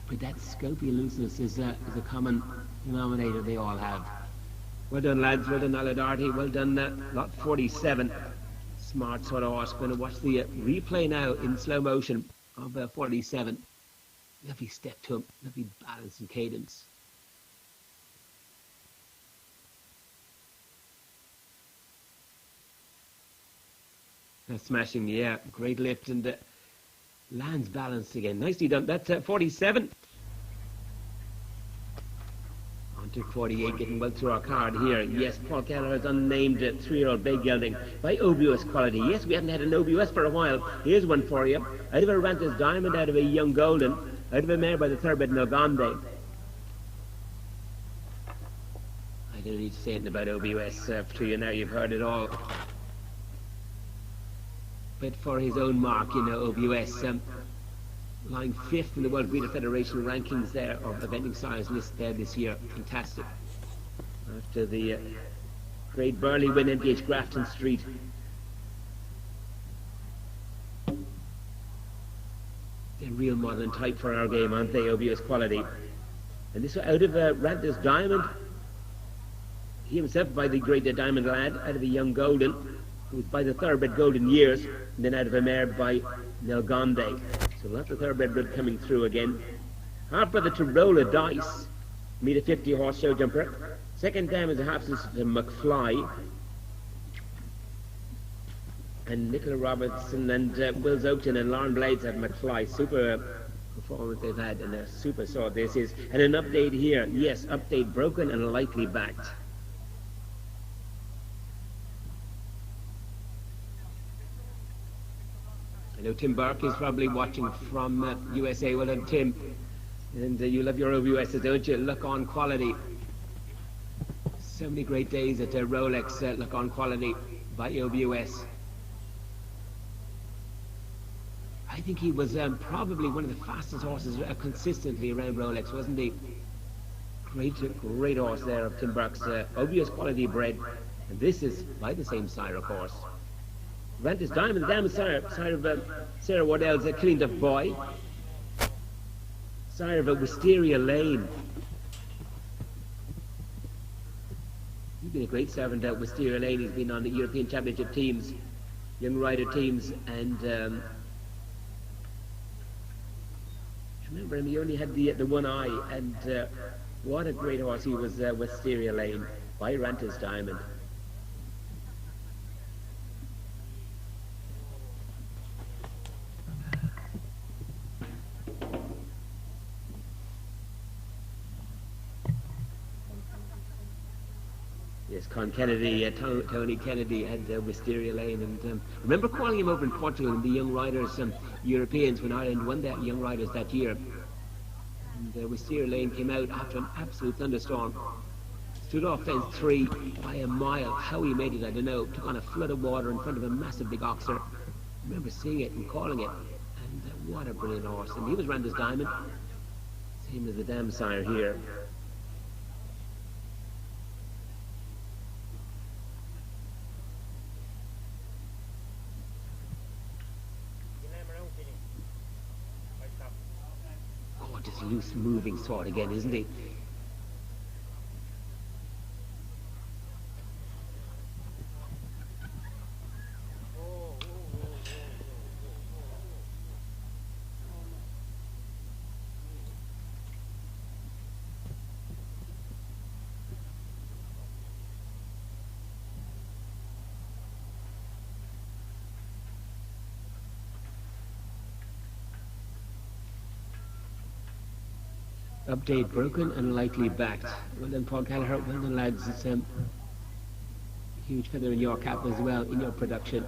But that Scopy looseness is a common denominator they all have. Well done, lads. Well done, Aladarty. Well done, lot 47. Smart sort of horse. Going to watch the replay now in slow motion of 47. Lovely step to him. Lovely balance and cadence. Smashing, yeah. Great lift and lands balanced again. Nicely done. That's 47. On to 48, getting well through our card here. Yes, Paul Kelleher's unnamed 3-year-old bay gelding by OBUS quality. Yes, we haven't had an OBUS for a while. Here's one for you. Out of a Rantis Diamond, out of a Young Golden, out of a mare by the thoroughbred Nogande. I don't need to say anything about OBUS to you now. You've heard it all. But for his own mark, you know, OBUS lying 5th in the World Breeder Federation rankings there of eventing sires list there this year. Fantastic. After the great Burley win MPH Grafton Street. They're real modern type for our game, aren't they, OBUS quality? And this was out of Rantis Diamond. He himself by the great Diamond Lad, out of a Young Golden, who was by the thoroughbred Golden Years, and then out of a mare by Nelgonde. So lots of thoroughbred blood coming through again. Half brother to Roll a Dice, meet a 50 horse show jumper. Second time is a half sister to McFly. And Nicola Robertson and Will Oakton and Lauren Blades have McFly. Super performance they've had, and they're super sore. This is, and an update here. Yes, update broken and lightly backed. I know Tim Burke is probably watching from USA. Well done, Tim. And you love your OBUSs, don't you? Look on quality. So many great days at Rolex. Look on quality by OBUS. I think he was probably one of the fastest horses consistently around Rolex, wasn't he? Great horse there of Tim Burke's OBUS quality bred. And this is by the same sire, of course. Rantis Diamond, the Diamond sire of Sarah Wardell's Killing Duff Boy. Sire of Wisteria Lane. He's been a great servant at Wisteria Lane. He's been on the European Championship teams, young rider teams, and remember him, he only had the one eye, and what a great horse he was, Wisteria Lane by Rantis Diamond. Yes, Con Kennedy, Tony Kennedy had Wisteria Lane, and remember calling him over in Portugal in the Young Riders Europeans when Ireland won that Young Riders that year. And Wisteria Lane came out after an absolute thunderstorm. Stood off fence 3 by a mile. How he made it, I don't know. Took on a flood of water in front of a massive big oxer. I remember seeing it and calling it. And what a brilliant horse. And he was Rantis Diamond. Same as the dam sire here. Just loose moving sort again, isn't he? Update broken and lightly backed. Well done, Paul Kelleher. Well done, lads. It's huge feather in your cap as well in your production.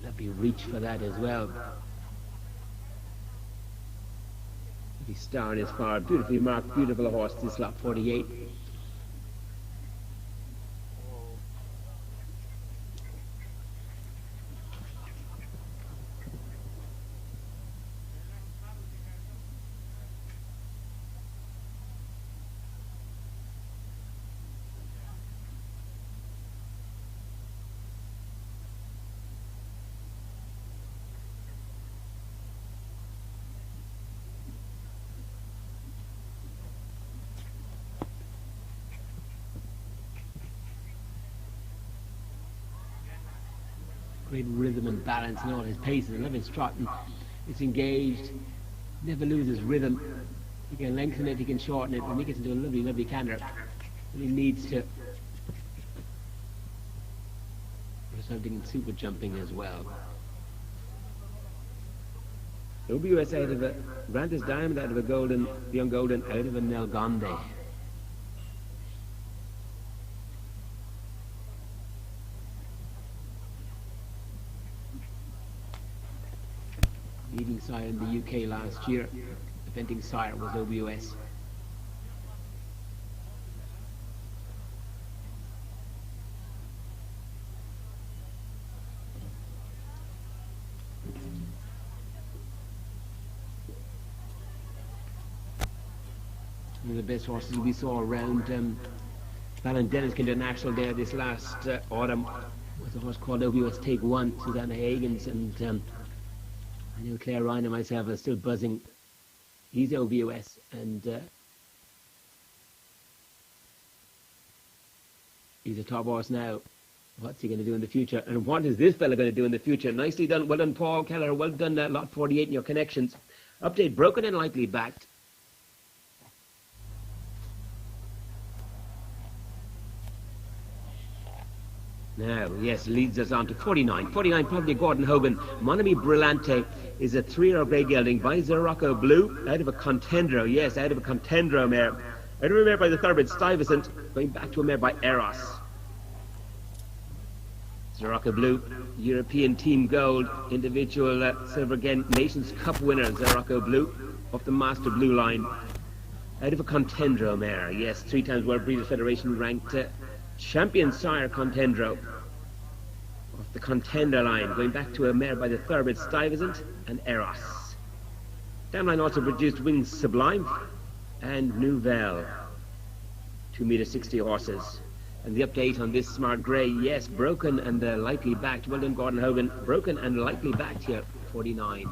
Lovely reach for that as well. Lovely star in his far. Beautifully marked, beautiful horse, this lot 48. Great rhythm and balance and all his paces. I love his trotting. It's engaged, never loses rhythm. He can lengthen it, he can shorten it, and he gets into a lovely, lovely canter. And he needs to. There's something in super jumping as well. WS out of a Brantus Diamond, out of a golden, young golden, out of a Nelgonde. Leading sire in the UK last year. Defending sire was OBOS. One of the best horses we saw around Ballindennis International there this last autumn was a horse called OBOS Take One, Susanna Higgins, and I know Claire Ryan and myself are still buzzing. He's OBOS, and he's a top horse now. What's he going to do in the future? And what is this fella going to do in the future? Nicely done. Well done, Paul Keller. Well done, lot 48 in your connections. Update broken and lightly backed. Now, yes, leads us on to 49. 49, probably Gordon Hogan. Monami Brillante is a 3-year-old grey gelding by Zirocco Blue, out of a Contendro. Yes, out of a Contendro mare. Out of a mare by the thoroughbred Stuyvesant, going back to a mare by Eros. Zirocco Blue, European Team Gold, individual silver again, Nations Cup winner, Zirocco Blue, off the Master Blue line. Out of a Contendro mare. Yes, 3 times World Breeders' Federation ranked champion sire Contendro off the Contender line, going back to a mare by the thoroughbred Stuyvesant and Eros. Dam line also produced Wings Sublime and Nouvelle, 2.60 m horses. And the update on this smart grey, yes, broken and lightly backed. Well done, Gordon Hogan. Broken and lightly backed here, 49.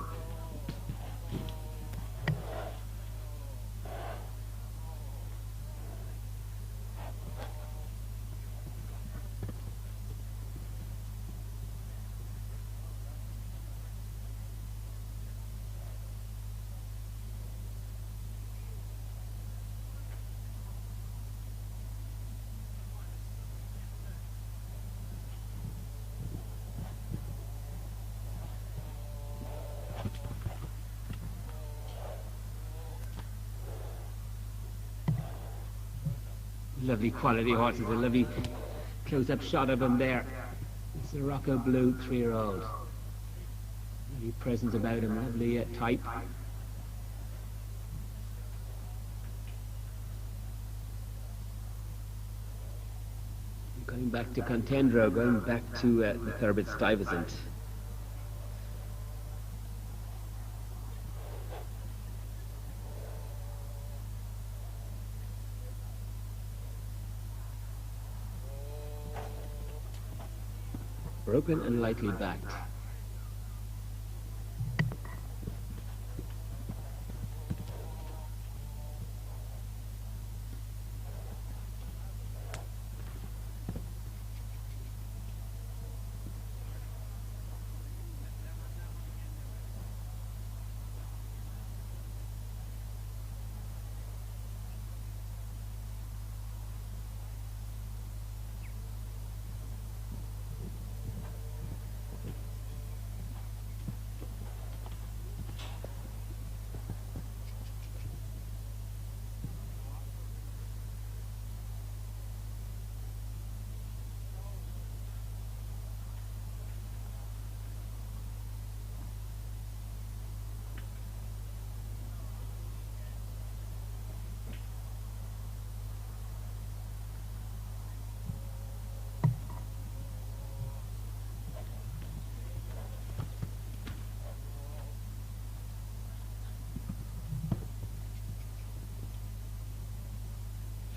Lovely quality horses, a lovely close-up shot of him there. It's a Rocco Blue 3-year-old. Lovely presence about him, lovely type. Going back to Contendro, going back to the thoroughbred Stuyvesant. Broken and lightly backed.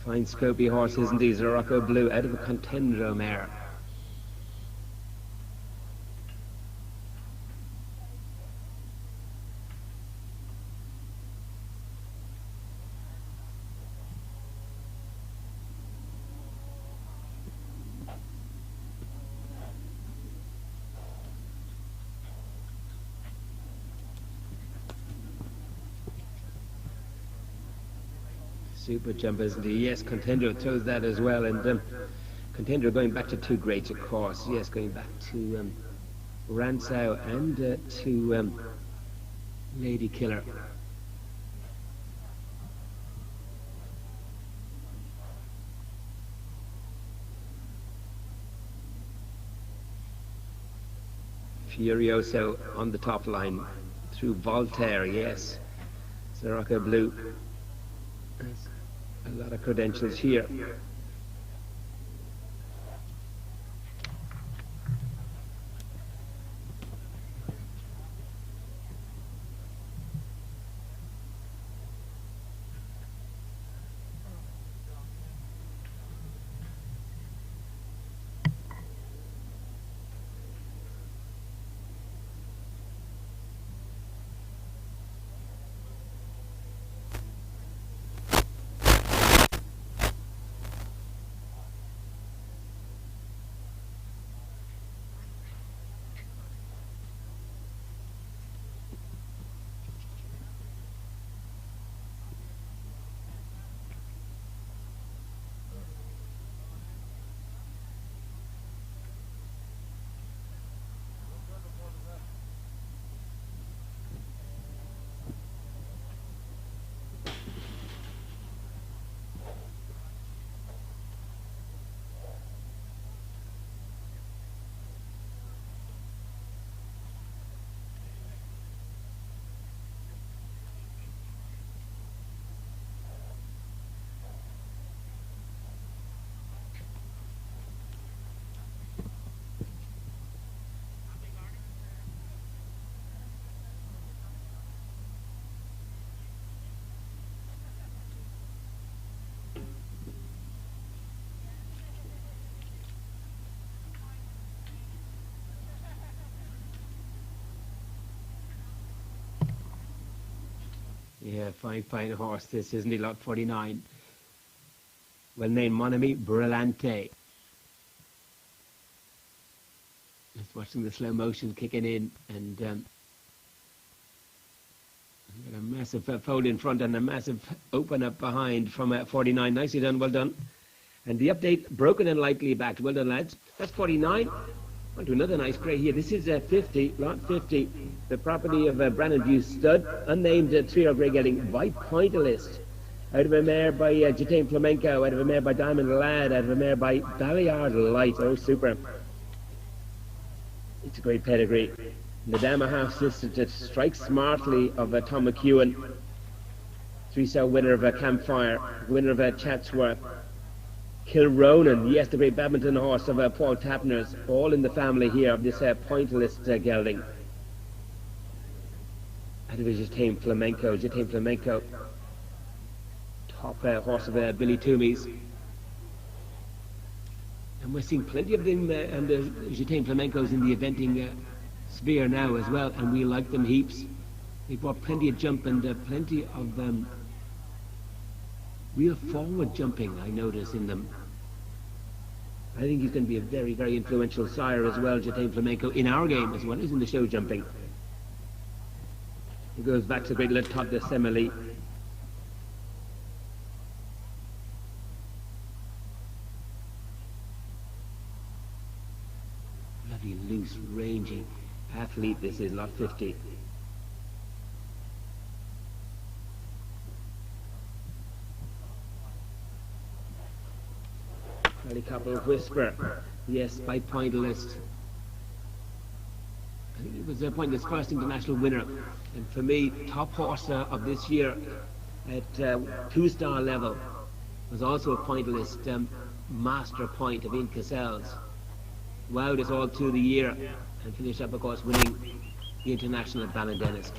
Fine scopy horse, isn't he? Morocco Blue out of a Contendro mare. Super jump, isn't he? Yes, Contender throws that as well, and Contender going back to two greats, of course. Yes, going back to Ransow and to Lady Killer. Furioso on the top line through Voltaire, yes. Morocco Blue. There's a lot of credentials here. Yeah, fine horse this, isn't he? Lot 49. Well named Mon Ami Brillante. Just watching the slow motion kicking in, and got a massive fold in front and a massive open up behind from 49. Nicely done, well done. And the update, broken and lightly backed. Well done, lads. That's 49. On to another nice grey here. This is 50, lot 50, the property of Brandon View Stud, unnamed 3-year-old grey gelding by Pointillist. Out of a mare by Jatane Flamenco, out of a mare by Diamond Lad, out of a mare by Ballard Light. Oh, super. It's a great pedigree. The Dama half-sister that strikes smartly of Tom McEwen. 3-star winner of Campfire, winner of Chatsworth. Kilronan, yes, the great badminton horse of Paul Tapner's, all in the family here of this Pointillist gelding. Out of Jatane Flamenco, top horse of Billy Toomey's. And we're seeing plenty of them, and the Jatane Flamencos in the eventing sphere now as well, and we like them heaps. They've brought plenty of jump and plenty of real forward jumping, I notice, in them. I think he's going to be a very, very influential sire as well, Jatane Flamenco, in our game as well as in the show jumping. He goes back to the great Le Tot de Semele. Lovely, loose, rangy athlete this is, lot 50. Couple of Whisper, yes, by Pointillist. I think it was Pointillist's first international winner, and for me, top horse of this year at 2-star level was also a Pointillist master point of Ian Cassell's. Wowed us all through the year and finished up, of course, winning the international at Ballindennis.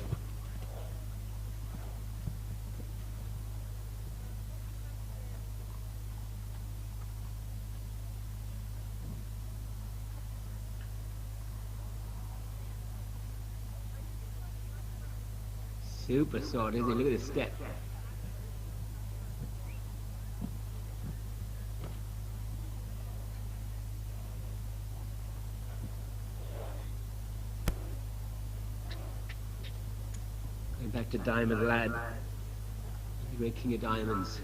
Super sort, isn't he? Look at his step. Going back to Diamond Lad. The great king of diamonds.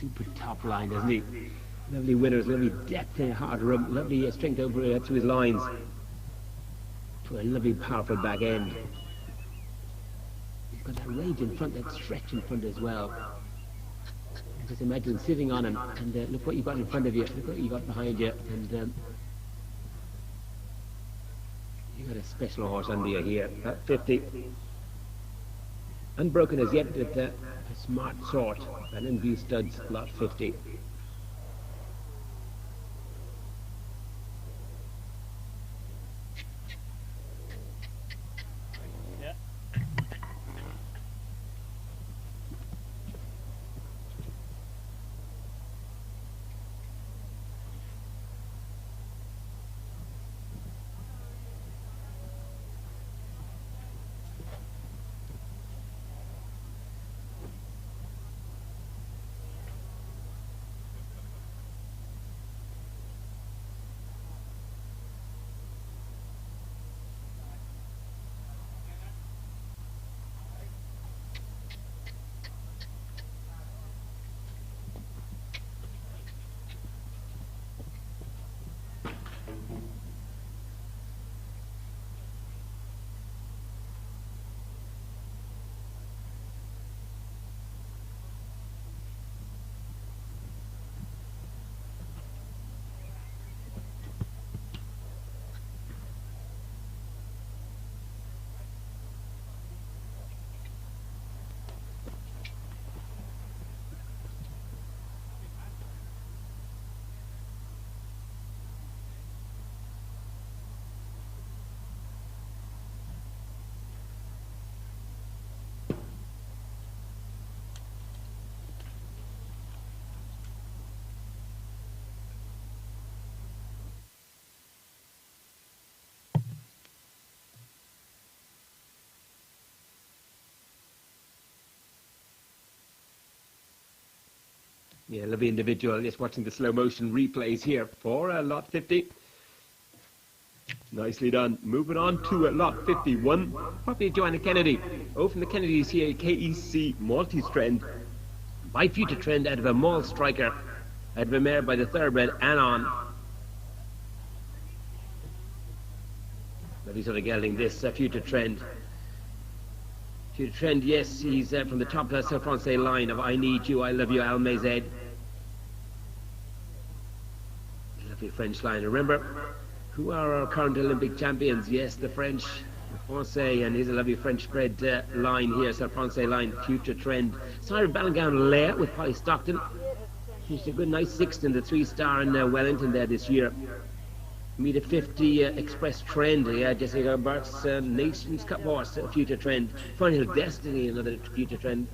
Super top line, doesn't he? Lovely winners, lovely depth and hard rub, lovely strength over through his lines. To a lovely powerful back end. He's got that range in front, that stretch in front as well. Just imagine sitting on him and look what you got in front of you, look what you got behind you, and you got a special horse under you here at 50. Unbroken as yet with a smart sort, and in view studs, lot 50. Yeah. Yeah, lovely individual. Just watching the slow motion replays here for lot 50. Nicely done. Moving on to lot 51. Probably Joanna Kennedy. Oh, from the Kennedys here, KEC Maltese Trend. By Future Trend out of a Mall Striker. Out of a mare by the thoroughbred Anon. Lovely sort of gelding this Future Trend. Future Trend, yes, he's from the top of the Francais line of I Need You, I Love You, Almazed. Lovely French line. Remember, who are our current Olympic champions? Yes, the French, Francais, and here's a lovely French bred line here, so Francais line, Future Trend. Sire Ballingown Lair with Polly Stockton. He's a good nice sixth in the 3-star in Wellington there this year. Meet a 50 Express Trend, yeah, Jessica Burke's Nations Cup horse, Future Trend. Final Destiny, another Future Trend.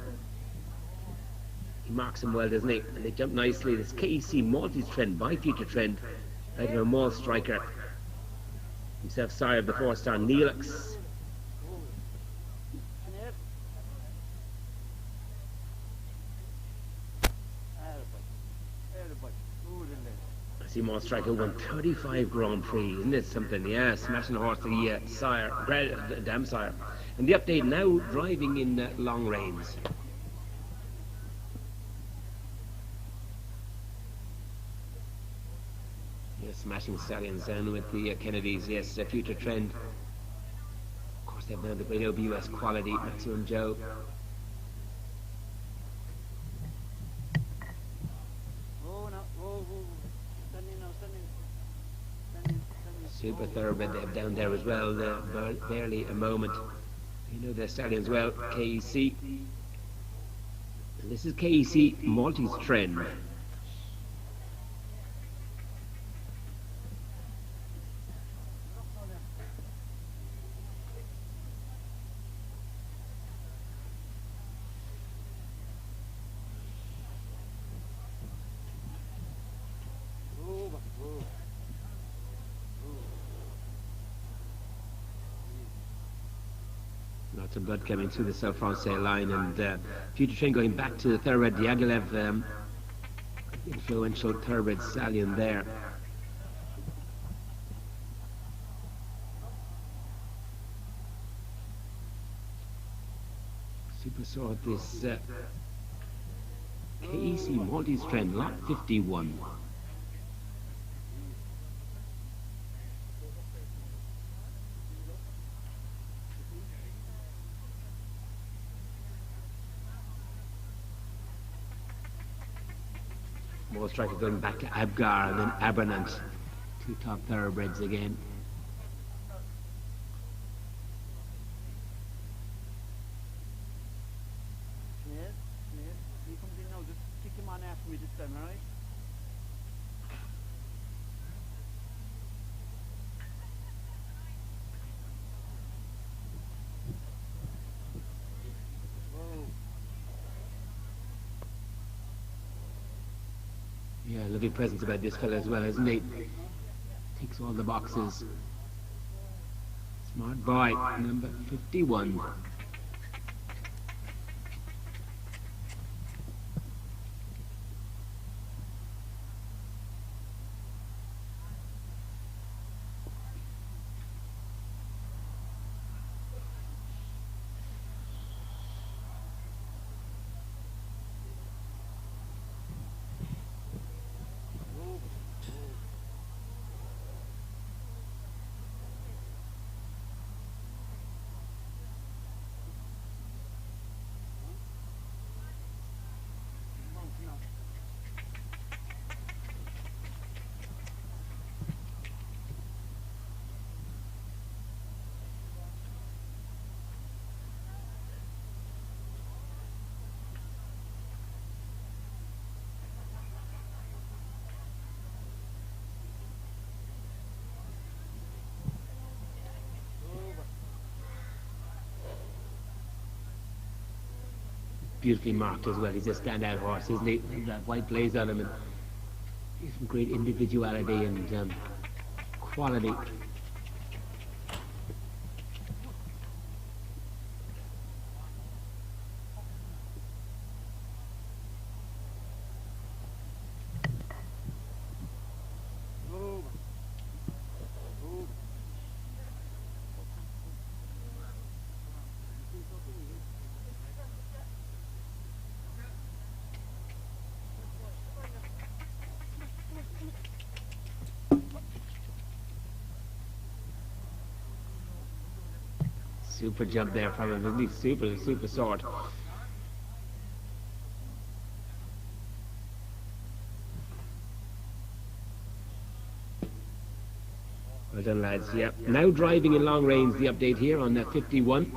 He marks him well, doesn't he? And they jump nicely. This KEC Maltese Trend by Future Trend. Out of a Mall Striker. Himself sire of the 4-star Neelix. I see Mall Striker won 35 Grand Prix, isn't it something? Yeah, smashing the horse to the sire, damn sire. And the update now, driving in long reins. Yeah, smashing stallions down with the Kennedys, yes, Future Trend. Of course, they've now the great OBUS quality, Maximum Joe. Super thoroughbred they have down there as well. Barely a moment. You know their stallion as well, KEC. And this is KEC Maltese Trend. Lots of blood coming through the South Francais line, and future train going back to the thoroughbred Diaghilev, influential thoroughbred stallion there. Super saw this KEC Maltese Trend, lot 51. More striker going back to Abgar and then Abernant, two top thoroughbreds again. He comes in now, just kick him on after me this time, alright? Yeah, lovely presence about this fella as well, isn't he? Ticks all the boxes. Smart boy, number 51. Beautifully marked as well. He's a standout horse, isn't he? That white blaze on him, and he's some great individuality and quality. Super jump there from him, isn't he? Super sort. Well done, lads. Yeah. Now driving in long range, the update here on 51.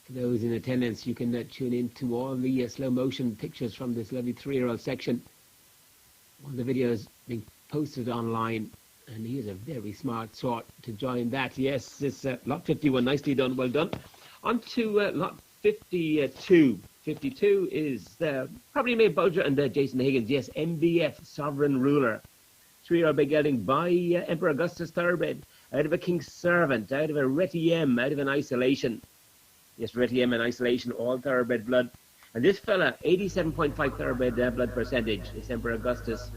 For those in attendance, you can tune in to all the slow motion pictures from this lovely 3-year-old section. One of the videos being posted online, and he is a very smart sort to join that. Yes, this lot 51, nicely done, well done. On to lot 52. 52 is probably May Bulger and Jason Higgins. Yes, MBF, Sovereign Ruler. 3-year-old big gelding by Emperor Augustus Thoroughbred, out of a King's Servant, out of a Retiem, out of an Isolation. Yes, Retiem and Isolation, all Thoroughbred blood. And this fella, 87.5 Thoroughbred blood percentage, is Emperor Augustus.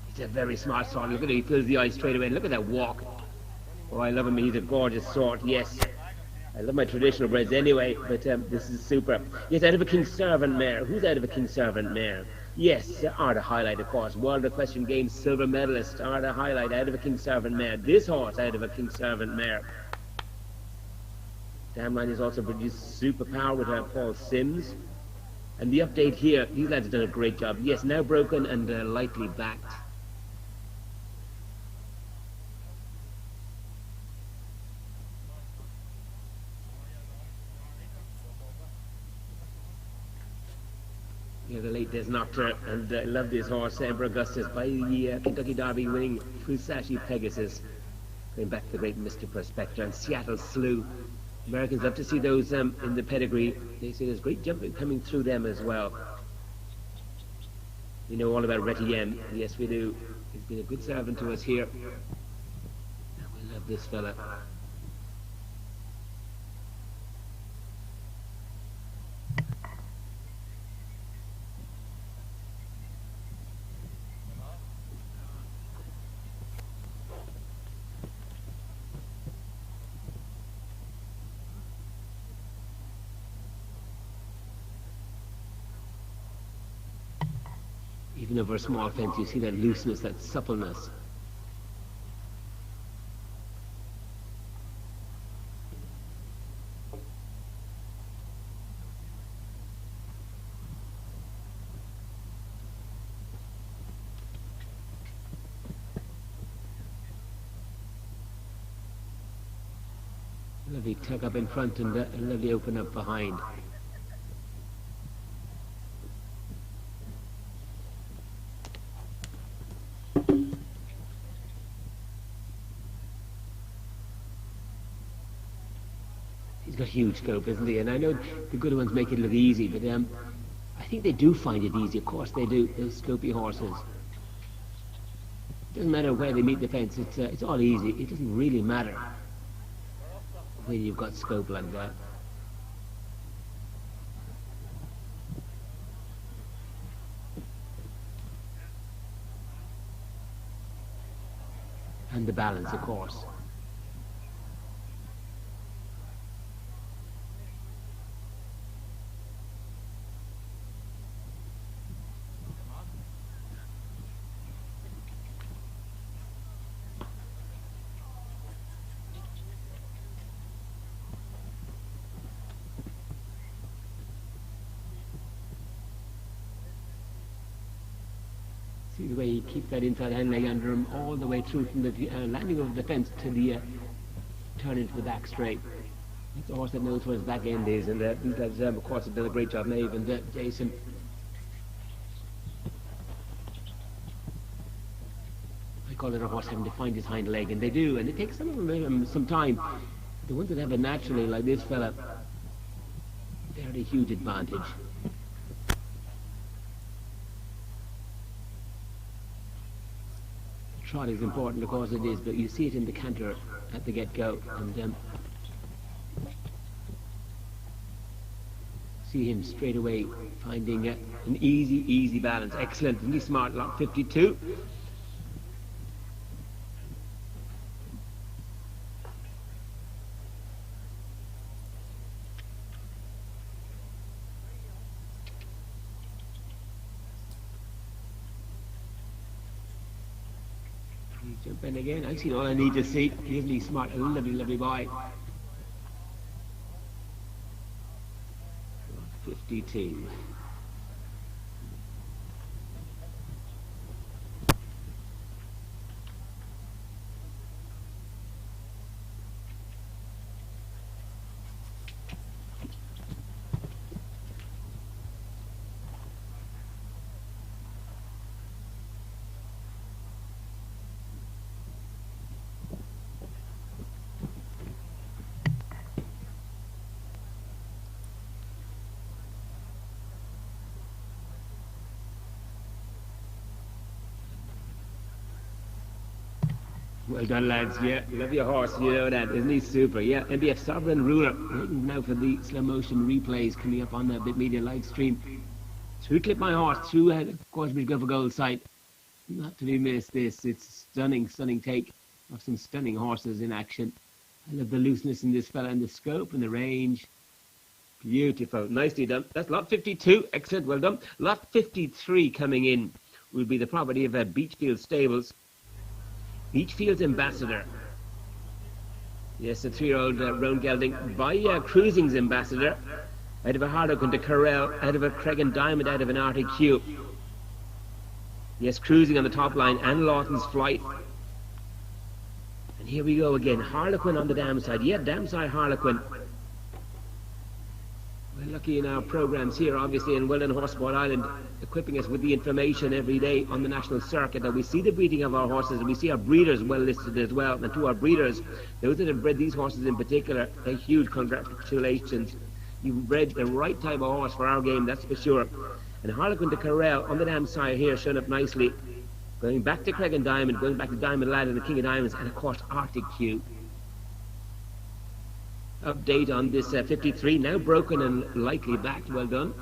He's a very smart sort. Look at him, he fills the eye straight away. Look at that walk. Oh, I love him. He's a gorgeous sort, yes. I love my traditional breds anyway, but this is super. Yes, out of a King's Servant mare. Who's out of a King's Servant mare? Yes, Arda Highlight, of course. World Equestrian Games silver medalist. Arda Highlight, out of a King's Servant mare. This horse, out of a King's Servant mare. Damn Line has also produced Superpower with Paul Sims. And the update here, these lads have done a great job. Yes, now broken and lightly backed. Yeah, the late Des Noctur, and I love this horse, Emperor Augustus, by the Kentucky Derby winning Fusashi Pegasus. Going back to the great Mr. Prospector and Seattle Slew. Americans love to see those in the pedigree. They say there's great jumping coming through them as well. We know all about Retien. Yes, we do. He's been a good servant to us here. And we love this fella. Even over a small fence, you see that looseness, that suppleness. Lovely tuck up in front and a lovely open up behind. He's got huge scope, isn't he? And I know the good ones make it look easy, but I think they do find it easy. Of course they do, those scopy horses. It doesn't matter where they meet the fence, it's all easy. It doesn't really matter when you've got scope like that. And the balance, of course. See the way he keeps that inside hand leg under him all the way through from the landing over the fence to the turn into the back straight. It's a horse that knows where his back end is, and these lads, of course, have done a great job, Maeve and Jason. I call it a horse having to find his hind leg, and they do, and it takes some of them some time. The ones that have it naturally, like this fella, they're at a huge advantage. Trot is important, of course it is, but you see it in the canter at the get-go, and see him straight away finding an easy balance. Excellent, really smart, lot 52. Jump in again. I've seen all I need to see. Isn't he smart? A lovely boy. 52. Well done, lads. Yeah, love your horse. You know that. Isn't he super? Yeah, MBF Sovereign Ruler. Waiting now for the slow motion replays coming up on the Bit Media live stream. So we clip my horse through Goresbridge Go for Gold site. Not to be missed this. It's stunning take of some stunning horses in action. I love the looseness in this fella and the scope and the range. Beautiful. Nicely done. That's lot 52. Excellent. Well done. Lot 53 coming in will be the property of Beachfield Stables. Beachfield's Ambassador. Yes, a 3-year-old roan gelding by Cruising's Ambassador. out of a Harlequin to Corral, out of a Cregan Diamond, out of an Arctic Q. Yes, Cruising on the top line, and Lawton's Flight. And here we go again, Harlequin on the dam side. Yeah, dam side Harlequin. We're lucky in our programs here, obviously, in Welland Horseboard Island, equipping us with the information every day on the national circuit, that we see the breeding of our horses, and we see our breeders well listed as well. And to our breeders, those that have bred these horses in particular, a huge congratulations. You've bred the right type of horse for our game, that's for sure. And Harlequin to Corral on the dam side here, showing up nicely. Going back to Cregan Diamond, going back to Diamond Lad and the King of Diamonds, and of course Arctic Q. Update on this 53, now broken and lightly backed. Well done.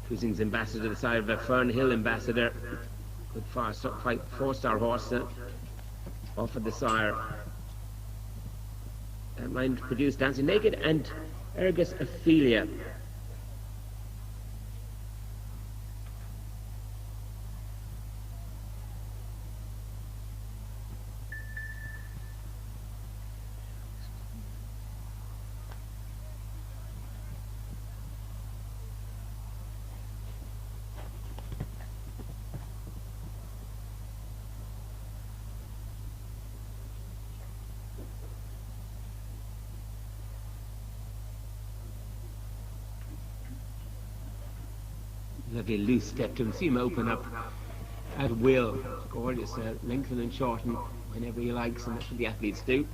Cruising's Ambassador, the side of a Fernhill Ambassador. Good four-star horse. Off of the sire. Mine produced Dancing Naked and Ergus Ophelia. Lovely loose step to him. See him open up at will. Gorgeous, lengthen and shorten whenever he likes, and that's what the athletes do.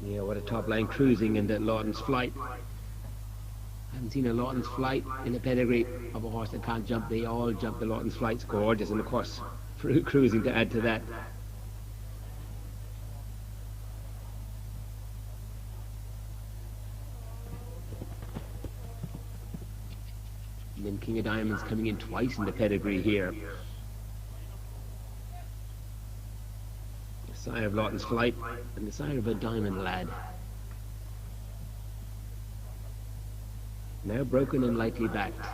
Yeah, what a top line Cruising and Lawton's Flight. I haven't seen a Lawton's Flight in a pedigree of a horse that can't jump. They all jump the Lawton's Flight's gorgeous, and of course Cruising to add to that. And then King of Diamonds coming in twice in the pedigree here. Sire of Lawton's Flight and the sire of a Diamond Lad. Now broken and lightly backed.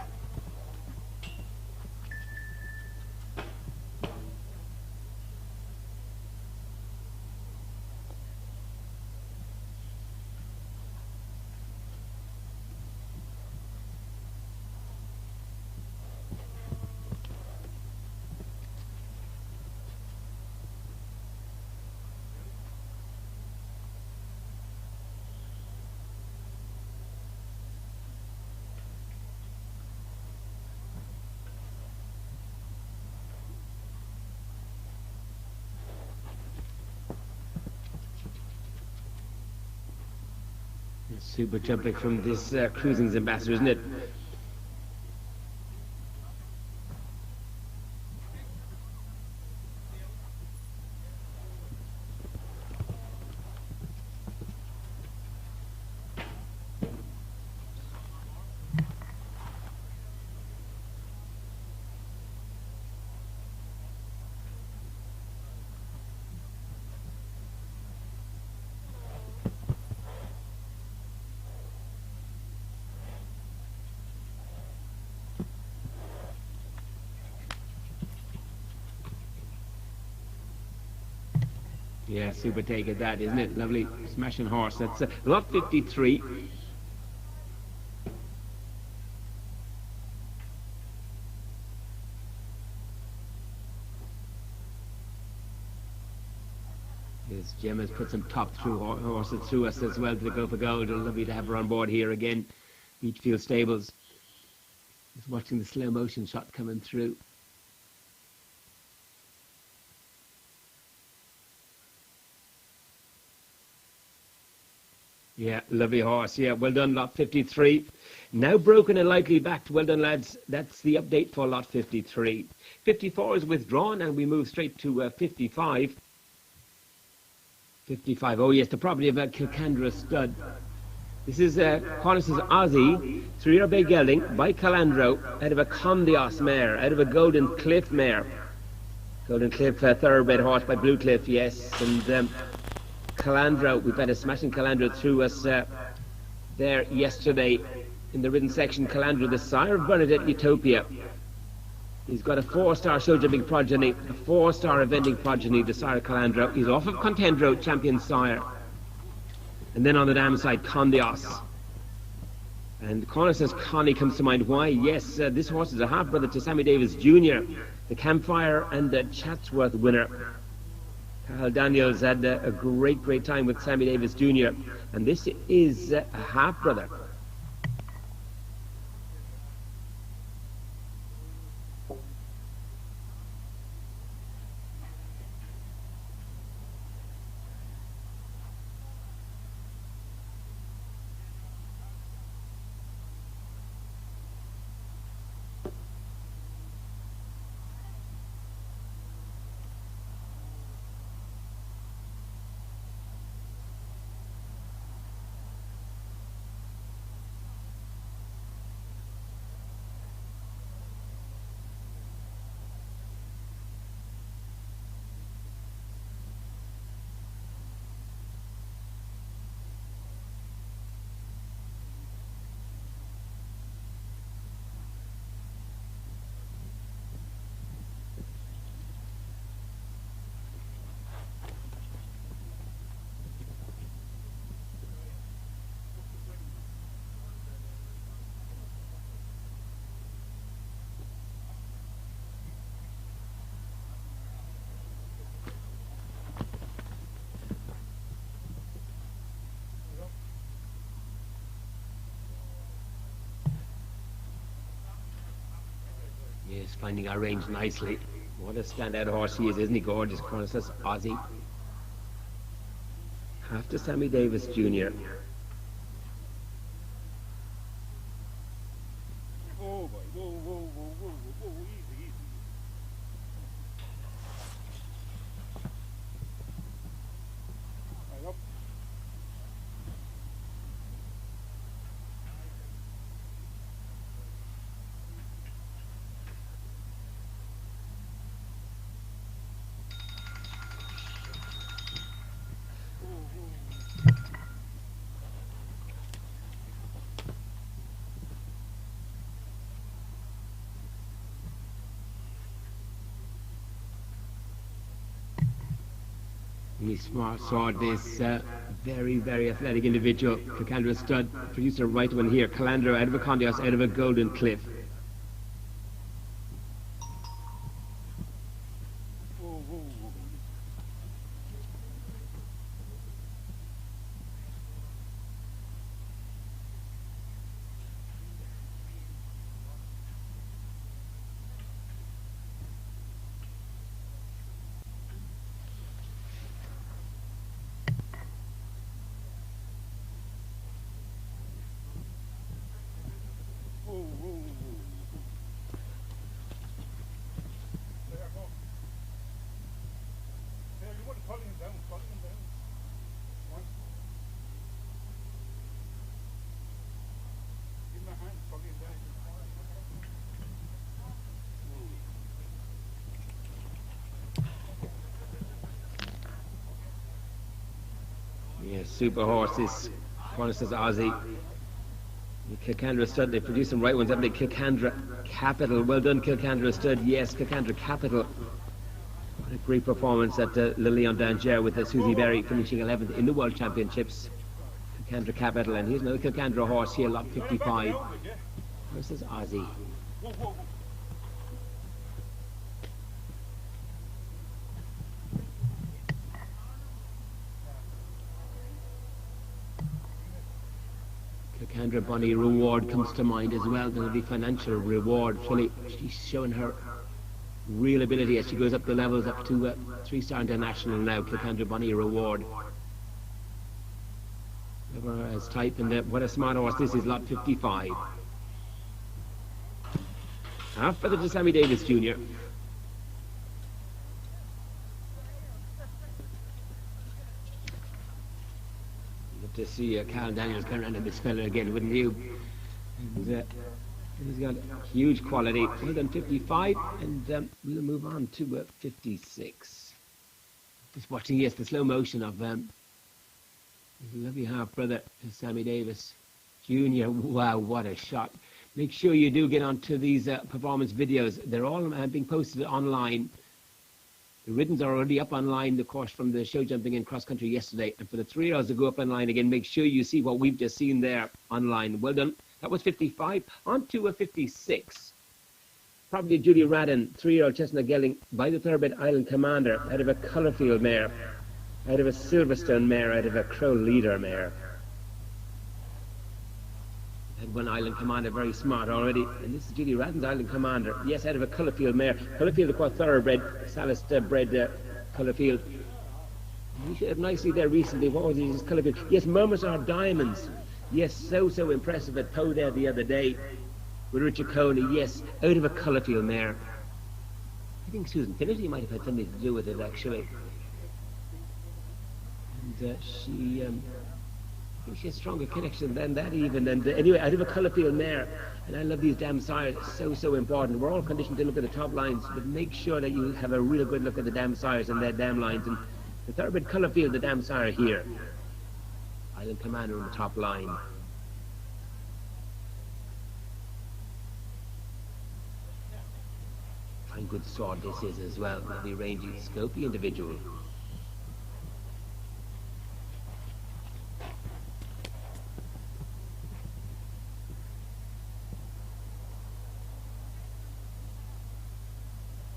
Super jumping from this Cruising's Ambassador, isn't it? Yeah, super take at that, isn't it? Lovely smashing horse. That's lot 53. Yes, Gemma's put some top through horses through us as well to go for gold. Lovely to have her on board here again. Beachfield Stables. Just watching the slow motion shot coming through. Yeah, lovely horse. Yeah, well done, lot 53. Now broken and lightly backed. Well done, lads. That's the update for lot 53. 54 is withdrawn, and we move straight to 55. 55. Oh, yes, the property of Kilcandra Stud. This is Cornis's Aussie, 3-year bay gelding by Calandro, out of a Condios mare, out of a Golden Cliff mare. Golden Cliff, thoroughbred horse by Blue Cliff, yes. And Calandro, we've had a smashing Calandro through us there yesterday in the ridden section. Calandro, the sire of Bernadette Utopia. He's got a 4-star show jumping progeny, a 4-star eventing progeny, the sire Calandro. He's off of Contendro, champion sire. And then on the dam side, Condios. And Connor says Connie comes to mind. Why? Yes, this horse is a half-brother to Sammy Davis Jr., the Campfire and the Chatsworth winner. Carl Daniels had a great time with Sammy Davis Jr. And this is a half-brother. Yes, finding our range nicely. What a standout horse he is, isn't he? Gorgeous. Corner says Aussie. Half to Sammy Davis Jr. Whoa, boy. Whoa. Easy. Right up. He saw this very athletic individual, Kilcandra Stud, producer right one here, Calandro out of a Condios, out of a Golden Cliff. Whoa. Yeah, super horse. This corner says Aussie. Kilcandra Stud, they produce some right ones, haven't they? Kilcandra Capital. Well done, Kilcandra Stud. Yes, Kilcandra Capital. What a great performance at Lilian Danger with Susie Berry finishing 11th in the World Championships. Kilcandra Capital. And here's another Kilcandra horse here, lot 55. This is Aussie. Kilcandra Bonnie reward comes to mind as well. There'll be financial reward. Really, she's showing her real ability as she goes up the levels up to 3-star international now. Kilcandra Bonnie reward. Whoever has typed in that, what a smart horse this is, lot 55. Half feather to Sammy Davis Jr. Good to see Cal Daniels coming around in this fella again, wouldn't you? And he's got huge quality. Well done, 55, and we'll move on to 56. Just watching, yes, the slow motion of his lovely half-brother, Sammy Davis Jr. Wow, what a shot. Make sure you do get onto these performance videos. They're all being posted online. The riddens are already up online, of course, from the show jumping in cross-country yesterday. And for the 3-year-olds to go up online again, make sure you see what we've just seen there online. Well done. That was 55. On to a 56. Probably Julie Radden, 3-year-old chestnut gelding by the Thoroughbred Island Commander, out of a Colourfield mare, out of a Silverstone mare, out of a Crow Leader mare. Had one Island Commander, very smart already. And this is Julie Radden's Island Commander. Yes, out of a Colourfield mare. Colourfield, of course, Thoroughbred, Salis bred Colourfield. He showed up nicely there recently. What was his Colourfield? Yes, Murmurs Are Diamonds. Yes, so impressive at Poe there the other day with Richard Coney. Yes, out of a Colourfield mare. I think Susan Finnerty might have had something to do with it, actually. And she has a stronger connection than that even. And anyway, out of a Colourfield mare. And I love these dam sires. So important. We're all conditioned to look at the top lines, but make sure that you have a real good look at the dam sires and their dam lines. And the Thoroughbred Colourfield, the dam sire here. Island Commander on the top line. Fine good sword this is as well. Lovely rangy, scopy individual.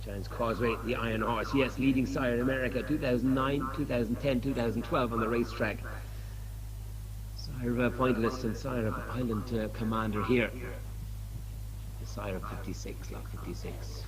Giants Causeway, the Iron Horse. Yes, leading sire in America, 2009, 2010, 2012 on the racetrack. Sire of Pointless and sire of Island Commander here. The sire of 56, lot 56.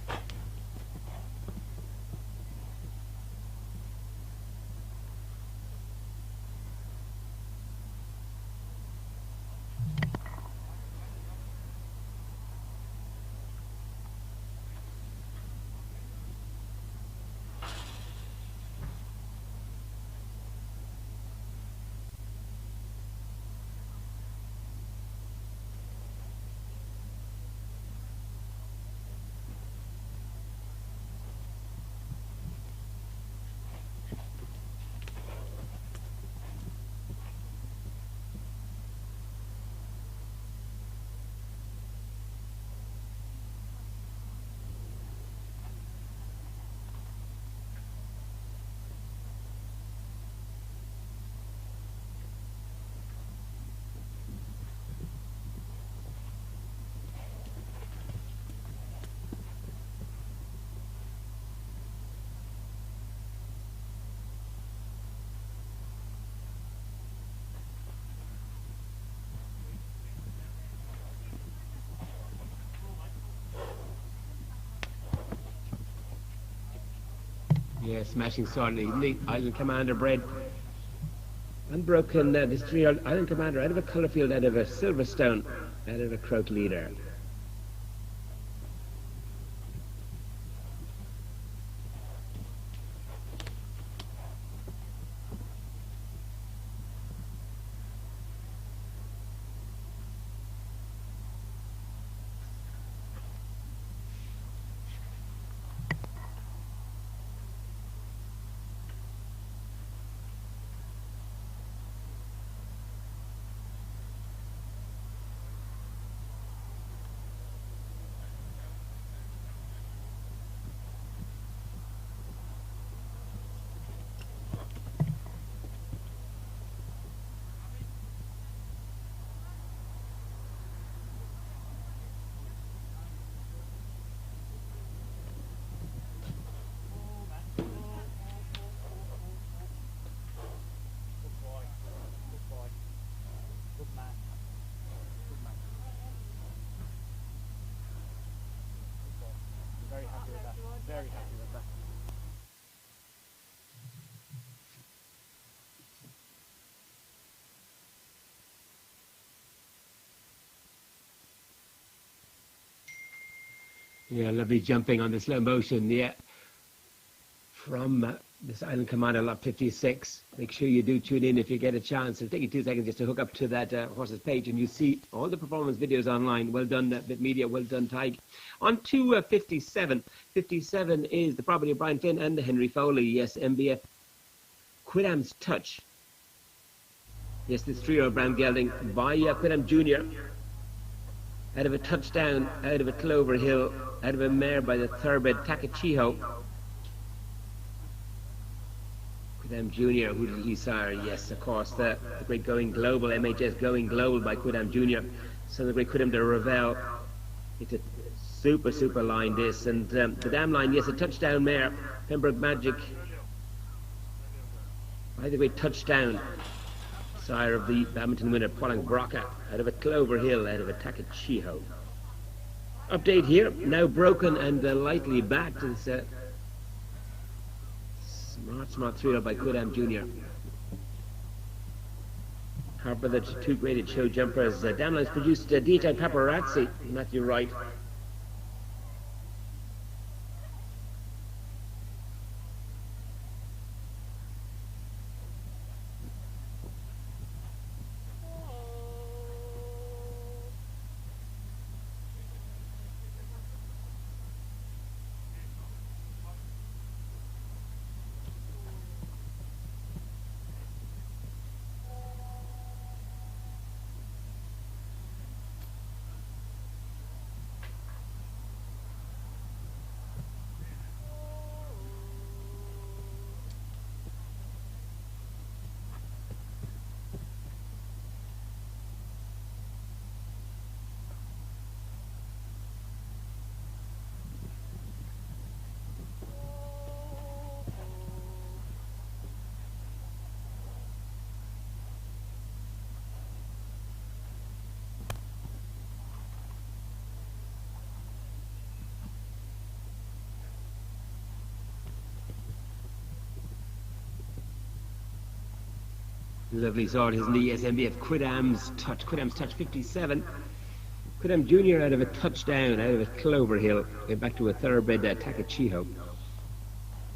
Yeah, smashing sword. The Island Commander bred. Unbroken, this 3-year-old Island Commander out of a Colourfield, out of a Silverstone, out of a Crow Leader. Very happy with that. Yeah, lovely jumping on the slow motion, yeah. From this Island Commander Lot 56. Make sure you do tune in if you get a chance. It'll take you 2 seconds just to hook up to that horse's page, and you see all the performance videos online. Well done, Bit Media. Well done, Tig. On to 57. 57 is the property of Brian Flynn and Henry Foley. Yes, MBF Quidam's Touch. Yes, this 3-year-old brown gelding by Quidam Jr. Out of a touchdown, out of a Clover Hill, out of a mare by the thoroughbred Takachiho. Quidam Jr., who did he sire? Yes, of course, the great Going Global, MHS Going Global by Quidam Jr. So the great Quidam de Revel. It's a super line, this. And the dam line, yes, a touchdown mare. Pembroke Magic. By the great Touchdown. Sire of the badminton winner, Paulang Broca. Out of a Clover Hill, out of a Takachiho. Update here, now broken and lightly backed. It's Smart 3-year-old by Quidam Jr. Harper, the 2 graded show jumpers. Downlines produced DHI Paparazzi, Matthew Wright. Lovely sort, isn't he? SMBF Quidam's Touch 57. Quidam Jr. out of a touchdown, out of a Clover Hill. Went back to a thoroughbred Takachiho.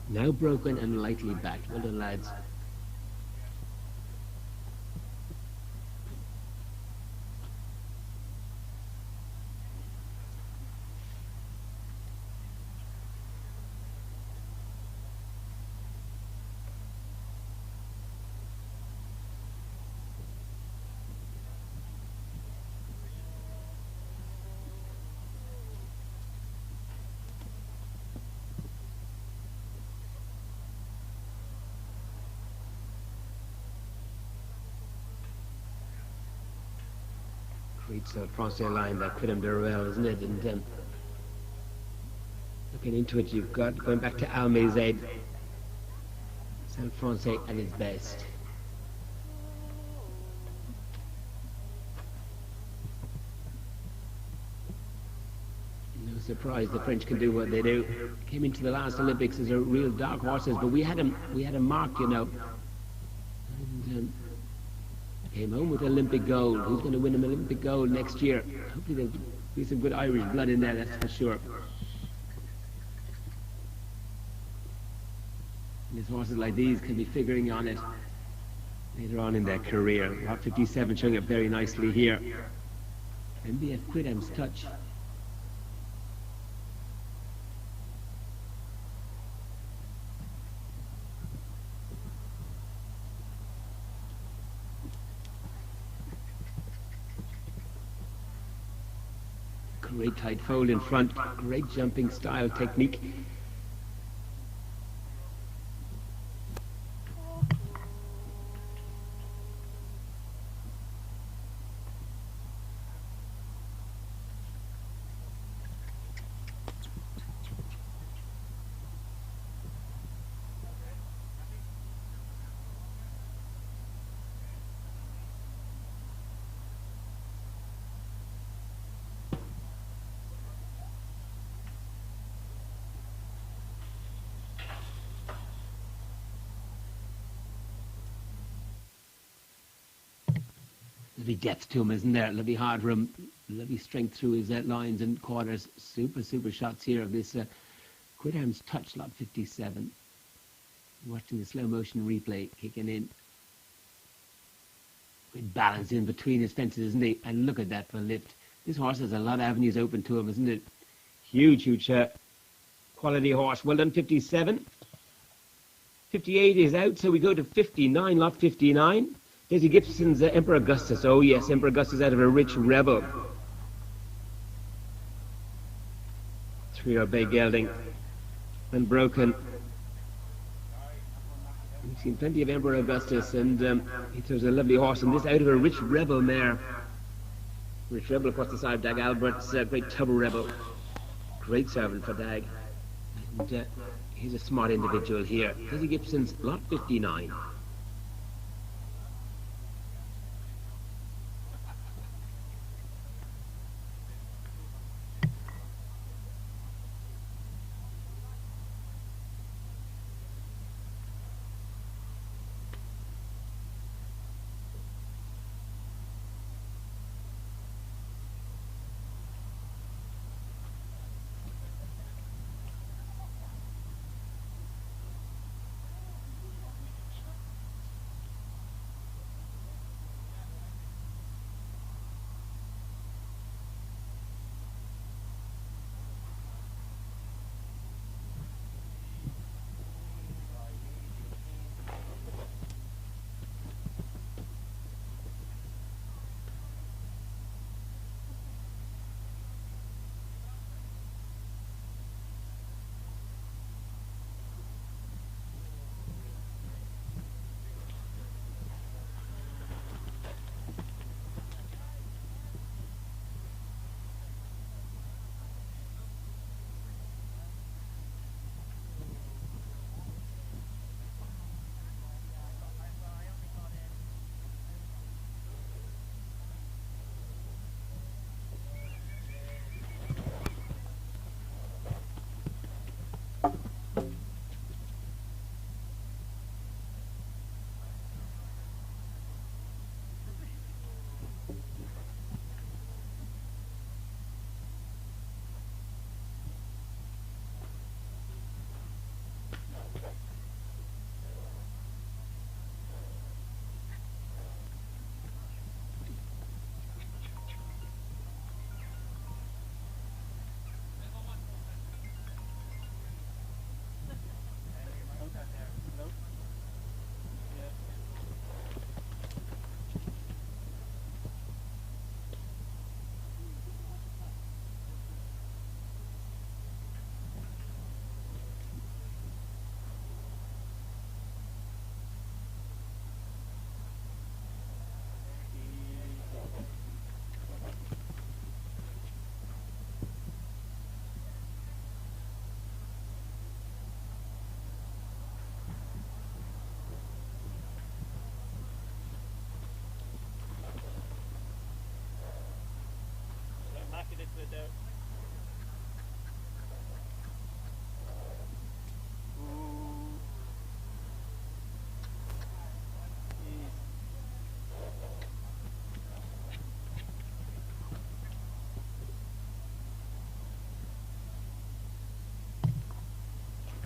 Now broken and lightly backed. Well done, lads. Great South Francais line, that Quidam de Revel, isn't it? And looking into it, you've got, going back to Almazed, South Francais at its best. No surprise the French can do what they do. Came into the last Olympics as a real dark horses, but we had a mark, you know. And came home with Olympic gold. Who's going to win an Olympic gold next year? Hopefully there'll be some good Irish blood in there, that's for sure. And horses like these can be figuring on it later on in their career. Lot 57 showing up very nicely here. MBF Quidam's Touch. Great tight fold in front, great jumping style technique. Lovely depth to him, isn't there? Lovely hard room. Lovely strength through his lines and quarters. Super shots here of this Quidham's Touch, lot 57. Watching the slow motion replay, kicking in. Good balance in between his fences, isn't he? And look at that for lift. This horse has a lot of avenues open to him, isn't it? Huge quality horse. Well done, 57. 58 is out, so we go to 59, lot 59. Daisy Gibson's Emperor Augustus. Oh yes, Emperor Augustus out of a Rich Rebel. 3-year-old Bay Gelding. Unbroken. We've seen plenty of Emperor Augustus, and he throws a lovely horse, and this out of a Rich Rebel mare. Rich Rebel, of course, the sire of Dag Albert's great Tubber Rebel. Great servant for Dag. And he's a smart individual here. Daisy Gibson's lot 59.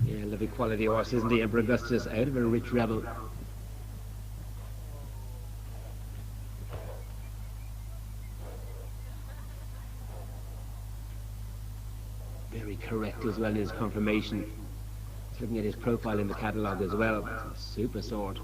Yeah, lovely quality horse, isn't he? Emperor Augustus out of a Rich Rebel. Very correct as well in his confirmation. Looking at his profile in the catalogue as well. Super sort.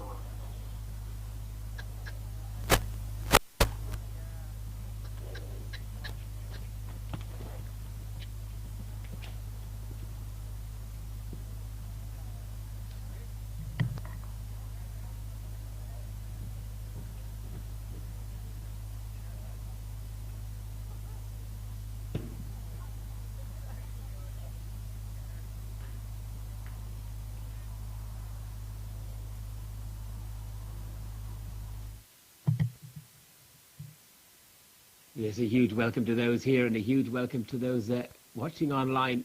Yes, a huge welcome to those here and a huge welcome to those watching online.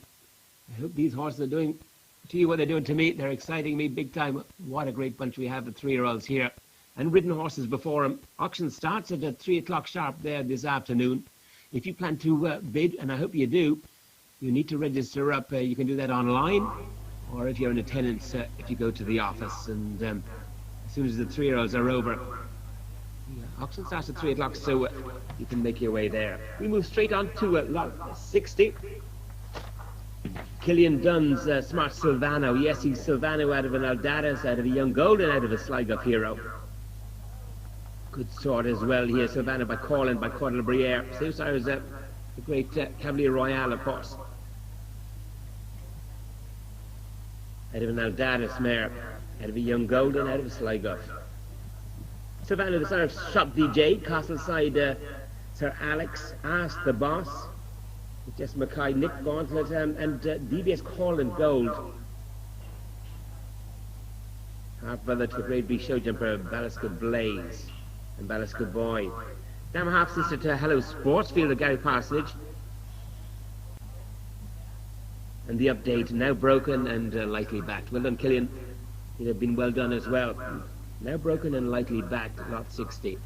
I hope these horses are doing to you what they're doing to me. They're exciting me big time. What a great bunch we have of 3-year-olds here. And ridden horses before them. Auction starts at 3 o'clock sharp there this afternoon. If you plan to bid, and I hope you do, you need to register up. You can do that online, or if you're in attendance, if you go to the office. And as soon as the 3-year-olds are over, the auction starts at 3 o'clock, so you can make your way there. We move straight on to lot 60. Killian Dunn's Smart Silvano. Yes, he's Silvano out of an Aldaris, out of a Young Golden, out of a Sligo Hero. Good sort as well here. Silvano by Corlin, by Cordel Briere. Same sire as the great Cavalier Royale, of course. Out of an Aldaris mare, out of a Young Golden, out of a Sligo. Silvano, the sire of Shop DJ, Castleside, Sir Alex, Ask the Boss, Jess Mackay, Nick Gauntlet, and DBS Corlin Gold. Half brother to the great big show jumper, Balliska Blaze and Balliska Boy. Now half sister to Hello Sportsfield of Gary Parsonage. And the update, now broken and lightly backed. Well done, Killian. You'd have been well done as well. Now broken and lightly backed, lot 60.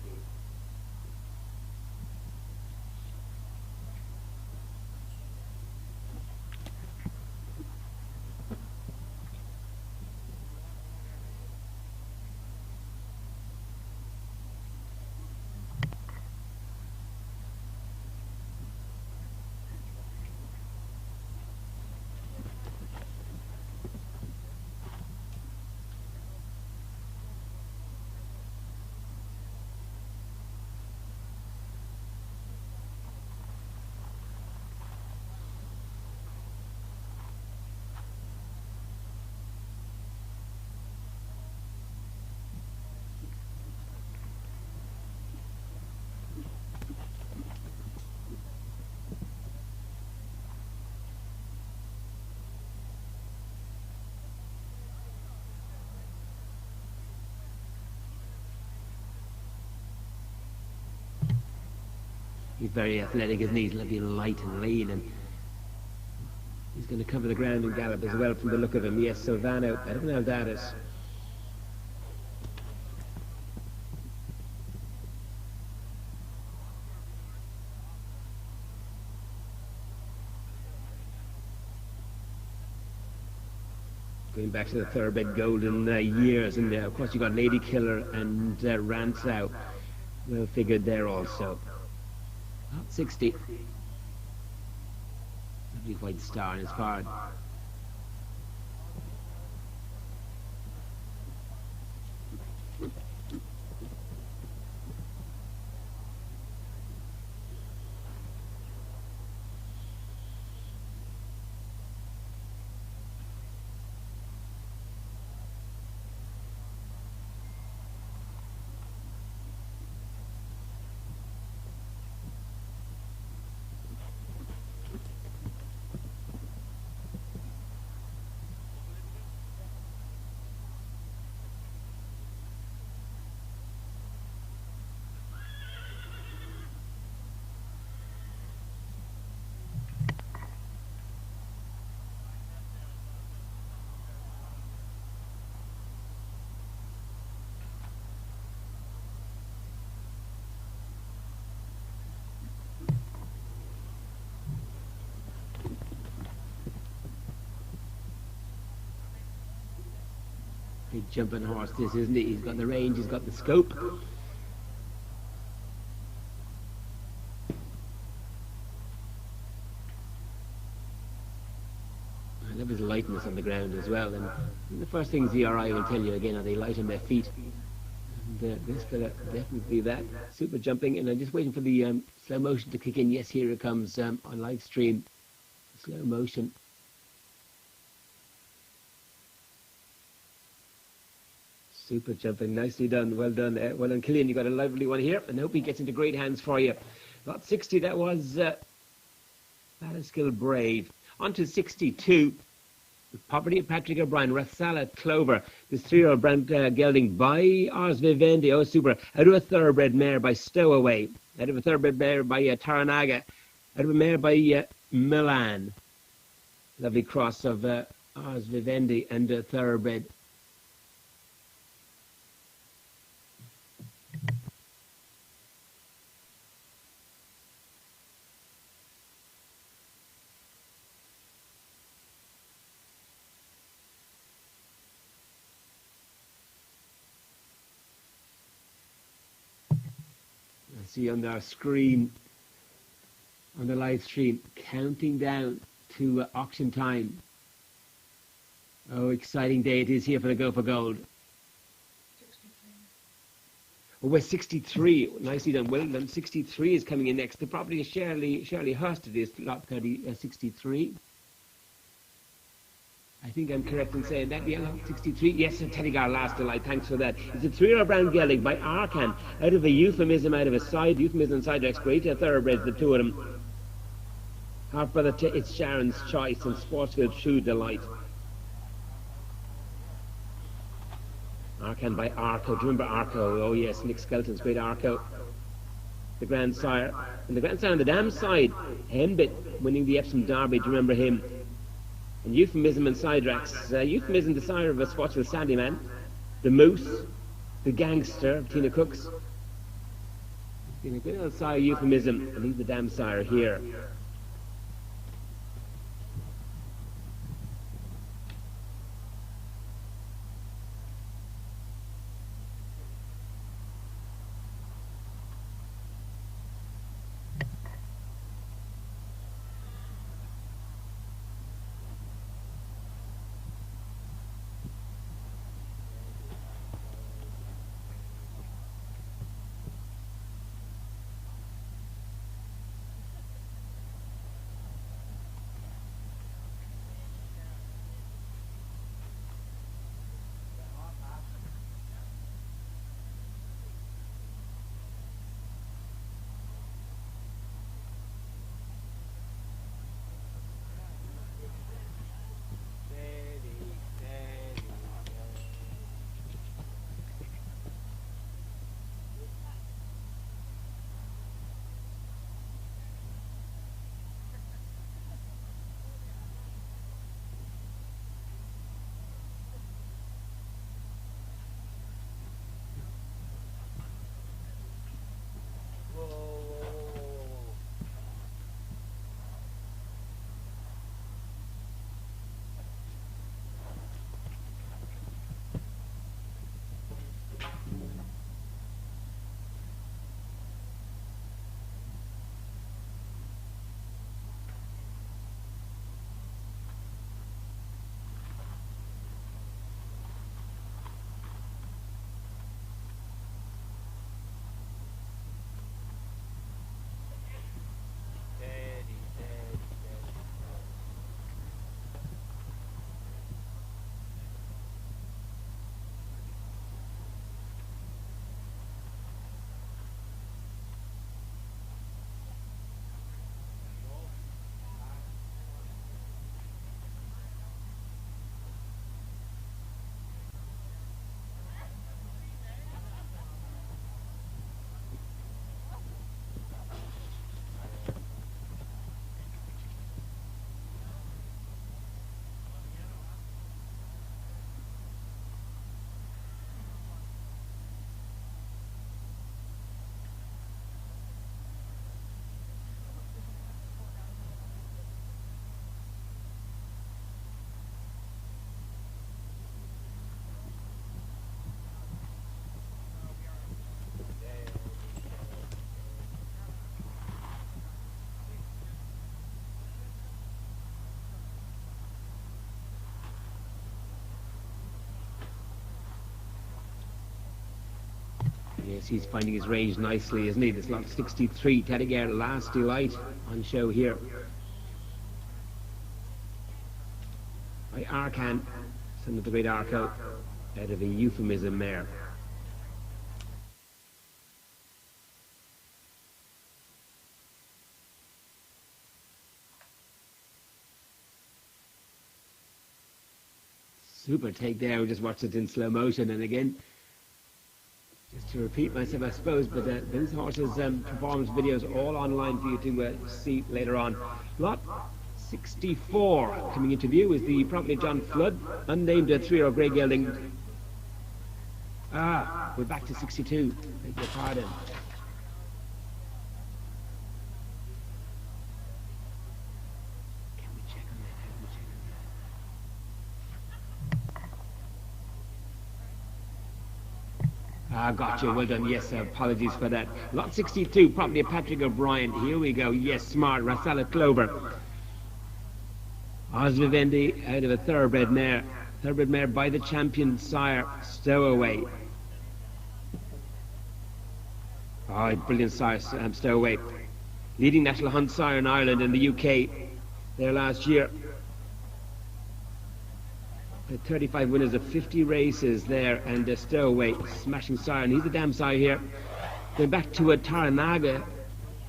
He's very athletic, isn't he? He's looking light and lean, and he's going to cover the ground and gallop as well from the look of him. Yes, Silvano, out of an Aldaris. Going back to the thoroughbred golden years, and of course you got Lady Killer and Ransow. Well figured there also. 60. Lovely white star in his card. Big jumping horse this, isn't he? He's got the range, he's got the scope. I love his lightness on the ground as well. And the first things the RI will tell you again are they light on their feet. And this fella, definitely that. Super jumping, and I'm just waiting for the slow motion to kick in. Yes, here it comes on live stream. Slow motion. Super jumping, nicely done, well done. Well done, Killian, you got a lovely one here, and I hope he gets into great hands for you. Lot 60, that was Balliskill Brave. On to 62, Property of Patrick O'Brien, Rathala Clover, this 3-year-old brand gelding by Ars Vivendi, oh super, out of a thoroughbred mare by Stowaway, out of a thoroughbred mare by Taranaga, out of a mare by Milan. Lovely cross of Ars Vivendi and thoroughbred. see on our screen, on the live stream, counting down to auction time. Oh, exciting day it is here for the Go for Gold. Oh, we're 63. Nicely done, well done. 63 is coming in next. The property is Shirley Hurst. It is lot 63. I think I'm correct in saying that. Yeah, 63. Yes, Teddy Gar last delight. Thanks for that. It's a 3-year brown gelding by Arcan. Out of a euphemism, out of a side. Euphemism and side expiration. A thoroughbreds, the two of them. Half brother, it's Sharon's Choice and Sportsfield True Delight. Arcan by Arco. Do you remember Arco? Oh yes, Nick Skelton's great Arco. The grandsire. And the grandsire on the dam side, Henbit, winning the Epsom Derby. Do you remember him? And Euphemism and Sidrax. Euphemism, the sire of a Sportsville Sandyman. The Moose. The Gangster, Tina Cooks. You know, good old sire Euphemism. And he's the dam sire here. Yes, he's finding his range nicely, isn't he? This lot 63, Teddy Gare, last delight on show here. By Arcan, son of the great Arco, out of a euphemism mare. Super take there, we just watched it in slow motion, and again, just to repeat myself, I suppose, but those horses' performance videos are all online for you to see later on. Lot 64 coming into view is the property of John Flood, unnamed 3-year-old grey gelding. We're back to 62. Beg your pardon. Can we check on that? How can we check on that? Ah, gotcha. Well done. Yes, apologies for that. Lot 62, probably a Patrick O'Brien. Here we go. Yes, smart. Rasala Clover. Osvivendi out of a thoroughbred mare. Thoroughbred mare by the champion sire, Stowaway. Oh, brilliant sire, Stowaway. Leading national hunt sire in Ireland and the UK there last year. The 35 winners of 50 races there, and Stowaway, smashing sire, and he's a damn sire here. Going back to Taranaga,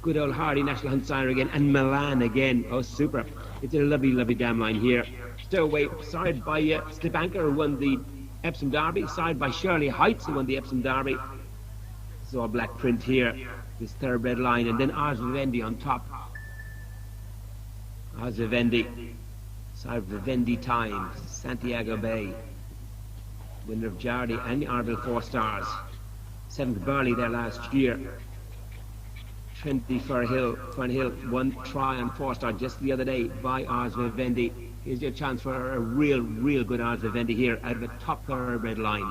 good old hardy national hunt sire again, and Milan again. Oh, super. It's a lovely, lovely damn line here. Stowaway, sired by Stibanker, who won the Epsom Derby, sired by Shirley Heights, who won the Epsom Derby. It's all black print here, this thoroughbred line, and then Osvivendi on top. Osvivendi. Sire Vivendi Times, Santiago Bay, winner of Jardy and the Arville 4 Stars. 7th Burley there last year. Trinity Fernhill won try on 4 Star just the other day by Ars Vivendi. Here's your chance for a real good Ars Vivendi here out of a top thoroughbred line.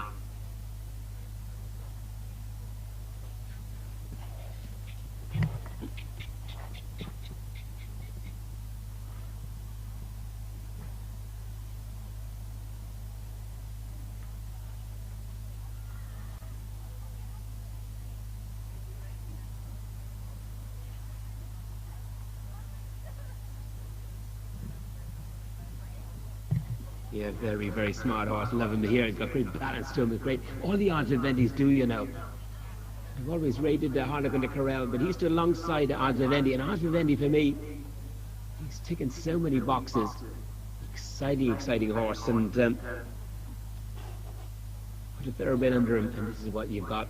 Yeah, very smart horse. Love him here. He's got great balance to him. It's great. All the odds Vivendis do, you know. I've always rated the Harlequin de Corral, but he's still alongside the odds Vivendi. And odds Vivendi, for me, he's ticking so many boxes. Exciting horse. And put a thoroughbred under him, and this is what you've got.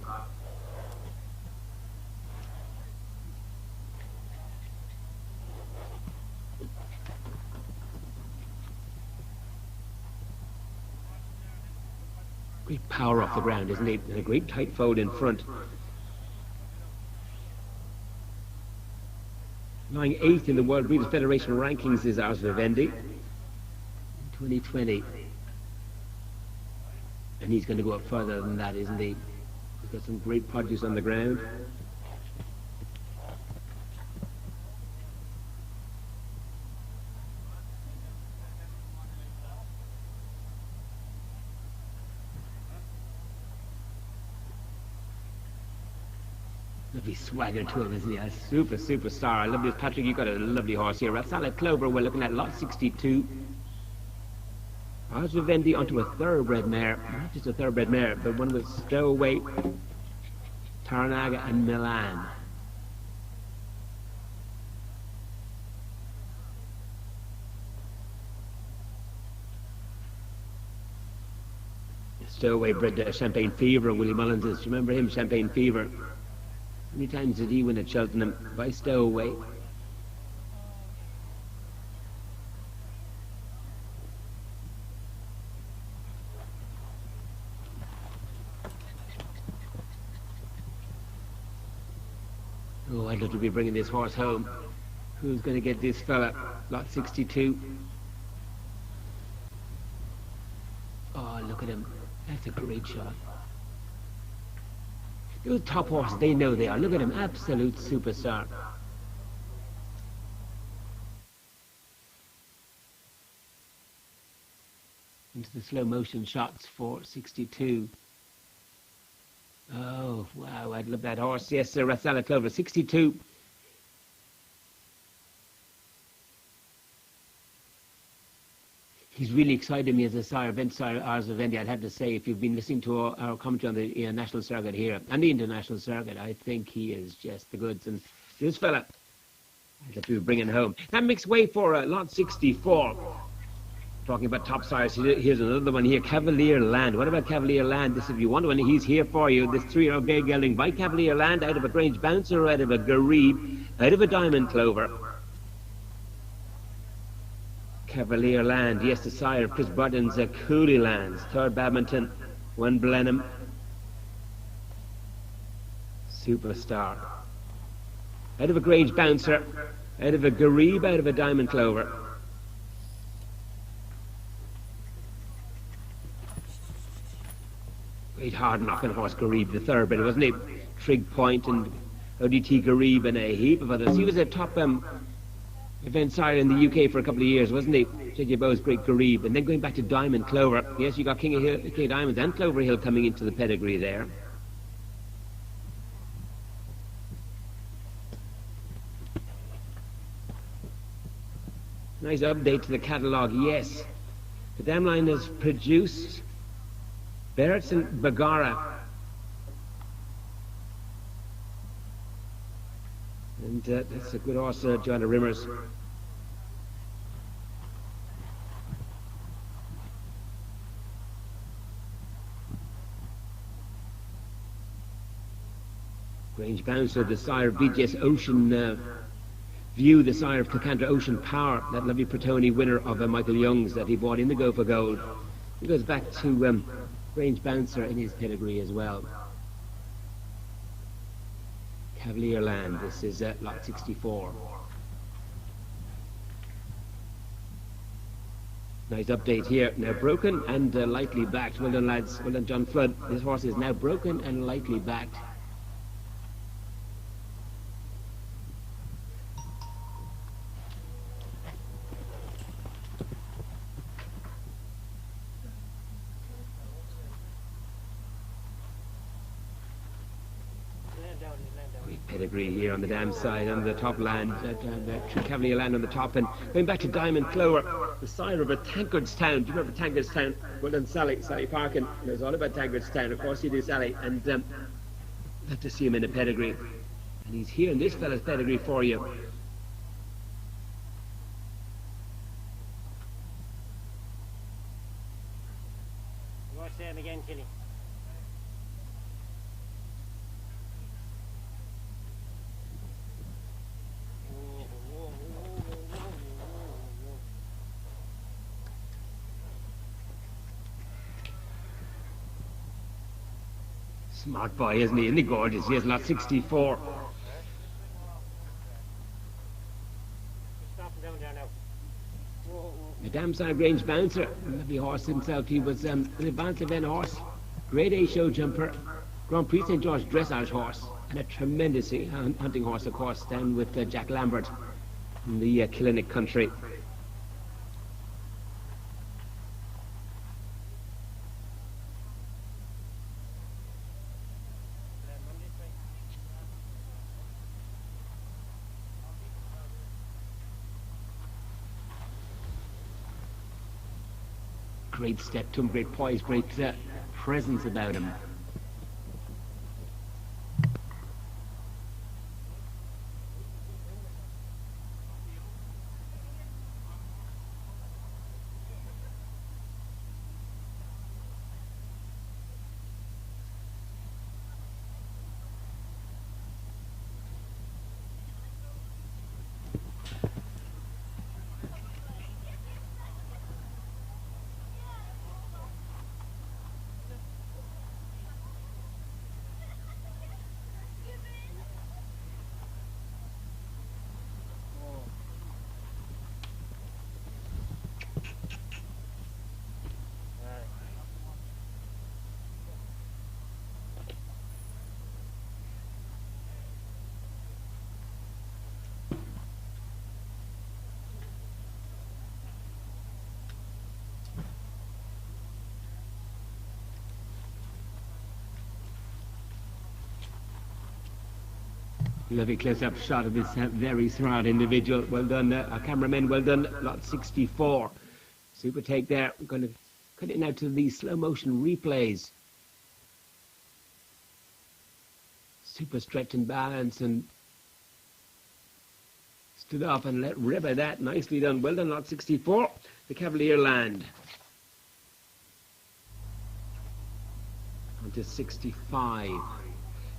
Great power off the ground, isn't it? And a great tight fold in front. Lying 8th in the World Breeders' Federation rankings is Ars Vivendi in 2020. And he's going to go up further than that, isn't he? He's got some great produce on the ground. Lovely swagger to him, isn't he? A superstar. I love this. Patrick, you've got a lovely horse here. Rasala Clover, we're looking at lot 62. Ars Vivendi onto a thoroughbred mare. Not just a thoroughbred mare, but one with Stowaway, Taranaga and Milan. Stowaway bred Champagne Fever, Willie Mullins is. Do you remember him, Champagne Fever? How many times did he win at Cheltenham by Stowaway? Oh, I'd love to be bringing this horse home. Who's going to get this fella? Lot 62. Oh, look at him. That's a great shot. Those top horses, they know they are. Look at him, absolute superstar. Into the slow motion shots for 62. Oh, wow, I'd love that horse. Yes, sir, Rasala Clover, 62. He's really excited me as a sire, event sire, Ars Vivendi. I'd have to say, if you've been listening to our commentary on the national circuit here and the international circuit, I think he is just the goods. And this fella, I'd love to be bringing home. That makes way for lot 64. Talking about top sires, here's another one here, Cavalier Land. What about Cavalier Land? This, if you want one, he's here for you. This 3-year-old bay gelding by Cavalier Land, out of a Grange Bouncer, out of a Garib, out of a Diamond Clover. Cavalier Land, yes, the sire of Chris Burton's Cooley Lands, 3rd Badminton, 1 Blenheim. Superstar. Out of a Grange Bouncer, out of a Garib, out of a Diamond Clover. Great hard knocking horse, Garib the third, but it wasn't it? Trig Point and ODT Garib and a heap of others. He was a top event sire in the UK for a couple of years, wasn't he? J.J. Bowes, great Garib. And then going back to Diamond Clover. Yes, you got King of Diamonds and Clover Hill coming into the pedigree there. Nice update to the catalogue, yes. The dam line has produced Berets and Bagara. And that's a good horse, Joanna Rimmers. Grange Bouncer, the sire of BGS Ocean View, the sire of Kilcantra Ocean Power, that lovely Pretoni winner of Michael Young's that he bought in the Go for Gold. He goes back to Grange Bouncer in his pedigree as well. Cavalier Land, this is lot 64. Nice update here. Now broken and lightly backed. Well done, lads. Well done, John Flood. This horse is now broken and lightly backed. Pedigree here on the dam side, on the top land, Cavalier Land on the top, and going back to Diamond Clover, the sire of a Tankardstown. Do you remember Tankardstown? Well done, Sally Parkin knows all about Tankardstown. Of course you do, Sally, and love to see him in a pedigree, and he's here in this fella's pedigree for you. You want to say it again, Kenny? Smart boy, isn't he? Isn't he gorgeous? He has lot 64. The dam side Grange Bouncer, lovely horse himself. He was an advanced event horse, grade A show jumper, Grand Prix St. George dressage horse, and a tremendous hunting horse, of course, down with Jack Lambert in the Killinick country. Great step to him, great poise, great presence about him. Lovely close-up shot of this very smart individual. Well done, our cameramen, well done. Lot 64. Super take there. I'm going to cut it now to the slow motion replays. Super stretch and balance and stood off and let rip at that. Nicely done. Well done, lot 64. The Cavalier Land. On to 65.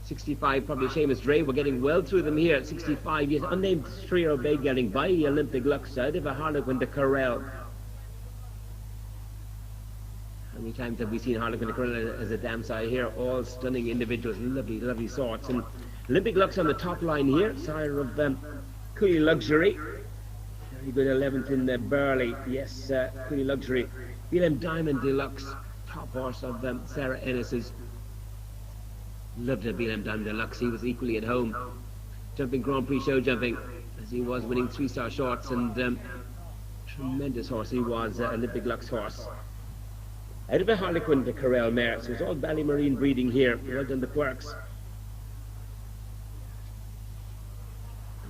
65, probably Seamus Dre. We're getting well through them here. 65, yes, unnamed 3-year-old bay getting by the Olympic Lux out of a Harlequin de Corral. How many times have we seen Harlequin de Corral as a dam sire here? All stunning individuals, lovely, lovely sorts. And Olympic Lux on the top line here, sire of Cooley Luxury. Very good 11th in Burley. Yes, Cooley Luxury. BLM Diamond Deluxe, top horse of Sarah Ennis's. Loved to have been down the Lux. He was equally at home. Jumping Grand Prix show jumping, as he was winning 3-star shorts, and tremendous horse he was, Olympic Lux horse. Out of a Harlequin to Corral mare, so it's all Ballymarine breeding here. Well done the Quirks.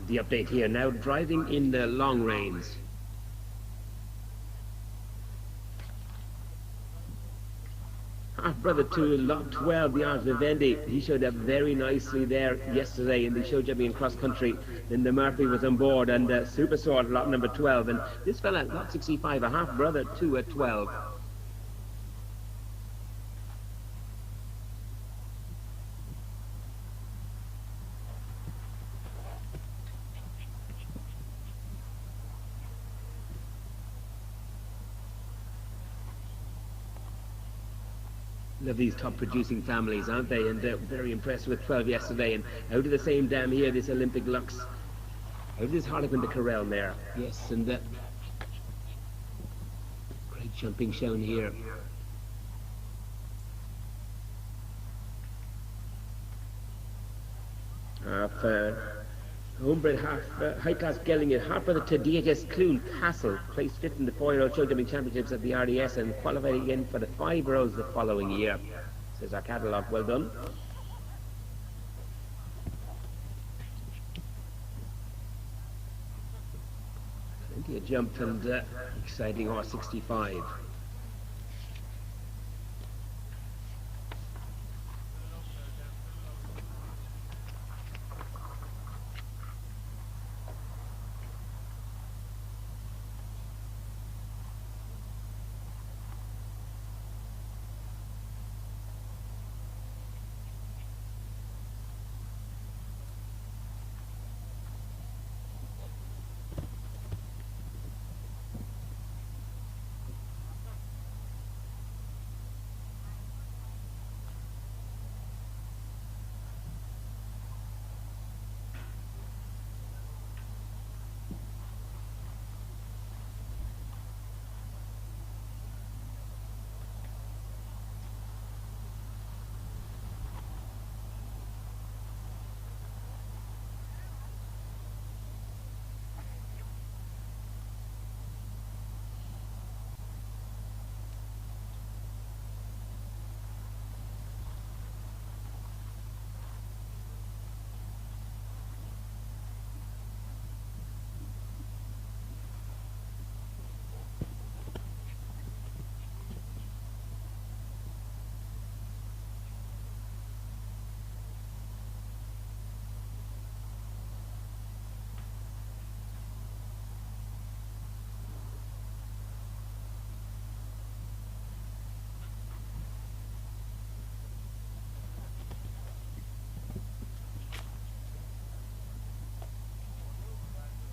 The update here now, driving in the long reins. Half brother to lot 12, the Art Vivendi. He showed up very nicely there yesterday in the show jumping cross country. Then the Murphy was on board, and Super Sword lot number 12. And this fella, lot 65, a half brother to a 12. Love these top producing families, aren't they? And very impressed with 12 yesterday. And out of the same dam here, this Olympic Lux. Out of this Harlequin de Corral mare. Yes, and great jumping shown here. Half homebred, half high-class gelding, half brother to DHS Clune Castle, placed fifth in the 4-year-old show jumping championships at the RDS and qualified again for the 5-year-olds the following year. Says our catalogue, well done. Plenty of jump and exciting horse 65.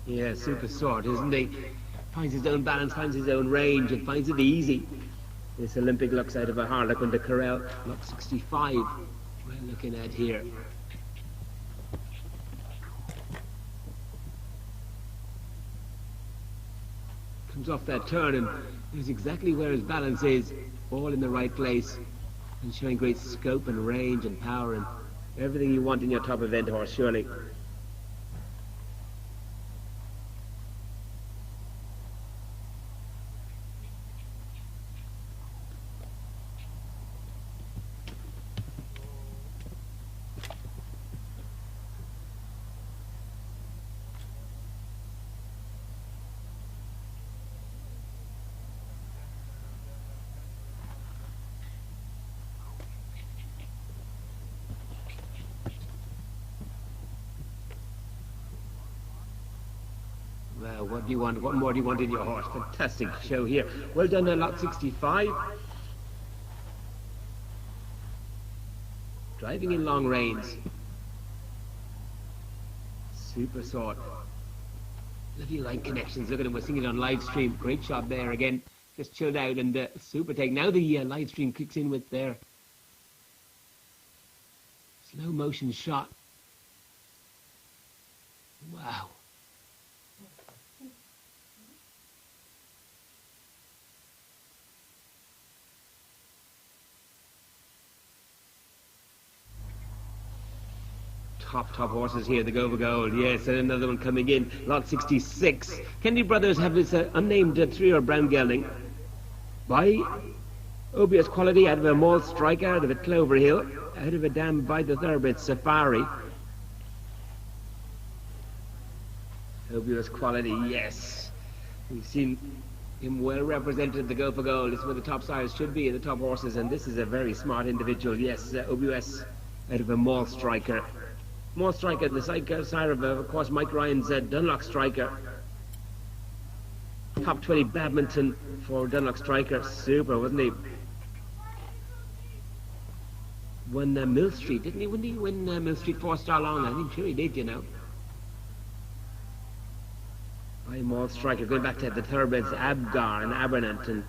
Yeah, super sort, isn't he? Finds his own balance, finds his own range, and finds it easy. This Olympic Lux out of a Harlequin de Corral, lot 65. We're looking at here. Comes off that turn and knows exactly where his balance is, all in the right place, and showing great scope and range and power and everything you want in your top event horse, surely. Well, what do you want? What more do you want in your horse? Fantastic show here. Well done, lot 65. Driving in long reins. Super sort. Lovely line connections. Look at him. We're seeing it on live stream. Great shot there again. Just chilled out and super take. Now the live stream kicks in with their slow motion shot. Wow. top horses here, the Go for Gold. Yes, and another one coming in, lot 66. Kennedy Brothers have this unnamed 3-year brown gelding by OBS quality, out of a mall striker, out of a Clover Hill, out of a dam by the thoroughbred Safari. OBS quality, yes. We've seen him well represented, the Go for Gold. It's where the top sires should be, and the top horses, and this is a very smart individual. Yes, OBS out of a mall striker. Mall striker, the sire of course, Mike Ryan's Dunlock striker. Top 20 badminton for Dunlock striker. Super, wasn't he? Won Mill Street, didn't he? When did he win Mill Street 4-star long? I think sure he did, you know. I'm all striker, going back to the thoroughbreds Abgar and Abernant, and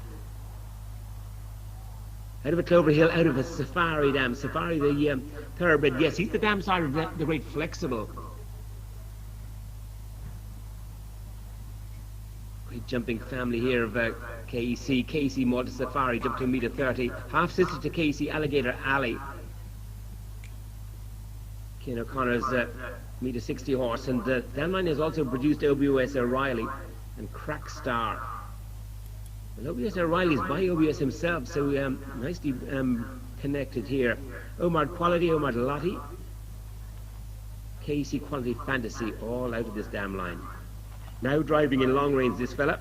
out of a Clover Hill, out of a Safari dam. Safari, the thoroughbred, yes, he's the dam side of the great Flexible. Great jumping family here of KC. Casey Malta Safari, jumped to 1.30 m. Half sister to Casey, Alligator Alley. Ken O'Connor's 1.60 m horse, and that line has also produced OBS O'Reilly and Crack Star. Well, OBS O'Reilly is by OBS himself, so nicely connected here. Omar Quality, Omar Lottie, Casey Quality Fantasy, all out of this damn line. Now driving in long range, this fella.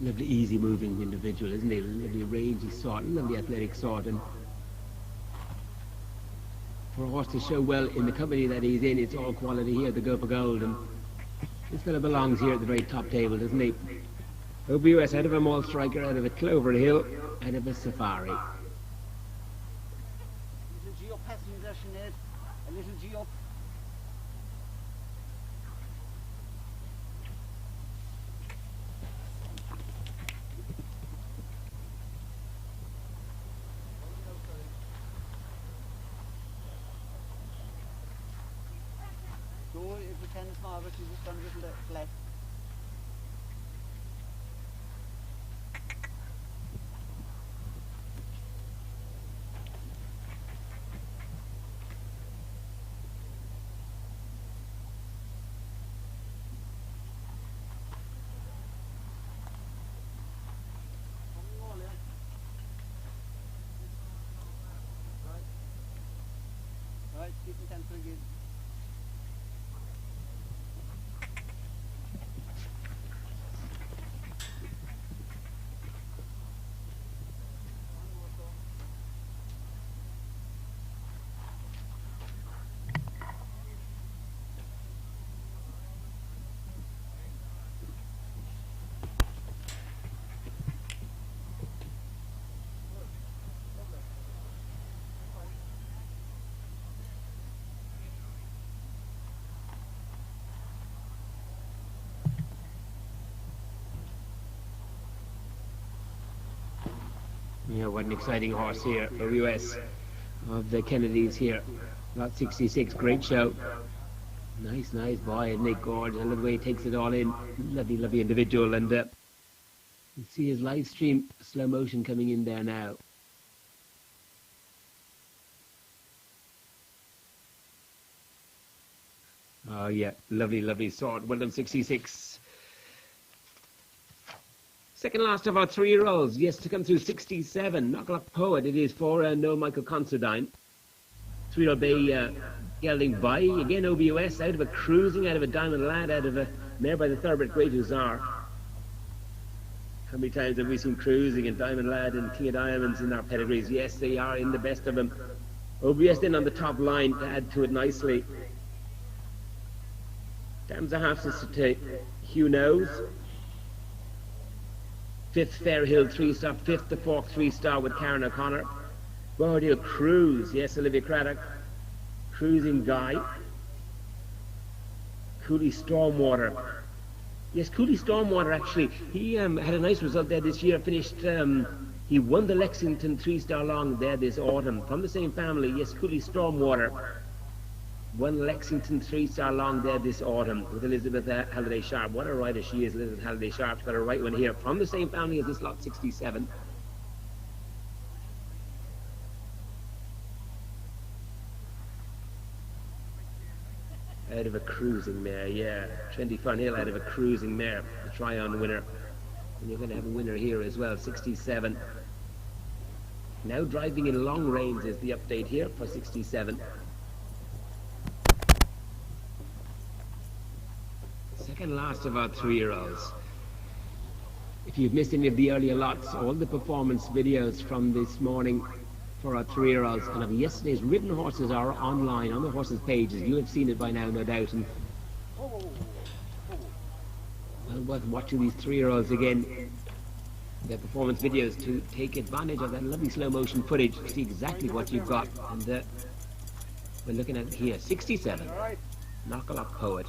Lovely easy moving individual, isn't he? Lovely rangy sort, lovely athletic sort, and for a horse to show well in the company that he's in, it's all quality here, the Go for Gold, and this fella belongs here at the very top table, doesn't he? OBS out of a mall striker, out of a Clover Hill, out of a Safari. A little G up passenger, Sinead. A little G up. Go if we can small, but you just gone a little flat. Right, keep the temper again. Yeah, what an exciting horse here, OUS of the Kennedys here. Lot 66, great show. Nice boy, isn't he? Gorgeous. I love the way he takes it all in. Lovely individual. And you see his live stream slow motion coming in there now. Oh yeah, lovely, lovely sort. Well done, 66. Second last of our 3-year-olds. Yes, to come through 67. Knocklock Poet. It is for Noel Michael Considine. 3-year-old bay gelding by. Again, OBUS out of a cruising, out of a Diamond Lad, out of a mare by the thoroughbred Great Hussar. How many times have we seen cruising and Diamond Lad and King of Diamonds in our pedigrees? Yes, they are in the best of them. OBS then on the top line to add to it nicely. Dam's a half sister to Hugh Nose. 5th Fairhill 3-star, 5th the Fork 3-star with Karen O'Connor. Borodale Cruise, yes, Olivia Craddock. Cruising Guy. Cooley Stormwater. Yes, Cooley Stormwater actually, he had a nice result there this year, finished, he won the Lexington 3-star long there this autumn. From the same family, yes, Cooley Stormwater won Lexington 3-star long there this autumn with Elizabeth Halliday Sharp. What a rider she is, Elizabeth Halliday Sharp. She's got a right one here. From the same family as this lot, 67. Out of a cruising mare, yeah. Trendy Fun Hill out of a cruising mare. The try-on winner. And you're going to have a winner here as well, 67. Now driving in long reins is the update here for 67. Second last of our 3-year-olds. If you've missed any of the earlier lots, all the performance videos from this morning for our 3-year-olds and of yesterday's ridden horses are online on the horses' pages. You have seen it by now, no doubt. And well worth watching these 3-year-olds again, their performance videos, to take advantage of that lovely slow motion footage to see exactly what you've got. And we're looking at here, 67. Knockalock Poet.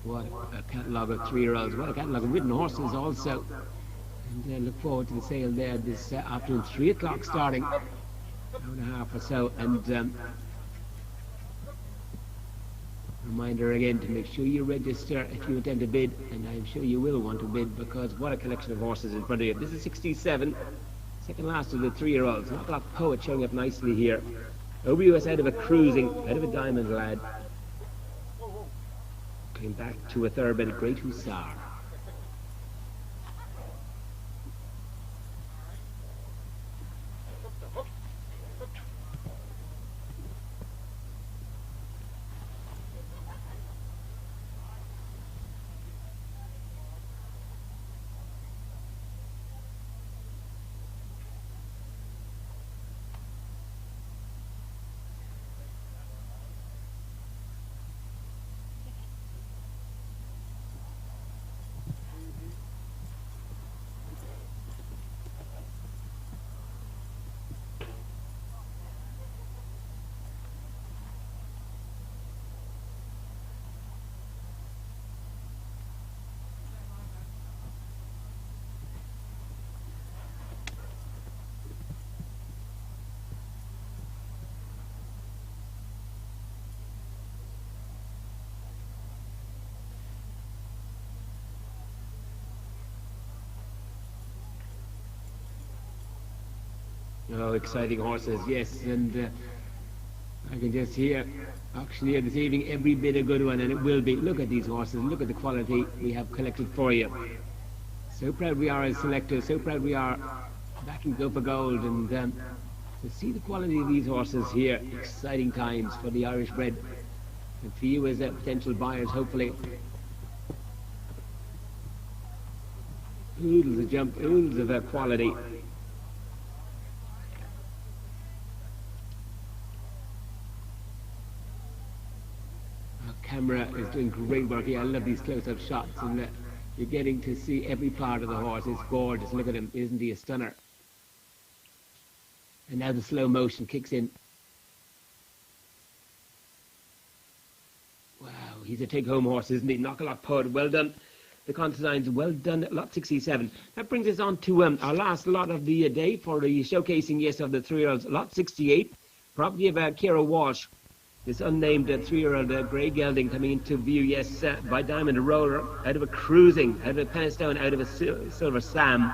What a catalogue of 3-year-olds. What a catalogue of ridden horses also. And look forward to the sale there this afternoon, 3 o'clock starting. Hour and a half or so. And reminder again to make sure you register if you intend to bid. And I'm sure you will want to bid, because what a collection of horses in front of you. This is 67. Second last of the 3-year-olds. Knocklock Poet showing up nicely here. OBUS out of a cruising, out of a Diamond Lad. Came back to a thoroughbred Great Hussar. Oh, exciting horses, yes, and I can just hear auctioneer this evening, every bit a good one, and it will be. Look at these horses, look at the quality we have collected for you. So proud we are as selectors, so proud we are backing Go for Gold, and to see the quality of these horses here, exciting times for the Irish bred, and for you as potential buyers, hopefully. Oodles of jump, oodles of quality. Camera is doing great work here. I love these close-up shots, and you're getting to see every part of the horse. It's gorgeous. Look at him. Isn't he a stunner? And now the slow motion kicks in. Wow, he's a take-home horse, isn't he? Knock-a-lot Pud. Well done. The consigns, well done. Lot 67. That brings us on to our last lot of the day for the showcasing, yes, of the 3-year-olds. Lot 68. Property of Ciara Walsh. This unnamed 3-year-old grey gelding coming into view, yes, by Diamond Roller, out of a Cruising, out of a Penistone, out of a Silver Sam.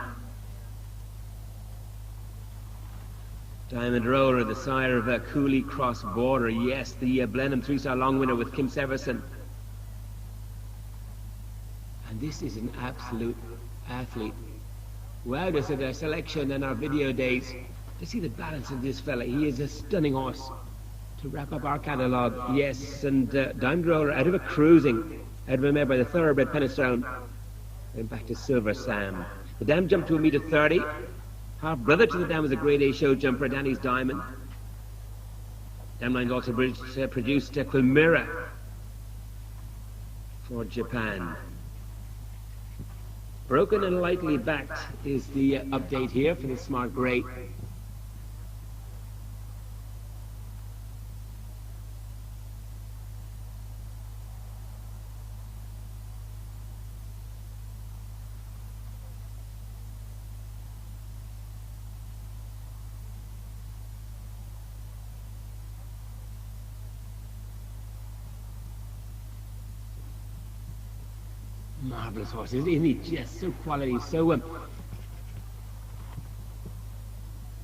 Diamond Roller, the sire of Cooley Cross Border, yes, the Blenheim 3-star long winner with Kim Severson. And this is an absolute athlete. Wow, this is our selection and our video days. To see the balance of this fella, he is a stunning horse. To wrap up our catalogue, yes, and Diamond Roller out of a Cruising, out of a mare by the thoroughbred Penistone, then back to Silver Sam. The dam jumped to 1.30 m. Half brother to the dam was a grade A show jumper, Danny's Diamond. Dam lines also produced Quilmira for Japan. Broken and lightly backed is the update here for the Smart Grey. Marvellous horse, isn't he? Just so quality, so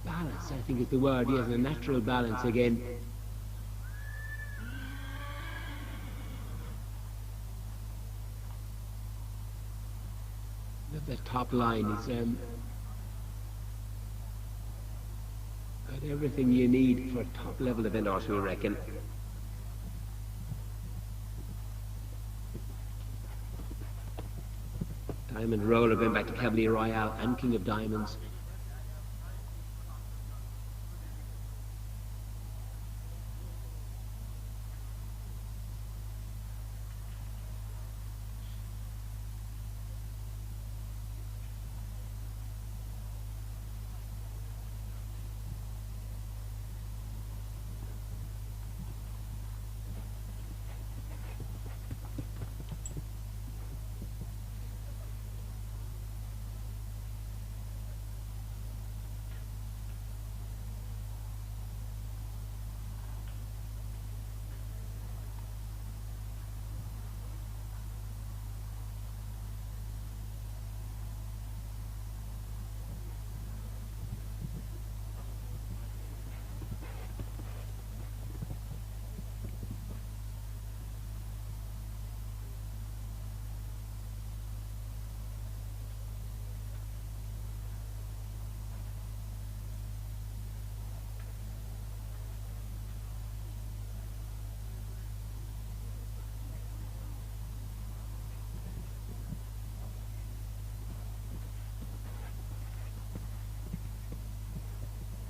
balance, I think is the word. He has a natural balance again. Look at that top line. It's got everything you need for a top level event horse, we reckon. Diamond Roller going back to Cavalier Royale and King of Diamonds.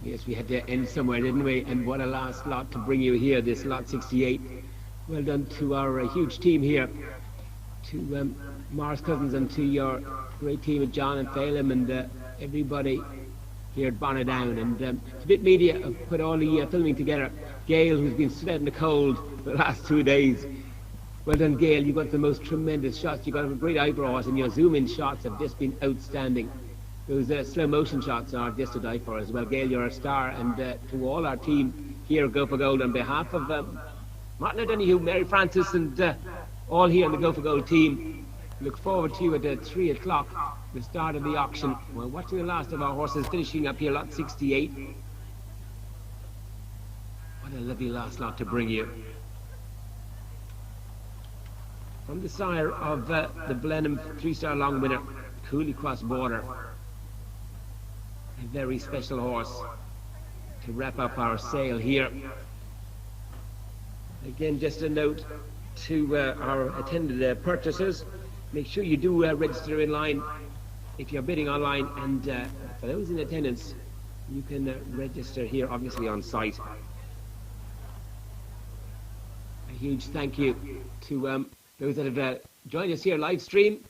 Yes, we had to end somewhere, didn't we? And what a last lot to bring you here, this lot 68. Well done to our huge team here, to Morris Cousins, and to your great team of John and Phelim and everybody here at Bonnedown. And Bit Media have put all the filming together. Gail, who's been sweating the cold for the last 2 days. Well done, Gail. You got the most tremendous shots. You got a great eyebrow horse, and your zoom-in shots have just been outstanding. Those slow motion shots are just to die for as well. Gail, you're a star, and to all our team here at Go for Gold, on behalf of Martin O'Donoghue, Mary Francis, and all here in the Go for Gold team, look forward to you at 3 o'clock, the start of the auction. We're watching the last of our horses finishing up here, lot 68. And a lovely last lot to bring you. From the sire of the Blenheim 3-star long winner, Cooley Cross Border. A very special horse to wrap up our sale here. Again, just a note to our attended purchasers, make sure you do register in line if you're bidding online, and for those in attendance, you can register here, obviously on site. A huge thank you to those that have joined us here live stream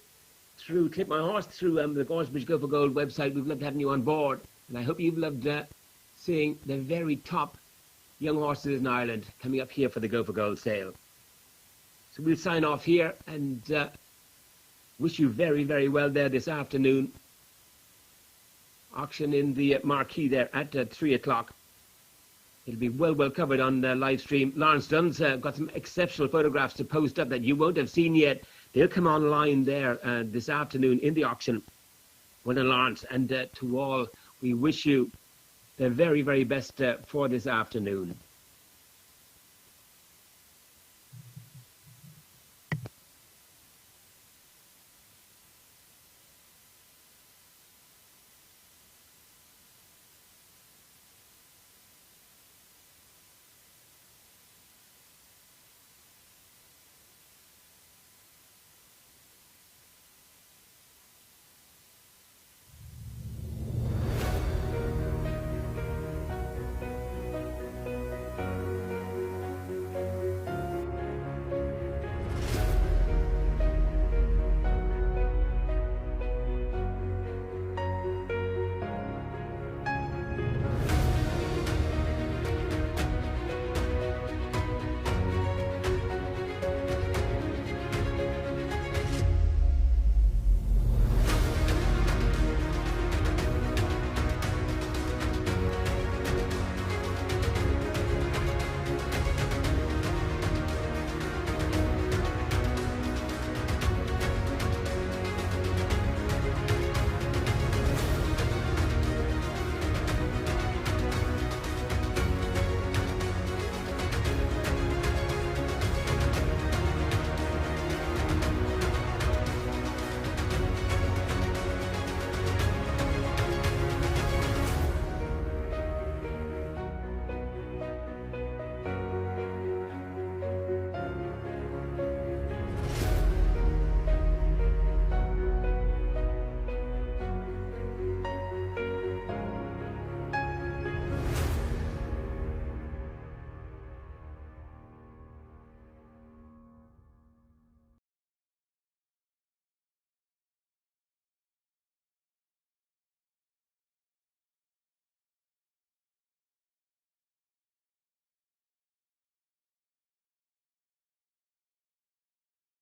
through Clip My Horse, through the Goresbridge Go for Gold website. We've loved having you on board, and I hope you've loved seeing the very top young horses in Ireland coming up here for the Go for Gold sale. So we'll sign off here and wish you very, very well there this afternoon. Auction in the marquee there at 3 o'clock. It'll be well covered on the live stream. Lawrence Dunn's got some exceptional photographs to post up that you won't have seen yet. They'll come online there this afternoon in the auction. Well done, Lawrence, and to all, we wish you the very, very best for this afternoon.